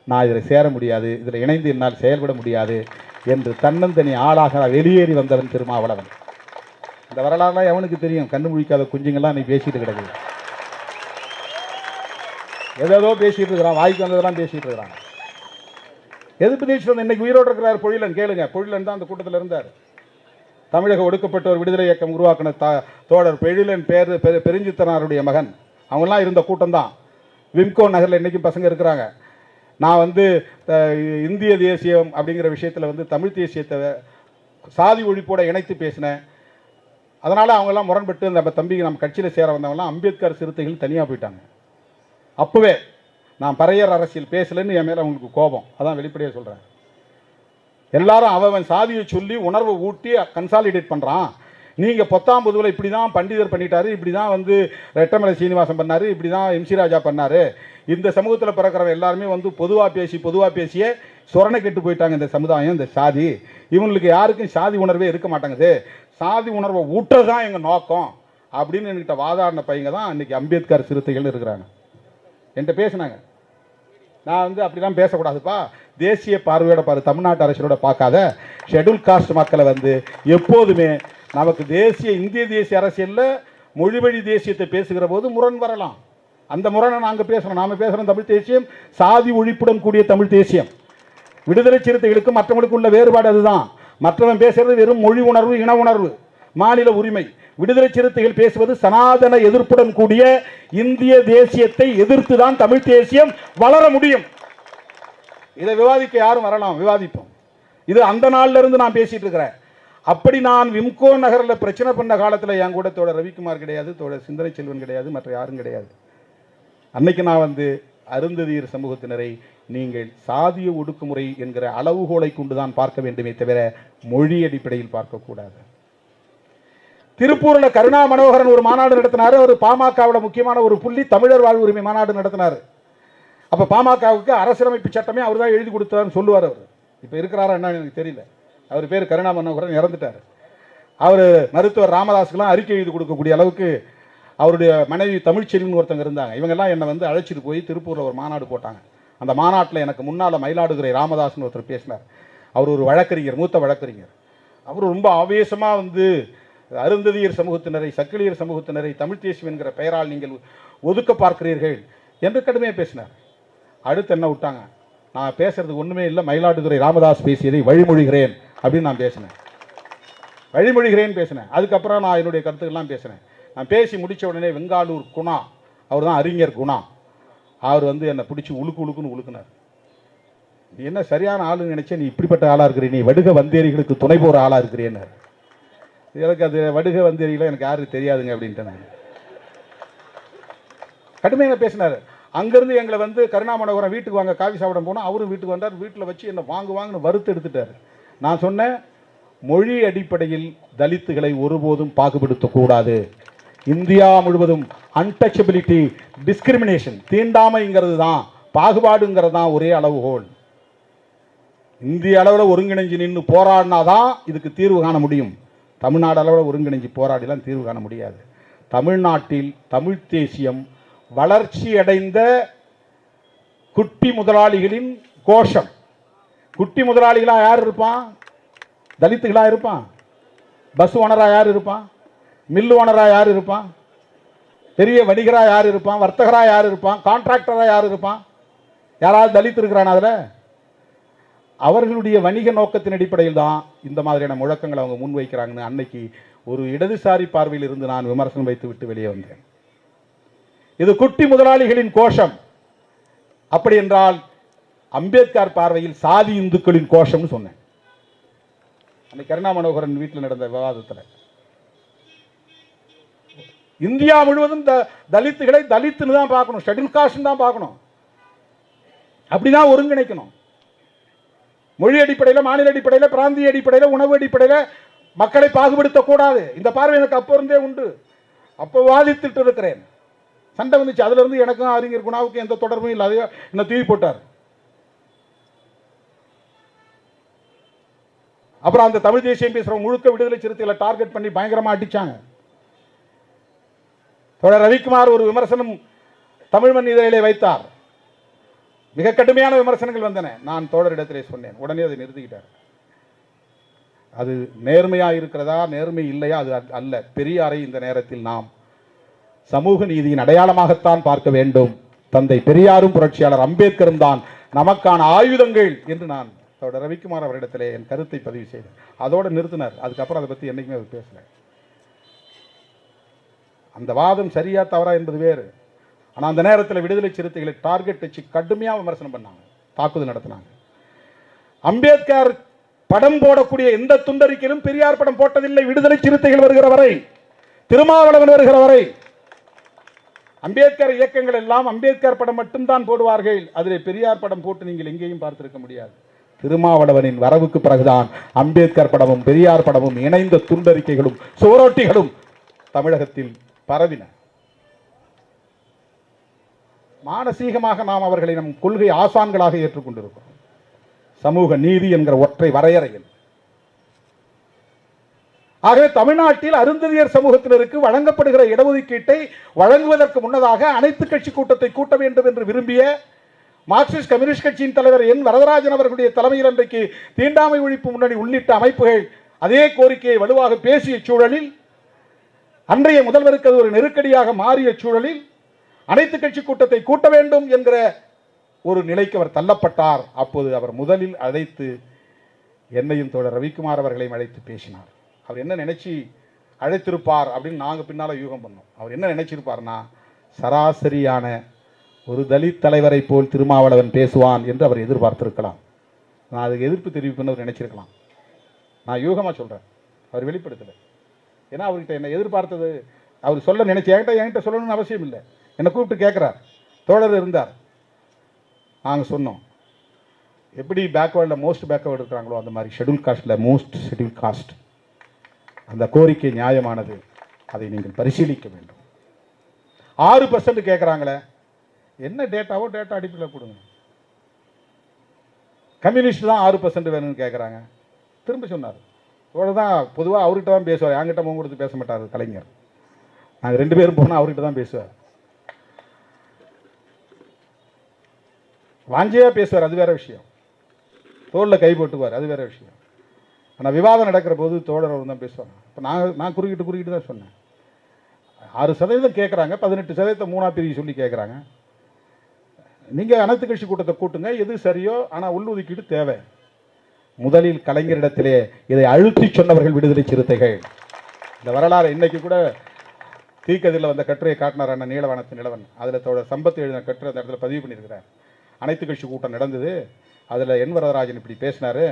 நான் இதில் சேர முடியாது, இதில் இணைந்து என்னால் செயல்பட முடியாது என்று தன்னந்தனி ஆளாக வெளியேறி வந்தவன் திருமாவளவன். இந்த வரலாறுலாம் எவனுக்கு தெரியும்? கண்ணு முழிக்காத குஞ்சுங்கள்லாம் நீ பேசிட்டு கிடக்குது. ஏதோ பேசிட்டு இருக்கிறான், வாய்க்கு வந்ததெல்லாம் பேசிட்டு இருக்கிறான். எதிர்ப்பு தெரிவிச்சு இன்னைக்கு உயிரோடு இருக்கிறார் பொழிலன். கேளுங்க, பொழிலன் தான் அந்த கூட்டத்தில் இருந்தார். தமிழக ஒடுக்கப்பட்டோர் விடுதலை இயக்கம் உருவாக்கின தோழர் பொழிலன் பெருஞ்சித்தனாருடைய மகன். அவங்கெல்லாம் இருந்த கூட்டம் தான். விம்கோ நகரில் இன்றைக்கும் பசங்க இருக்கிறாங்க. நான் வந்து இந்திய தேசியம் அப்படிங்கிற விஷயத்தில் வந்து தமிழ் தேசியத்தை சாதி ஒழிப்போட இணைத்து பேசினேன். அதனால் அவங்கெல்லாம் முரண்பட்டு நம்ம தம்பிக்கு நம்ம கட்சியில் சேர வந்தவங்களாம் அம்பேத்கர் சிறுத்தைகள் தனியாக போயிட்டாங்க. அப்போவே நான் பறையர் அரசியல் பேசலைன்னு என் மேலே அவங்களுக்கு கோபம். அதான் வெளிப்படையாக சொல்கிறேன். எல்லாரும் அவன் சாதியை சொல்லி உணர்வை ஊட்டி கன்சாலிடேட் பண்ணுறான். நீங்கள் 19 இப்படி தான் பண்டிதர் பண்ணிட்டாரு, இப்படி தான் வந்து ரெட்டமலை சீனிவாசன் பண்ணார், இப்படி தான் எம்சி ராஜா பண்ணார். இந்த சமூகத்தில் பிறக்கிறவங்க எல்லாருமே வந்து பொதுவாக பேசியே சொரணை கெட்டு போயிட்டாங்க. இந்த சமுதாயம், இந்த சாதி, இவங்களுக்கு யாருக்கும் சாதி உணர்வே இருக்க மாட்டாங்குது. சாதி உணர்வை ஊட்டுறது தான் எங்கள் நோக்கம் அப்படின்னு என்கிட்ட வாதாடின பையங்க தான் இன்றைக்கி அம்பேத்கர் சிறுத்தைகள் இருக்கிறாங்க. என்கிட்ட பேசினாங்க. நான் வந்து அப்படிலாம் பேசக்கூடாதுப்பா, தேசிய பார்வையோட பாரு, தமிழ்நாட்டு அரசியலோட பார்க்காத. ஷெட்யூல் காஸ்ட் மக்களை வந்து எப்போதுமே நமக்கு இந்திய தேசிய அரசியலில் மொழிவழி தேசியத்தை பேசுகிற போது முரண் வரலாம். அந்த முரணை நாங்கள் பேசுகிறோம். நாம் பேசுகிறோம் தமிழ் தேசியம், சாதி ஒழிப்புடன் கூடிய தமிழ் தேசியம். விடுதலை சிறுத்தைகளுக்கும் மற்றவங்களுக்கும் உள்ள வேறுபாடு அதுதான். மற்றவன் பேசுறது வெறும் மொழி உணர்வு, இன உணர்வு, மாநில உரிமை. விடுதலை சிறுத்தைகள் பேசுவது சனாதன எதிர்ப்புடன் கூடிய இந்திய தேசியத்தை எதிர்த்து தான் தமிழ் தேசியம் வளர முடியும். இதை விவாதிக்க யாரும் வரலாம், விவாதிப்போம். இது அந்த நாள்ல இருந்து நான் பேசிட்டு இருக்கிறேன். அப்படி நான் விம்கோ நகரில் பிரச்சனை பண்ண காலத்தில் என் கூட தோழர் ரவிக்குமார் கிடையாது, தோழர் சிந்தனை செல்வன் கிடையாது, மற்ற யாரும் கிடையாது. அன்னைக்கு நான் வந்து அருந்ததியர் சமூகத்தினரை நீங்கள் சாதிய ஒடுக்குமுறை என்கிற அளவுகோலை கொண்டுதான் பார்க்க வேண்டுமே தவிர மொழி அடிப்படையில் பார்க்கக்கூடாது. திருப்பூரில் கருணா மனோகரன் ஒரு மாநாடு நடத்தினார். அவர் பாமகவோட முக்கியமான ஒரு புள்ளி, தமிழர் வாழ்வு உரிமை மாநாடு நடத்தினார். அப்போ பாமகவுக்கு அரசியலமைப்பு சட்டமே அவர் தான் எழுதி கொடுத்தாருன்னு சொல்லுவார். அவர் இப்போ இருக்கிறாரா என்னன்னு எனக்கு தெரியல. அவர் பேர் கருணா மனோகரன், இறந்துட்டார். அவர் மருத்துவர் ராமதாஸுக்கெல்லாம் அறிக்கை எழுதி கொடுக்கக்கூடிய அளவுக்கு அவருடைய மனைவி தமிழ்ச்செல்வின்னு ஒருத்தங்க இருந்தாங்க. இவங்கெல்லாம் என்னை வந்து அழைச்சிட்டு போய் திருப்பூரில் ஒரு மாநாடு போட்டாங்க. அந்த மாநாட்டில் எனக்கு முன்னால் மயிலாடுதுறை ராமதாஸ்னு ஒருத்தர் பேசினார். அவர் ஒரு வழக்கறிஞர், மூத்த வழக்கறிஞர். அவர் ரொம்ப ஆவேசமாக வந்து அருந்ததியர் சமூகத்தினரை, சக்கிலியர் சமூகத்தினரை தமிழ் தேசியம் என்கிற பெயரால் நீங்கள் ஒதுக்க பார்க்கிறீர்கள் என்று கடுமையாக பேசினார். அடுத்து என்ன விட்டாங்க, நான் பேசுறது ஒன்றுமே இல்லை, மயிலாடுதுறை ராமதாஸ் பேசியதை வழிமொழிகிறேன் அப்படின்னு நான் பேசினேன். பேசினேன். அதுக்கப்புறம் நான் என்னுடைய கருத்துக்கள்லாம் பேசினேன். நான் பேசி முடித்த உடனே வெங்காலூர் குணா, அவர் தான் அறிஞர் குணா, அவர் வந்து என்னை பிடிச்சி உழுக்குன்னு உழுக்குனார். நீ என்ன சரியான ஆளுன்னு நினைச்சேன், நீ இப்படிப்பட்ட ஆளாக இருக்கிறீ, நீ வடுக வந்தேரிகளுக்கு துணை போகிற ஆளாக இருக்கிறேன்னு. எனக்கு அது வடுக வந்தேரிகளை எனக்கு யாருக்கு தெரியாதுங்க அப்படின்ட்டு நான் கடுமையாக பேசினார். அங்கேருந்து எங்களை வந்து கருணா மனோகரன் வீட்டுக்கு வாங்க காஃபி சாப்பிட போனால் அவரும் வீட்டுக்கு வந்தார். வீட்டில் வச்சு என்னை வாங்குன்னு வறுத்து எடுத்துட்டார். நான் சொன்னேன், மொழி அடிப்படையில் தலித்துகளை ஒருபோதும் பாகுபடுத்தக்கூடாது. இந்தியா முழுவதும் அன்டச்சபிலிட்டி, டிஸ்கிரிமினேஷன், தீண்டாமைங்கிறது தான், பாகுபாடுங்கிறது தான் ஒரே அளவுகோல். இந்திய அளவில் ஒருங்கிணைஞ்சு நின்று போராடினாதான் இதுக்கு தீர்வு காண முடியும். தமிழ்நாடு அளவில் ஒருங்கிணைஞ்சு போராடிலாம் தீர்வு காண முடியாது. தமிழ்நாட்டில் தமிழ் தேசியம் வளர்ச்சி அடைந்த குட்டி முதலாளிகளின் கோஷம். குட்டி முதலாளிகளாக யார் இருப்பான்? தலித்துகளாக இருப்பான். பஸ் ஓனராக யார் இருப்பான்? மில்லு ஓனராக யார் இருப்பான்? பெரிய வணிகராக யார் இருப்பான்? வர்த்தகராக யார் இருப்பான்? கான்ட்ராக்டராக யார் இருப்பான்? யாராவது தலித் இருக்கிறான்? அதில் அவர்களுடைய வணிக நோக்கத்தின் அடிப்படையில் தான் இந்த மாதிரியான முழக்கங்களை அவங்க முன்வைக்கிறாங்கன்னு அன்னைக்கு ஒரு இடதுசாரி பார்வையில் இருந்து நான் விமர்சனம் வைத்து விட்டு வெளியே வந்தேன். இது குட்டி முதலாளிகளின் கோஷம். அப்படி என்றால் அம்பேத்கர் பார்வையில் சாதி இந்துக்களின் கோஷம்னு சொன்னேன். அன்னைக்கு கருணா மனோகரன் வீட்டில் நடந்த விவாதத்தில் இந்தியா முழுவதும் தலித்துகளை தலித்துன்னு தான் பார்க்கணும், ஷெட்யூல் காஸ்ட் தான் பார்க்கணும். அப்படிதான் ஒருங்கிணைக்கணும். மொழி அடிப்படையில், மாநில அடிப்படையில், பிராந்திய அடிப்படையில், உணவு அடிப்படையில் மக்களை பாகுபடுத்தக்கூடாது. இந்த பார்வை எனக்கு அப்போ இருந்தே உண்டு. அப்போ வாதித்துட்டு இருக்கிறேன். சண்டை வந்துச்சு. அதுல இருந்து எனக்கும் அறிஞர் குணாவுக்கும் எந்த தொடர்பும் இல்லை. அதையும் என்ன தூக்கி போட்டார். அப்புறம் அந்த தமிழ் தேசியம் பேசுறவங்க முழுக்க விடுதலை சிறுத்தைகளை டார்கெட் பண்ணி பயங்கரமா அடிச்சாங்க. தோழர் ரவிக்குமார் ஒரு விமர்சனம் தமிழ் மண் இதழிலே வைத்தார். மிக கடுமையான விமர்சனங்கள் வந்தன. நான் தோழரிடத்திலே சொன்னேன். உடனே அதை நிறுத்திக்கிட்டார். அது நேர்மையா இருக்கிறதா நேர்மை இல்லையா அது அல்ல. பெரியாரை இந்த நேரத்தில் நாம் சமூக நீதியின் அடையாளமாகத்தான் பார்க்க வேண்டும். தந்தை பெரியாரும் புரட்சியாளர் அம்பேத்கரும் தான் நமக்கான ஆயுதங்கள் என்று நான் தோழர் ரவிக்குமார் அவரிடத்திலே என் கருத்தை பதிவு செய்தேன். அதோடு நிறுத்தினார். அதுக்கப்புறம் அதை பற்றி என்னைக்குமே அவர் பேசல. அந்த வாதம் சரியா தவறா என்பது வேறு. ஆனால் அந்த நேரத்தில் விடுதலை சிறுத்தைகளை டார்கெட் வச்சு கடுமையாக விமர்சனம் பண்ணாங்க, தாக்குதல் நடத்தினாங்க. அம்பேத்கர் படம் போடக்கூடிய எந்த துண்டறிக்கையிலும் பெரியார் படம் போட்டதில்லை. விடுதலை சிறுத்தைகள் வருகிற வரை, திருமாவளவன் வருகிற வரை அம்பேத்கர் இயக்கங்கள் எல்லாம் அம்பேத்கர் படம் மட்டும்தான் போடுவார்கள். அதில் பெரியார் படம் போட்டு நீங்கள் எங்கேயும் பார்த்திருக்க முடியாது. திருமாவளவனின் வரவுக்கு பிறகுதான் அம்பேத்கர் படமும் பெரியார் படமும் இணைந்த துண்டறிக்கைகளும் சுவரொட்டிகளும் தமிழகத்தில் பரவின. மானசீகமாக நாம் அவர்களை நம் கொள்கை ஆசான்களாக ஏற்றுக்கொண்டிருக்கிறோம். சமூக நீதி என்கிற ஒற்றை வரையறையில். ஆகவே தமிழ்நாட்டில் அருந்ததியர் சமூகத்தினருக்கு வழங்கப்படுகிற இடஒதுக்கீட்டை வழங்குவதற்கு முன்னதாக அனைத்து கட்சி கூட்டத்தை கூட்ட வேண்டும் என்று விரும்பிய மார்க்சிஸ்ட் கம்யூனிஸ்ட் கட்சியின் தலைவர் என் வரதராஜன் அவர்களுடைய தலைமையில் அன்றைக்கு தீண்டாமை ஒழிப்பு முன்னணி உள்ளிட்ட அமைப்புகள் அதே கோரிக்கையை வலுவாக பேசிய சூழலில், அன்றைய முதல்வருக்கு அது ஒரு நெருக்கடியாக மாறிய சூழலில் அனைத்து கட்சி கூட்டத்தை கூட்ட வேண்டும் என்கிற ஒரு நிலைக்கு அவர் தள்ளப்பட்டார். அப்போது அவர் முதலில் அழைத்து என்னையும் தோழர் ரவிக்குமார் அவர்களையும் அழைத்து பேசினார். அவர் என்ன நினைச்சு அழைத்திருப்பார் அப்படின்னு நாங்கள் பின்னால் யூகம் பண்ணோம். அவர் என்ன நினைச்சிருப்பார்னா, சராசரியான ஒரு தலித் தலைவரை போல் திருமாவளவன் பேசுவான் என்று அவர் எதிர்பார்த்திருக்கலாம். நான் அதுக்கு எதிர்ப்பு தெரிவிப்புன்னு அவர் நினைச்சிருக்கலாம். நான் யூகமாக சொல்கிறேன், அவர் வெளிப்படுத்தலை. ஏன்னா அவர்கிட்ட என்ன எதிர்பார்த்தது அவர் சொல்ல நினைச்சு என்கிட்ட சொல்லணும்னு அவசியம் இல்லை. என்னை கூப்பிட்டு கேட்குறார். தோழர் இருந்தார். நாங்கள் சொன்னோம், எப்படி பேக்வேர்டில் மோஸ்ட் பேக்வேர்டு இருக்கிறாங்களோ அந்த மாதிரி ஷெட்யூல் காஸ்ட்டில் மோஸ்ட் ஷெட்யூல் காஸ்ட். அந்த கோரிக்கை நியாயமானது, அதை நீங்கள் பரிசீலிக்க வேண்டும். 6% கேட்குறாங்களே, என்ன டேட்டாவோ டேட்டா அடிப்படையில் கொடுங்க. கம்யூனிஸ்ட் தான் 6% வேணும்னு கேட்குறாங்க. திரும்ப சொன்னார். இவ்வளோ தான் பொதுவாக அவர்கிட்ட தான் பேசுவார், என்கிட்ட முகம் கொடுத்து பேச மாட்டார் கலைஞர். நாங்கள் 2 பேரும் போனால் அவர்கிட்ட தான் பேசுவார். வாஞ்சியாக பேசுவார், அது வேற விஷயம். தோளில் கை போட்டுவார், அது வேற விஷயம். ஆனால் விவாதம் நடக்கிற போது தோழர் அவர் தான் பேசுவாங்க. இப்போ நான் குறுக்கிட்டு தான் சொன்னேன். 6% கேட்குறாங்க, 18% 3ஆ பிரிவு சொல்லி கேட்குறாங்க. நீங்கள் அனைத்து கட்சி கூட்டத்தை கூட்டுங்க, எது சரியோ. ஆனால் உள்ளொதுக்கீடு தேவை. முதலில் கலைஞரிடத்திலே இதை அழுத்தி சொன்னவர்கள் விடுதலை சிறுத்தைகள். இந்த வரலாறு இன்னைக்கு கூட தீக்கதில் வந்த கட்டுரையை காட்டினார் அண்ணன் நீலவானத்து நிலவன். அதில் தோழர் சம்பத் எழுதின கட்டுரை அந்த இடத்துல பதிவு பண்ணியிருக்கிறார். அனைத்து கட்சி கூட்டம் நடந்தது, அதில் என் வரதராஜன் இப்படி பேசினார்,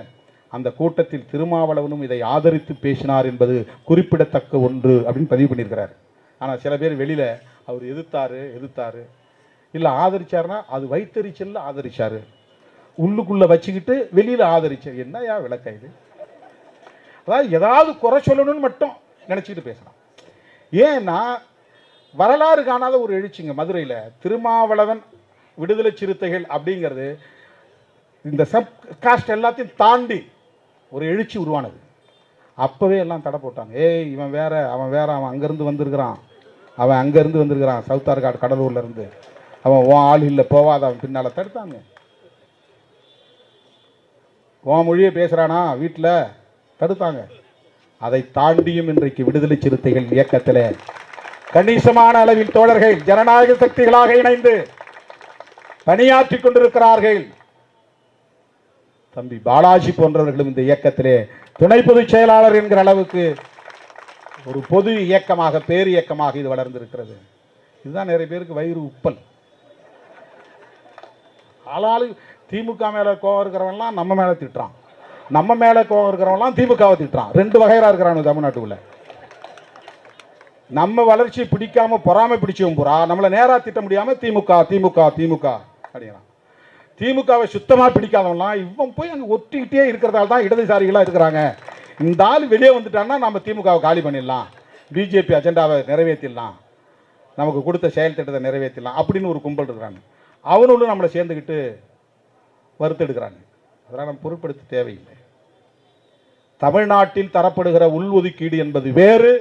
அந்த கூட்டத்தில் திருமாவளவனும் இதை ஆதரித்து பேசினார் என்பது குறிப்பிடத்தக்க ஒன்று அப்படின்னு பதிவு பண்ணியிருக்கிறார். ஆனால் சில பேர் வெளியில் அவர் எதிர்த்தாரு இல்லை ஆதரிச்சாருன்னா அது வைத்தறிச்சல் ஆதரிச்சாரு, உள்ளுக்குள்ளே வச்சுக்கிட்டு வெளியில் ஆதரிச்சார். என்னையா விளக்க இது? அதாவது ஏதாவது குறை சொல்லணும்னு மட்டும் நினச்சிக்கிட்டு பேசலாம். ஏன்னா வரலாறு காணாத ஒரு எழுச்சிங்க மதுரையில். திருமாவளவன் விடுதலை சிறுத்தைகள் அப்படிங்கிறது இந்த சப் காஸ்ட் எல்லாத்தையும் தாண்டி ஒரு எழுச்சி உருவானது. அப்போவே எல்லாம் தடை போட்டாங்க. ஏய் இவன் வேற, அவன் அங்கேருந்து வந்திருக்கிறான், சவுத் ஆர்காடு கடலூர்லேருந்து, அவன் உன் ஆள் இல்லை போவாத, அவன் பின்னால் தடுத்தாங்க. உன் மொழியை பேசுகிறானா வீட்டில் தடுத்தாங்க. அதை தாண்டியும் இன்றைக்கு விடுதலை சிறுத்தைகள் இயக்கத்தில் கணிசமான அளவில் தோழர்கள் ஜனநாயக சக்திகளாக இணைந்து பணியாற்றிக் கொண்டிருக்கிறார்கள். தம்பி பாலாஜி போன்றவர்களும் இந்த இயக்கத்திலே துணை பொதுச் செயலாளர் என்கிற அளவுக்கு ஒரு பொது இயக்கமாக, பேர் இயக்கமாக இது வளர்ந்திருக்கிறது. இதுதான் நிறைய பேருக்கு வயிறு உப்பல். ஆளாளு திமுக மேல கோவம் இருக்கிறவன்லாம் நம்ம மேல திட்டுறான், நம்ம மேல கோவம் இருக்கிறவன்லாம் திமுகவை திட்டுறான். 2 வகையரா இருக்கிறான் தமிழ்நாட்டுக்குள்ள. நம்ம வளர்ச்சி பிடிக்காம பொறாமை பிடிச்சவன் பூரா நம்மளை நேரா திட்ட முடியாம திமுக அப்படிங்கிறான். திமுகவை சுத்தமாக பிடிக்காதவங்களாம் இவன் போய் அங்கே ஒட்டிக்கிட்டே இருக்கிறதால தான் இடதுசாரிகளாக இருக்கிறாங்க. இந்த ஆள் வெளியே வந்துட்டான்னா நம்ம திமுகவை காலி பண்ணிடலாம், பிஜேபி அஜெண்டாவை நிறைவேற்றிடலாம் நமக்கு கொடுத்த செயல் திட்டத்தை நிறைவேற்றலாம் அப்படின்னு ஒரு கும்பல் இருக்கிறாங்க. அவனோடு நம்மளை சேர்ந்துக்கிட்டு வறுத்தெடுக்கிறாங்க. அதெல்லாம் நம்ம பொருட்படுத்த தேவையில்லை. தமிழ்நாட்டில் தரப்படுகிற உள்ஒதுக்கீடு என்பது வேறு,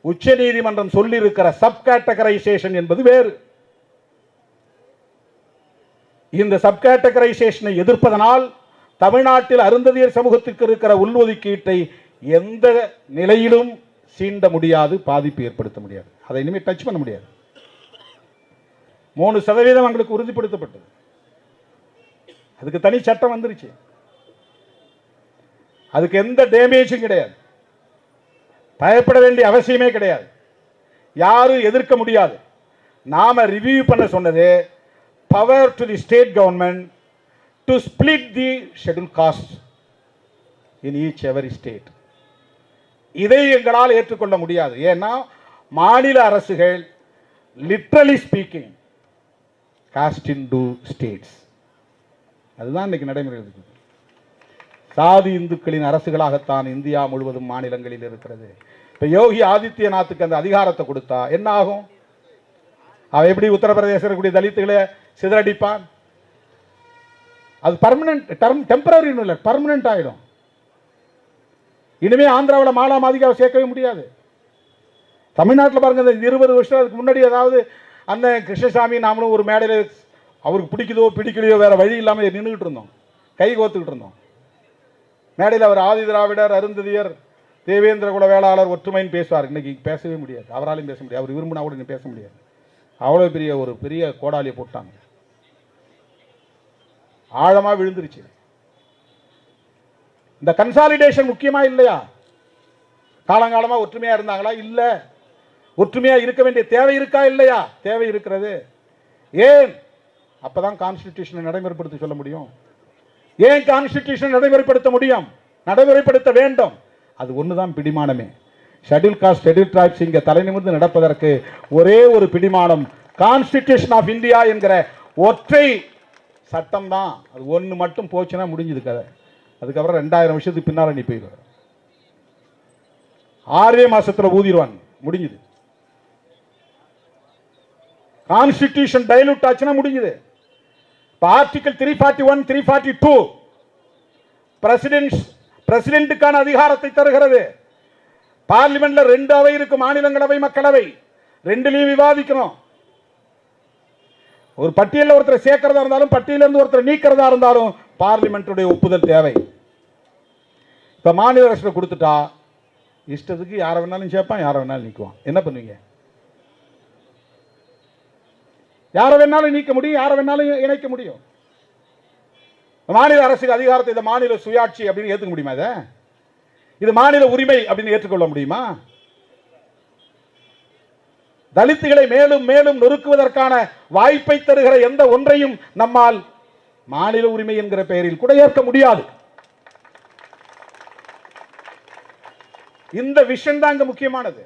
உச்ச நீதிமன்றம் சொல்லியிருக்கிற சப் கேட்டகரைசேஷன் என்பது வேறு. இந்த சப் கேட்டகரைசேஷனை எதிர்ப்பதனால் தமிழ்நாட்டில் அருந்ததியர் சமூகத்திற்கு இருக்கிற உள்ஒதுக்கீட்டை எந்த நிலையிலும் சீண்ட முடியாது, பாதிப்பு ஏற்படுத்த முடியாது. அதை இனிமேல் டச் பண்ண முடியாது. 3% அவங்களுக்கு உறுதிப்படுத்தப்பட்டது. அதுக்கு தனி சட்டம் வந்துருச்சு. அதுக்கு எந்த டேமேஜும் கிடையாது. பயப்பட வேண்டிய அவசியமே கிடையாது. யாரும் எதிர்க்க முடியாது. நாம ரிவ்யூ பண்ண சொன்னது power to the state government to split the schedule cost in each every state. இதை எங்களால் ஏற்றுக்கொள்ள முடியாது. ஏன்னா மாநில அரசுகள் literally speaking cost in to states. அதுதான் இன்னைக்கு நடைமுறை இருக்குது. சாதி இந்துக்களின் அரசுகளாகத்தான் இந்தியா முழுவதும் மாநிலங்களில் இருக்கிறது. இப்ப யோகி ஆதித்யநாத்துக்கு அந்த அதிகாரத்தை கொடுத்தா என்ன ஆகும்? அவன் எப்படி உத்தரப்பிரதேச இருக்கக்கூடிய தலித்துகளை சிதறடிப்பான்? அது பர்மனன்ட், டெம்பரரி இல்லை, பர்மனன்ட் ஆயிடும். இனிமே ஆந்திராவில் மாலா மாதிகாவை சேர்க்கவே முடியாது. தமிழ்நாட்டில் பாருங்க, இந்த 20 வருஷத்துக்கு முன்னாடி ஏதாவது அண்ணன் கிருஷ்ணசாமி நாமளும் ஒரு மேடையில் அவருக்கு பிடிக்குதோ பிடிக்கலையோ வேற வழி இல்லாமல் நின்றுகிட்டு இருந்தோம், கை கோத்துக்கிட்டு இருந்தோம். மேடையில் அவர் ஆதி திராவிடர், அருந்ததியர், தேவேந்திர குல வேளாளர் ஒற்றுமைன்னு பேசுவார். இன்னைக்கு பேசவே முடியாது, அவராலையும் பேச முடியாது. அவர் விரும்பினா கூட இன்னும் பேச முடியாது. அவ்வளோ பெரிய கோடாலியை போட்டாங்க. ஆழமா விழுந்துருச்சு. இந்த கன்சாலிடேஷன் முக்கியமா இல்லையா? காலங்காலமா ஒற்றுமையா இருந்தாங்களா? இல்ல. ஒற்றுமையா இருக்க வேண்டிய தேவை இருக்கா இல்லையா? தேவை இருக்கிறது. ஏன்? அப்பதான் கான்ஸ்டிடியூஷனை நடைமுறைப்படுத்த சொல்ல முடியும். ஏன் கான்ஸ்டிடியூஷன் நடைமுறைப்படுத்த முடியும்? நடைமுறைப்படுத்த வேண்டும். அது ஒண்ணுதான் பிடிமானமே. ஷெட்யூல் காஸ்ட், ஷெட்யூல் டிரைப்ஸ் இங்க தலை நிமிர்ந்து நடப்பதற்கு ஒரே ஒரு பிடிமானம் கான்ஸ்டிடியூஷன் ஆஃப் இந்தியா என்கிற ஒற்றை சட்டம் தான். அது ஒன்று மட்டும் போச்சுன்னா முடிஞ்சது கதை. அதுக்கப்புறம் 2000 வருஷத்துக்கு பின்னால நீ போயிடுவ. 6 மாசத்துல ஊதிடுவான், முடிஞ்சது. கான்ஸ்டிடியூஷன் டைலூட் ஆச்சுன்னா முடிஞ்சது. ஆர்டிகல் 341, 342 பிரசிடென்ட்டுக்கான அதிகாரத்தை தருகிறது. பார்லிமெண்ட்ல 2 அவை இருக்கு, மாநிலங்களவை, மக்களவை. 2லயும் விவாதிக்கணும். ஒரு பட்டியலில் ஒருத்தர் சேர்க்கிறதா இருந்தாலும் பட்டியலிருந்து ஒருத்தர் நீக்கிறதா இருந்தாலும் பார்லிமெண்ட்டுடைய ஒப்புதல் தேவை. இப்ப மாநில அரசு கொடுத்துட்டா இஷ்டத்துக்கு யாரை வேணாலும் சேர்ப்பான், யாரை வேணாலும் நீக்குவான். என்ன பண்ணுவீங்க? யாரை வேணாலும் நீக்க முடியும், யாரை வேணாலும் இணைக்க முடியும். மாநில அரசுக்கு அதிகாரத்தை இந்த மாநில சுயாட்சி அப்படின்னு ஏற்றுக்க முடியுமா? இது மாநில உரிமை அப்படின்னு ஏற்றுக்கொள்ள முடியுமா? தலித்துகளை மேலும் மேலும் நொறுக்குவதற்கான வாய்ப்பை தருகிற எந்த ஒன்றையும் நம்மால் மாநில உரிமை என்கிற பெயரில் கூட ஏற்க முடியாது. இந்த விஷயம் தான் இங்க முக்கியமானது.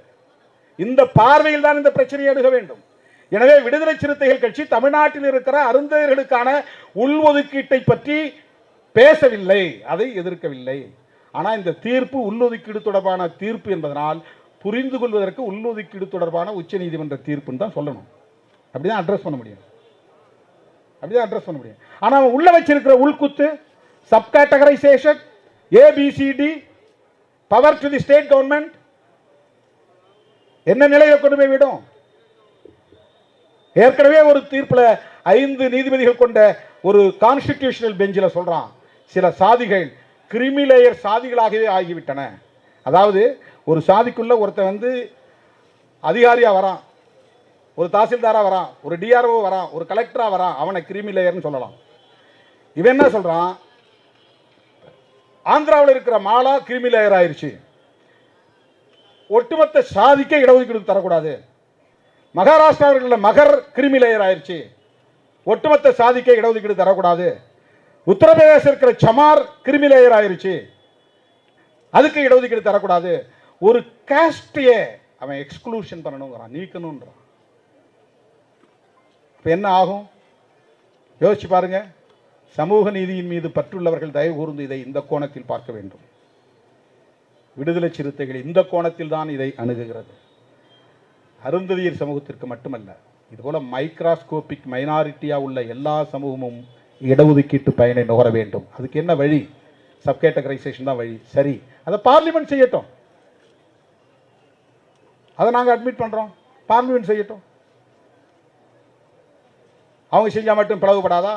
இந்த பார்வையில் தான் இந்த பிரச்சனையை அணுக வேண்டும். எனவே விடுதலை சிறுத்தைகள் கட்சி தமிழ்நாட்டில் இருக்கிற அருந்ததியர்களுக்கான உள்ஒதுக்கீட்டை பற்றி பேசவில்லை, அதை எதிர்க்கவில்லை. ஆனால் இந்த தீர்ப்பு உள்ஒதுக்கீடு தொடர்பான தீர்ப்பு என்பதனால் புரிந்து கொள்வதற்கு உள்ஒதுக்கீடு தொடர்பான உச்ச நீதிமன்ற தீர்ப்புன்னு தான் சொல்லணும். அப்படிதான் அட்ரஸ் பண்ண முடியும். ஆனா அவன் உள்ள வச்சிருக்கிற உள்குத்து sub categorization, ABCD, power to the state government என்ன நிலையை கொண்டு போய் விடும்? ஏற்கனவே ஒரு தீர்ப்புல 5 நீதிபதிகள் கொண்ட ஒரு கான்ஸ்டிடியூஷனல் பெஞ்சில் சொல்றான், சில சாதிகள் கிரிமிலேயர் சாதிகளாகவே ஆகிவிட்டன. அதாவது ஒரு சாதிக்குள்ள ஒருத்தன் அதிகாரியா வரான், ஒரு தாசில்தாரா வரான், ஒரு DRO வரான், ஒரு கலெக்டரா வரான், அவனை கிரிமிலேயர்னு சொல்லலாம். இவன் என்ன சொல்றான்? ஆந்திராவில் இருக்கிற மாலா கிரிமிலேயர் ஆயிருச்சு, ஒட்டுமொத்த சாதிக்க இடஒதுக்கீடு தரக்கூடாது. மகாராஷ்டிராவில் மகர் கிரிமிலேயர் ஆயிருச்சு, ஒட்டுமொத்த சாதிக்க இடஒதுக்கீடு தரக்கூடாது. உத்தரப்பிரதேச இருக்கிற சமார் கிரிமிலேயர் ஆயிருச்சு, அதுக்கு இடஒதுக்கீடு தரக்கூடாது. ஒரு காஸ்டையே அவன் எக்ஸ்க்ளூஷன் பண்ணணுங்கிறான், நீக்கணும்ன்றான். இப்ப என்ன ஆகும் யோசிச்சு பாருங்க. சமூக நீதியின் மீது பற்றுள்ளவர்கள் தயவு கூர்ந்து இதை இந்த கோணத்தில் பார்க்க வேண்டும். விடுதலை சிறுத்தைகள் இந்த கோணத்தில் தான் இதை அணுகுகிறது. அருந்ததியர் சமூகத்திற்கு மட்டுமல்ல, இதுபோல மைக்ராஸ்கோபிக் மைனாரிட்டியாக உள்ள எல்லா சமூகமும் இடஒதுக்கீட்டு பயனை நுகர வேண்டும். அதுக்கு என்ன வழி? சப்கேட்டகரைசேஷன் தான் வழி. சரி, அதை பார்லிமெண்ட் செய்யட்டும். அதை நாங்கள் அட்மிட் பண்ணுறோம். பார்லிமெண்ட் செய்யட்டும். அவங்க செஞ்சால் மட்டும் பிளவுபடாதா?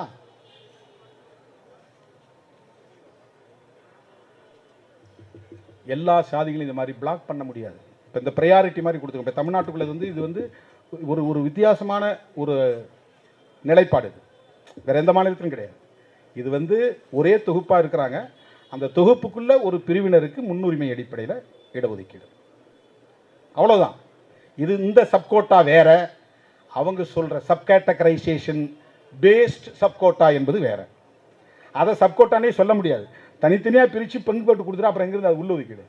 எல்லா சாதிகளையும் இந்த மாதிரி பிளாக் பண்ண முடியாது. இப்போ இந்த ப்ரையாரிட்டி மாதிரி கொடுத்துருக்கோம். இப்போ தமிழ்நாட்டுக்குள்ளே இது வந்து ஒரு வித்தியாசமான ஒரு நிலைப்பாடு. இது வேறு எந்த மாநிலத்திலும் கிடையாது. இது வந்து ஒரே தொகுப்பாக இருக்கிறாங்க. அந்த தொகுப்புக்குள்ளே ஒரு பிரிவினருக்கு முன்னுரிமை அடிப்படையில் இடஒதுக்கீடு, அவ்வளோதான். இது இந்த சப்கோட்டா வேற, அவங்க சொல்கிற சப்கேட்டகரைசேஷன் பேஸ்ட் சப்கோட்டா என்பது வேற. அதை சப்கோட்டானே சொல்ல முடியாது. தனித்தனியாக பிரித்து பங்கு போட்டு கொடுத்துட்டா அப்புறம் எங்கிருந்து அது உள்ளொதுக்கீடு?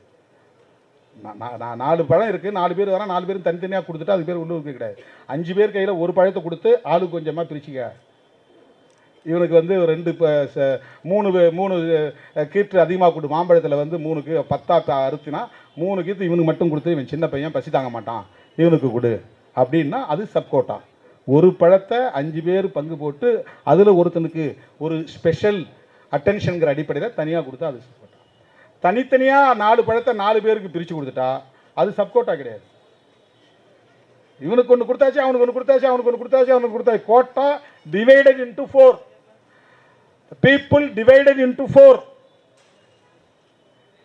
நான் 4 பழம் இருக்குது, 4 பேர் வரேன், 4 பேரும் தனித்தனியாக கொடுத்துட்டு அது பேர் உள்ளொதுக்கீடு கிடையாது. 5 பேர் கையில் ஒரு பழத்தை கொடுத்து ஆளுக்கு கொஞ்சமாக பிரிச்சுக்க. இவனுக்கு வந்து 3 கீற்று அதிகமாக கொடு. மாம்பழத்தில் வந்து 3க்கு 10 அறுத்துனா 3 கீற்று இவனுக்கு மட்டும் கொடுத்து, இவன் சின்ன பையன் பசி தாங்க மாட்டான், இவனுக்கு கொடு அப்படின்னா அது சப்கோட்டா. ஒரு பழத்தை 5 பேர் பங்கு போட்டு அதில் ஒருத்தனுக்கு ஒரு ஸ்பெஷல் அட்டென்ஷனுங்கிற அடிப்படையில் தனியாக கொடுத்தா அது சப்கோட்டா. தனித்தனியாக 4 பழத்தை 4 பேருக்கு பிரித்து கொடுத்துட்டா அது சப்கோட்டா கிடையாது. இவனுக்கு ஒன்று கொடுத்தாச்சு, அவனுக்கு ஒன்று கொடுத்தாச்சு, அவனுக்கு ஒன்று கொடுத்தாச்சு, அவனுக்கு கொடுத்தாச்சு. Quota divided into 4. People divided into 4.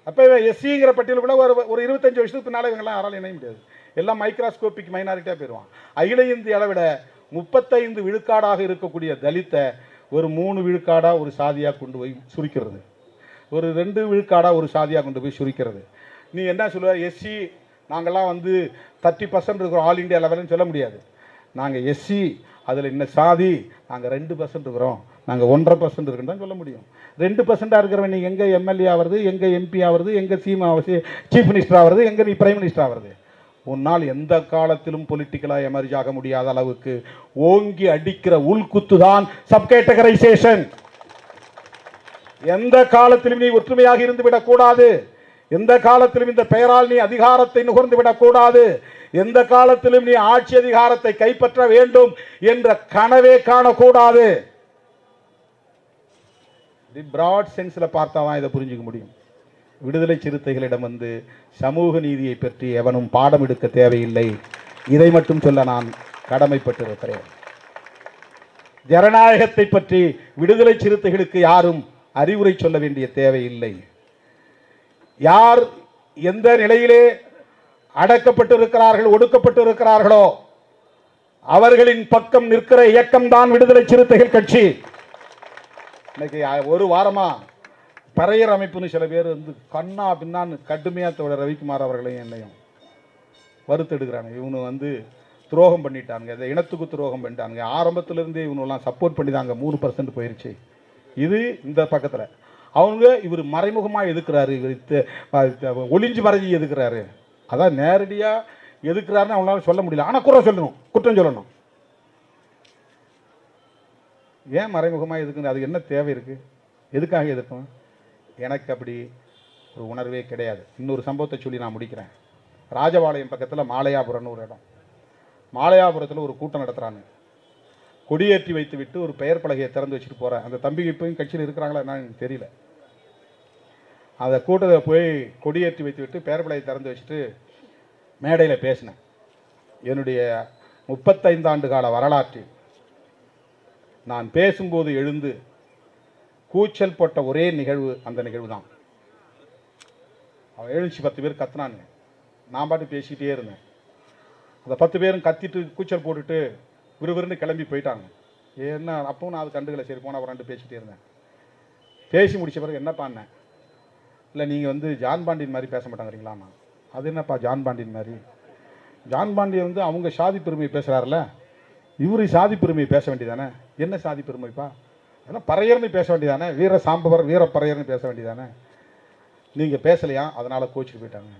அப்போ எஸ்சிங்கிற பட்டியல் கூட ஒரு 25 வருஷத்துக்கு பின்னால் இவங்கெல்லாம் யாராலும் இணைய முடியாது. எல்லாம் மைக்ராஸ்கோபிக் மைனாரிட்டியாக போயிடுவான். அகில இந்திய அளவிட 35 விழுக்காடாக இருக்கக்கூடிய தலித்தை ஒரு 3 விழுக்காடாக ஒரு சாதியாக கொண்டு போய் சுருக்கிறது, ஒரு 2 விழுக்காடாக ஒரு சாதியாக கொண்டு போய் சுருக்கிறது. நீ என்ன சொல்லுவ? எஸ்சி நாங்கள்லாம் வந்து 30% இருக்கிறோம் ஆல் இண்டியா லெவல்னு சொல்ல முடியாது. நாங்கள் எஸ்சி, அதில் இன்னும் சாதி நாங்கள் 2% இருக்கிறோம், நாங்கள் 1.5% இருக்குன்னு தான் சொல்ல முடியும். 2%-ஆக இருக்கிறவன் நீ எங்கே எம்எல்ஏ ஆகிறது, எங்கே எம்பி ஆகிறது, எங்கே சீஃப் மினிஸ்டர் ஆகிறது, எங்கே நீ பிரைம் மினிஸ்டர் ஆகிறது? உன்னால் எந்த காலத்திலும் பொலிட்டிக்கலாக எமர்ஜ் ஆக முடியாத அளவுக்கு ஓங்கி அடிக்கிற உள்குத்து தான் சப்கேட்டகரைசேஷன். எந்த காலத்திலும் நீ ஒற்றுமையாக இருந்து விடக்கூடாது. எந்த காலத்திலும் இந்த பெயரால் நீ அதிகாரத்தை நுகர்ந்து விடக்கூடாது. எந்த காலத்திலும் நீ ஆட்சி அதிகாரத்தை கைப்பற்ற வேண்டும் என்ற கனவே காணக்கூடாது. பிராட் சென்ஸில் பார்த்தாதான் இதை புரிஞ்சுக்க முடியும். விடுதலை சிறுத்தைகளிடம் வந்து சமூக நீதியை பற்றி எவனும் பாடம் எடுக்க தேவையில்லை. இதை மட்டும் சொல்ல நான் கடமைப்பட்டிருக்கிறேன். ஜனநாயகத்தை பற்றி விடுதலை சிறுத்தைகளுக்கு யாரும் அறிவுரை சொல்ல வேண்டிய தேவையில்லை. யார் எந்த நிலையிலே அடக்கப்பட்டிருக்கிறார்கள், ஒடுக்கப்பட்டிருக்கிறார்களோ அவர்களின் பக்கம் நிற்கிற இயக்கம்தான் விடுதலை சிறுத்தைகள் கட்சி. இன்னைக்கு ஒரு வாரமா பறையர் அமைப்புன்னு சில பேர் வந்து கண்ணா பின்னான்னு கடுமையாக தோட ரவிக்குமார் அவர்களையும் என்னையும் வறுத்தெடுக்கிறாங்க. இவனு வந்து துரோகம் பண்ணிட்டாங்க, இந்த இனத்துக்கு துரோகம் பண்ணிட்டாங்க. ஆரம்பத்திலிருந்தே இவனெல்லாம் சப்போர்ட் பண்ணி தாங்க 3% போயிருச்சு. இது இந்த பக்கத்தில் அவங்க இவர் மறைமுகமாக எதுக்குறாரு, இவர் ஒளிஞ்சு மறைஞ்சி எதுக்குறாரு. அதான் நேரடியாக எதுக்குறாருன்னு அவங்களால சொல்ல முடியல. ஆனால் குறை சொல்லணும், குற்றம் சொல்லணும். ஏன் மறைமுகமாக எதுக்குன்னு அது என்ன தேவை இருக்குது? எதுக்காக எதுக்கும்? எனக்கு அப்படி ஒரு உணர்வே கிடையாது. இன்னொரு சம்பவத்தை சொல்லி நான் முடிக்கிறேன். ராஜபாளையம் பக்கத்தில் மாலையாபுரம்னு ஒரு இடம். மாலையாபுரத்தில் ஒரு கூட்டம் நடத்துகிறாங்க. கொடியேற்றி வைத்து விட்டு ஒரு பெயர் பலகையை திறந்து வச்சுட்டு போகிறேன். அந்த தம்பி இப்போயும் கட்சியில் இருக்கிறாங்களா என்னன்னு எனக்கு தெரியல. அந்த கூட்டத்தில் போய் கொடியேற்றி வைத்து விட்டு பெயர் பலகையை திறந்து வச்சுட்டு மேடையில் பேசினேன். என்னுடைய 35 ஆண்டு கால வரலாற்றில் நான் பேசும்போது எழுந்து கூச்சல் போட்ட ஒரே நிகழ்வு அந்த நிகழ்வு தான். அவன் எழுந்துச்சு 10 பேர் கத்துனானுங்க. நான் பாட்டு பேசிக்கிட்டே இருந்தேன். அந்த 10 பேரும் கத்திட்டு கூச்சல் போட்டுட்டு விறுவிறுன்னு கிளம்பி போயிட்டாங்க. என்ன அப்பவும் நான் அது கண்டுகளை சரி போனால் அவராண்டு பேசிகிட்டே இருந்தேன். பேசி முடிச்ச பிறகு என்ன பண்ணேன்? இல்லை நீங்கள் வந்து ஜான் பாண்டியன் மாதிரி பேச மாட்டாங்கிறீங்களாண்ணா. அது என்னப்பா ஜான் பாண்டியன் மாதிரி? ஜான் பாண்டியன் வந்து அவங்க சாதி பெருமையை பேசுகிறாருல, இவரு சாதி பெருமையை பேச வேண்டியதானே? என்ன சாதி பெருமைப்பா? அதெல்லாம் பறையர்னு பேச வேண்டியதானே? வீர சாம்பவர் வீர பறையர்னு பேச வேண்டியதானே? நீங்கள் பேசலையா, அதனால் கோச்சிட்டு போயிட்டாங்க.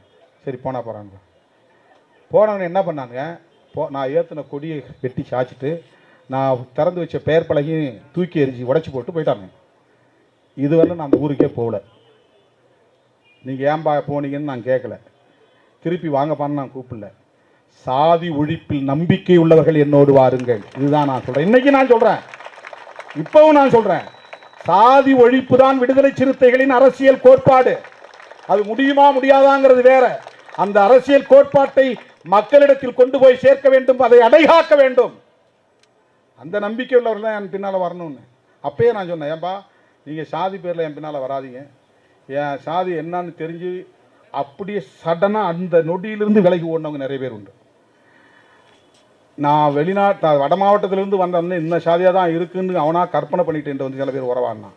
சரி போனால் போகிறாங்க. போனவங்க என்ன பண்ணாங்க? நான் ஏற்றின கொடியை வெட்டி சாய்ச்சிட்டு நான் திறந்து வச்ச பெயர் பலகையும் தூக்கி எரிஞ்சு உடச்சி போட்டு போயிட்டாங்க. இதுவரை நான் அந்த ஊருக்கே போகல. நீங்கள் ஏன்பா போனீங்கன்னு நான் கேட்கல. திருப்பி வாங்கப்பான்னு நான் கூப்பிடல. சாதி ஒழிப்பில் நம்பிக்கை உள்ளவர்கள் என்னோடு வாருங்கள். இதுதான் நான் சொல்றேன். இன்னைக்கு நான் சொல்றேன், இப்பவும் நான் சொல்றேன், சாதி ஒழிப்பு தான் விடுதலை சிறுத்தைகளின் அரசியல் கோட்பாடு. அது முடியுமா முடியாதாங்கிறது வேற. அந்த அரசியல் கோட்பாட்டை மக்களிடத்தில் கொண்டு போய் சேர்க்க வேண்டும், அதை அடைகாக்க வேண்டும். அந்த நம்பிக்கை உள்ளவர்கள் தான் என் பின்னால் வரணும்னு அப்பயே நான் சொன்னேன். ஏன்பா நீங்கள் சாதி பேரில் என் பின்னால் வராதிங்க, என் சாதி என்னன்னு தெரிஞ்சு அப்படியே சடனாக அந்த நொடியிலிருந்து விலகி ஓடினவங்க நிறைய பேர் உண்டு. நான் வட மாவட்டத்திலிருந்து வந்தவொடனே இந்த சாதியாக தான் இருக்குன்னு அவனாக கற்பனை பண்ணிட்டு வந்து சில பேர் உறவாடினான்.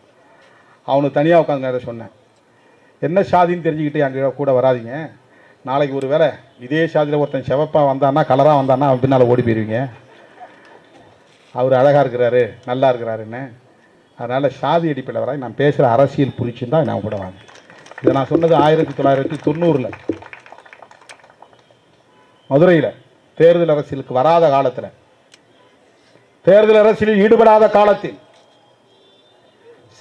அவனுக்கு தனியாக உட்காந்து நிறைய சொன்னேன், என்ன சாதின்னு தெரிஞ்சுக்கிட்டு என் கூட வராதிங்க. நாளைக்கு ஒரு வேளை இதே சாதியில் ஒருத்தன் செவப்பாக வந்தான்னா கலராக வந்தான்னா அவன் பின்னால் ஓடி போயிடுவீங்க. அவர் அழகாக இருக்கிறாரு நல்லா இருக்கிறாருன்னு. அதனால் சாதி அடிப்படையில் வர நான் பேசுகிற அரசியல் புரிச்சுன்னு தான் நான் கூட வாங்க. இதை நான் சொன்னது 1990 மதுரையில் தேர்தல் அரசியலுக்கு வராத காலத்தில், தேர்தல் அரசியலில் ஈடுபடாத காலத்தில்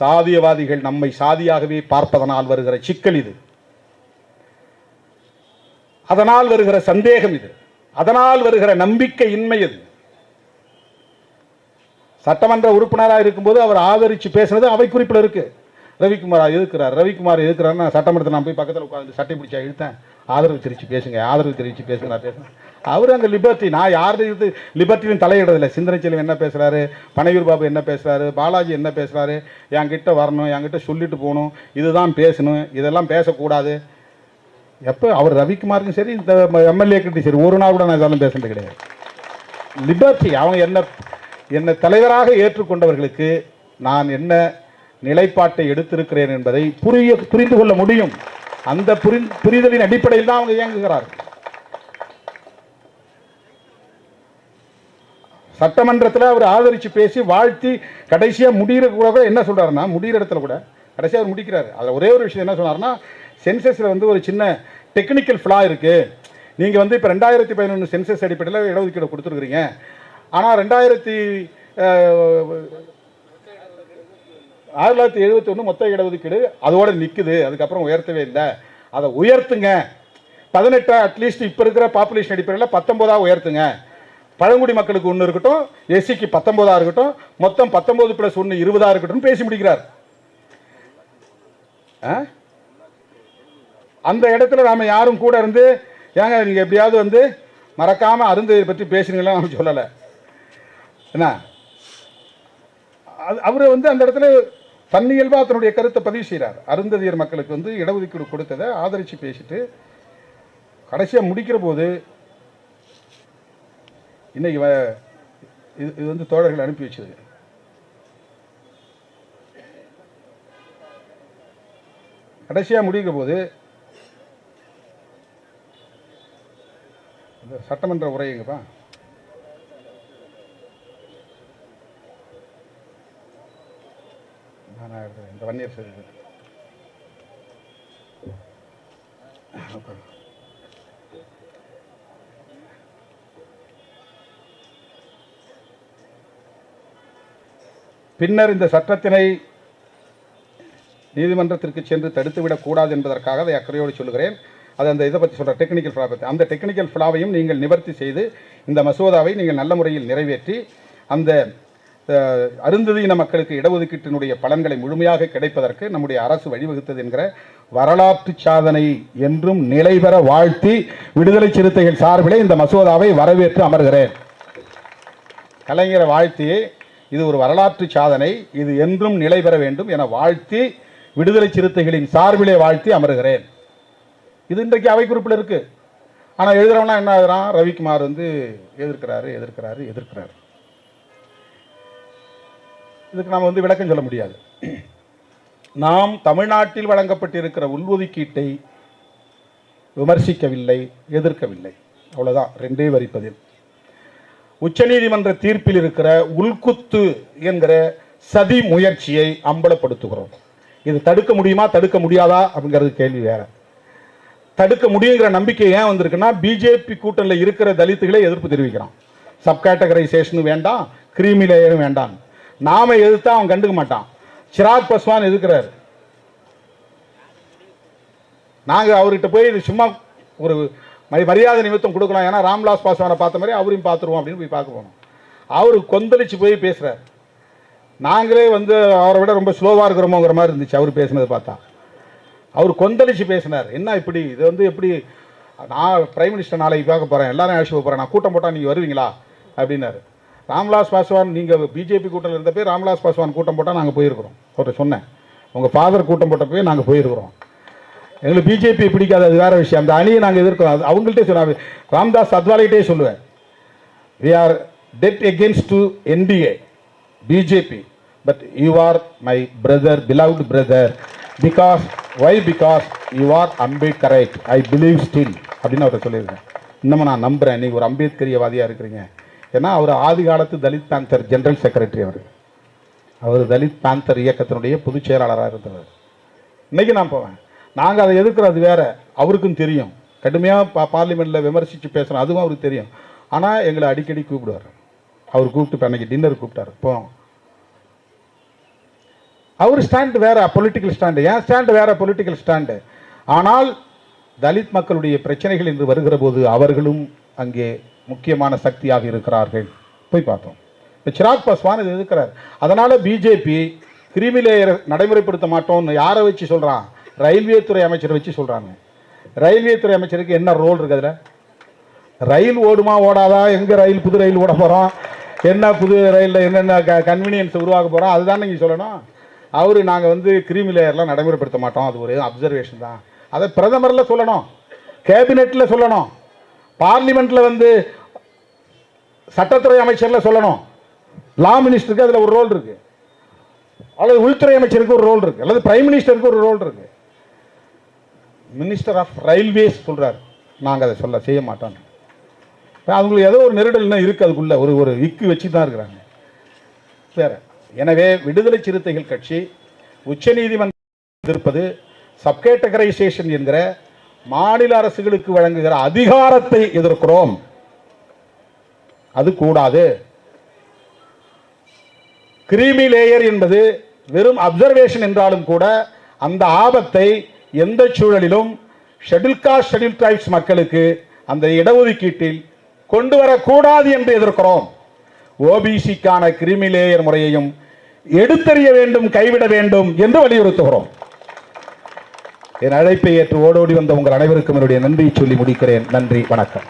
சாதியவாதிகள் நம்மை சாதியாகவே பார்ப்பதனால் வருகிற சிக்கல் இது, அதனால் வருகிற சந்தேகம் இது, அதனால் வருகிற நம்பிக்கை இன்மை இது. சட்டமன்ற உறுப்பினராக இருக்கும்போது அவர் ஆதரித்து பேசுனது அவை குறிப்பில் இருக்கு. ரவிக்குமார் எதிர்க்கிறார் நான் சட்டமன்றத்தில் நான் போய் பக்கத்தில் உட்காந்து சட்டை பிடிச்சா இழுத்தேன், ஆதரவு தெரிவித்து பேசுங்க, ஆதரவு தெரிவித்து பேசுங்க. நான் பேசுகிறேன், அவர் அங்கே லிபர்ட்டி, நான் யாருக்கு லிபர்ட்டின்னு தலையிடுறதில்லை. சிந்தனை செல்வம் என்ன பேசுகிறாரு, பனையூர் பாபு என்ன பேசுகிறாரு, பாலாஜி என்ன பேசுகிறாரு, என்கிட்ட வரணும், என்கிட்ட சொல்லிட்டு போகணும், இதுதான் பேசணும், இதெல்லாம் பேசக்கூடாது. எப்போ அவர் ரவிக்குமாருக்கும் சரி இந்த எம்எல்ஏக்கிட்டையும் சரி ஒரு நாள் கூட நான் இதெல்லாம் பேசுறது கிடையாது. லிபர்ட்டி, அவங்க என்னை தலைவராக ஏற்றுக்கொண்டவர்களுக்கு நான் என்ன நிலைப்பாட்டை எடுத்திருக்கிறேன் என்பதை புரிந்து கொள்ள முடியும். அந்த புரிதலின் அடிப்படையில் தான் அவங்க இயங்குகிறார்கள். சட்டமன்றத்தில் அவர் ஆதரித்து பேசி வாழ்த்தி கடைசியாக முடிகிற கூட என்ன சொல்கிறாருன்னா, முடிகிற இடத்துல கூட கடைசியாக அவர் முடிக்கிறார். அதில் ஒரே ஒரு விஷயம் என்ன சொன்னார்னா, சென்சஸில் ஒரு சின்ன டெக்னிக்கல் ஃப்ளா இருக்குது. நீங்கள் இப்போ 2011 சென்சஸ் அடிப்படையில் இடஒதுக்கீடு கொடுத்துருக்குறீங்க, ஆனால் 1971 மொத்த இடஒதுக்கீடு அதோட நிற்குது, அதுக்கப்புறம் உயர்த்தவே இல்லை, அதை உயர்த்துங்க. 18 அட்லீஸ்ட் இப்போ இருக்கிற பாப்புலேஷன் அடிப்படையில் 19 உயர்த்துங்க. பழங்குடி மக்களுக்கு 1 இருக்கட்டும், எஸ்சிக்கு 19 இருக்கட்டும், மொத்தம் 19+1 20 இருக்கட்டும் பேசி முடிக்கிறார். அந்த இடத்துல நாம யாரும் கூட இருந்து ஏங்க நீங்க எப்படியாவது மறக்காம அருந்ததியை பற்றி பேசுறீங்களா நம்ம சொல்லலை. என்ன அவர் அந்த இடத்துல தன்னியல்பா தன்னுடைய கருத்தை பதிவு செய்கிறார். அருந்ததியர் மக்களுக்கு இடஒதுக்கீடு கொடுத்ததை ஆதரித்து பேசிட்டு கடைசியாக முடிக்கிற போது இன்னைக்கு இது தோழர்கள் அனுப்பி வச்சது. கடைசியாக முடிக்கிற போது சட்டமன்ற உரைங்கப்பா, இந்த வன்னியர் சரி பின்னர் இந்த சட்டத்தினை நீதிமன்றத்திற்கு சென்று தடுத்துவிடக் கூடாது என்பதற்காக அதை அக்கறையோடு சொல்லுகிறேன். அது அந்த இதை பற்றி சொல்கிற டெக்னிக்கல் ஃப்ளா பற்றி, அந்த டெக்னிக்கல் ஃப்ளாவையும் நீங்கள் நிவர்த்தி செய்து இந்த மசோதாவை நீங்கள் நல்ல முறையில் நிறைவேற்றி அந்த அருந்ததியின மக்களுக்கு இடஒதுக்கீட்டினுடைய பலன்களை முழுமையாக கிடைப்பதற்கு நம்முடைய அரசு வழிவகுத்தது என்கிற வரலாற்று சாதனை என்றும் நிலைபெற வாழ்த்தி விடுதலை சிறுத்தைகள் சார்பிலே இந்த மசோதாவை வரவேற்று அமர்கிறேன். கலைஞரை வாழ்த்தி இது ஒரு வரலாற்று சாதனை, இது என்றும் நிலை பெற வேண்டும் என வாழ்த்தி விடுதலை சிறுத்தைகளின் சார்பிலே வாழ்த்தி அமர்கிறேன். இது இன்றைக்கு அவை குறிப்பில் இருக்கு. ஆனால் எழுதுறவனா என்ன ஆகுறான், ரவிக்குமார் எதிர்க்கிறாரு. இதுக்கு நாம் விளக்கம் சொல்ல முடியாது. நாம் தமிழ்நாட்டில் வழங்கப்பட்டிருக்கிற உள்ஒதுக்கீட்டை விமர்சிக்கவில்லை, எதிர்க்கவில்லை, அவ்வளவுதான். 2 வரிப்பதில் உச்சநீதிமன்ற தீர்ப்பில் இருக்கிற உள்குத்து என்கிற சதி முயற்சியை அம்பலப்படுத்துகிறோம். இது தடுக்க முடியுமா தடுக்க முடியாதா அப்படிங்கிறது கேள்வி வேற. தடுக்க முடியுங்கிற நம்பிக்கை ஏன் வந்திருக்குன்னா, பிஜேபி கூட்டணியில் இருக்கிற தலித்துகளை எதிர்ப்பு தெரிவிக்கிறான். சப்கேட்டகரைசேஷன் வேண்டாம், கிரீமி லேயரும் வேண்டாம். நாம எதிர்த்தா அவன் கண்டுக்க மாட்டான். சிராக் பஸ்வான் எதிர்க்கிறார். நாங்க அவர்கிட்ட போய் இது சும்மா மரியாதை நிமித்தம் கொடுக்கலாம். ஏன்னா ராம்விலாஸ் பாஸ்வானை பார்த்த மாதிரி அவரையும் பார்த்துருவோம் அப்படின்னு போய் பார்க்க போனோம். அவர் கொந்தளிச்சு போய் பேசுகிறார். நாங்களே வந்து அவரை விட ரொம்ப ஸ்லோவாக இருக்கிறோமோங்கிற மாதிரி இருந்துச்சு அவர் பேசுனதை பார்த்தா. அவர் கொந்தளிச்சு பேசினார். என்ன இப்படி இது வந்து எப்படி, நான் பிரைம் மினிஸ்டர் நாளைக்கு பார்க்க போகிறேன், எல்லாரும் அழைச்சி போகிறேன், நான் கூட்டம் போட்டால் நீங்கள் வருவீங்களா அப்படின்னாரு. ராம்விலாஸ் பாஸ்வான், நீங்கள் பிஜேபி கூட்டத்தில் இருந்த போய் ராம்விலாஸ் பாஸ்வான் கூட்டம் போட்டால் நாங்கள் போயிருக்கிறோம். அவர்கிட்ட சொன்னேன், உங்கள் ஃபாதர் கூட்டம் போட்ட போய் நாங்கள் போயிருக்கிறோம். எங்களுக்கு பிஜேபி பிடிக்காது, அது வேறு விஷயம். அந்த அணியை நாங்கள் எதிர்க்கிறோம். அது அவங்கள்ட்டே சொன்னாங்க. ராம்தாஸ் அத்வாலேட்டே சொல்லுவேன், we are dead against to NDA BJP, but you are my brother, beloved brother, because why, because you are Ambedkarite, I believe still அப்படின்னு அவர்கிட்ட சொல்லியிருக்கேன். இன்னமும் நான் நம்புகிறேன் நீங்கள் ஒரு அம்பேத்கரியவாதியாக இருக்கிறீங்க. ஏன்னா அவர் ஆதி காலத்து தலித் பேந்தர் ஜெனரல் செக்ரட்டரி. அவர் தலித் பேந்தர் இயக்கத்தினுடைய பொதுச் செயலாளராக இருந்தவர். இன்றைக்கி நான் போவேன், நாங்கள் அதை எதிர்க்கிறது வேறு, அவருக்கும் தெரியும். கடுமையாக பார்லிமெண்ட்டில் விமர்சித்து பேசுகிறோம், அதுவும் அவருக்கு தெரியும். ஆனால் எங்களை அடிக்கடி கூப்பிடுவார். அவர் கூப்பிட்டு இப்போ அன்றைக்கி டின்னர் கூப்பிட்டார். போவோம். அவர் ஸ்டாண்டு வேறு, பொலிட்டிக்கல் ஸ்டாண்டு. ஏன் ஸ்டாண்டு வேறு, பொலிட்டிக்கல் ஸ்டாண்டு. ஆனால் தலித் மக்களுடைய பிரச்சனைகள் என்று வருகிற போது அவர்களும் அங்கே முக்கியமான சக்தியாக இருக்கிறார்கள். போய் பார்த்தோம். இப்போ சிராக் பாஸ்வான் இது எதிர்க்கிறார். அதனால் பிஜேபி கிரீமி லேயர் நடைமுறைப்படுத்த மாட்டோம்னு யாரை வச்சு சொல்கிறான்? ரயில்வே துறை அமைச்சரை வச்சு சொல்கிறாங்க. ரயில்வே துறை அமைச்சருக்கு என்ன ரோல் இருக்குது அதில்? ரயில் ஓடுமா ஓடாதா, எங்கே ரயில் புது ரயில் ஓட போகிறோம், என்ன புது ரயிலில் என்னென்ன கன்வீனியன்ஸ் உருவாக்க போகிறோம், அதுதான் நீங்கள் சொல்லணும். அவர் நாங்கள் வந்து கிரீமி லேயர்லாம் நடைமுறைப்படுத்த மாட்டோம், அது ஒரு அப்சர்வேஷன் தான். அதை பிரதமரில் சொல்லணும், கேபினெட்டில் சொல்லணும், பார்லிமெண்ட்டில் வந்து சட்டத்துறை அமைச்சரில் சொல்லணும். லா மினிஸ்டருக்கு அதில் ஒரு ரோல் இருக்குது, அல்லது உள்துறை அமைச்சருக்கு ஒரு ரோல் இருக்குது, அல்லது பிரைம் மினிஸ்டருக்கு ஒரு ரோல் இருக்குது. மினிஸ்டர் ஆஃப் ரயில்வேஸ் சொல்கிறார், நாங்கள் அதை செய்ய மாட்டோம். அவங்களுக்கு ஏதோ ஒரு நெருடல் இருக்குது, அதுக்குள்ள ஒரு இக்கு வச்சு தான் இருக்கிறாங்க வேறு. எனவே விடுதலை சிறுத்தைகள் கட்சி உச்சநீதிமன்றம் எதிர்ப்பது சப்கேட்டகரைசேஷன் என்கிற மாநில அரசுகளுக்கு வழங்குகிற அதிகாரத்தை எதிர்க்கிறோம். அது கூடாது. கிரீமி லேயர் என்பது வெறும் அப்சர்வேஷன் என்றாலும் கூட அந்த ஆபத்தை எந்த சூழலிலும் ஷெட்யூல் காஸ்ட் ஷெட்யூல் ட்ரைப்ஸ் மக்களுக்கு அந்த இடஒதுக்கீட்டில் கொண்டு வரக்கூடாது என்று எதிர்க்கிறோம். ஓபிசிக்கான கிரீமி லேயர் முறையையும் எடுத்தறிய வேண்டும், கைவிட வேண்டும் என்று வலியுறுத்துகிறோம். என் அழைப்பை ஏற்று ஓடோடி வந்த உங்கள் அனைவருக்கும் என்னுடைய நன்றியை சொல்லி முடிக்கிறேன். நன்றி, வணக்கம்.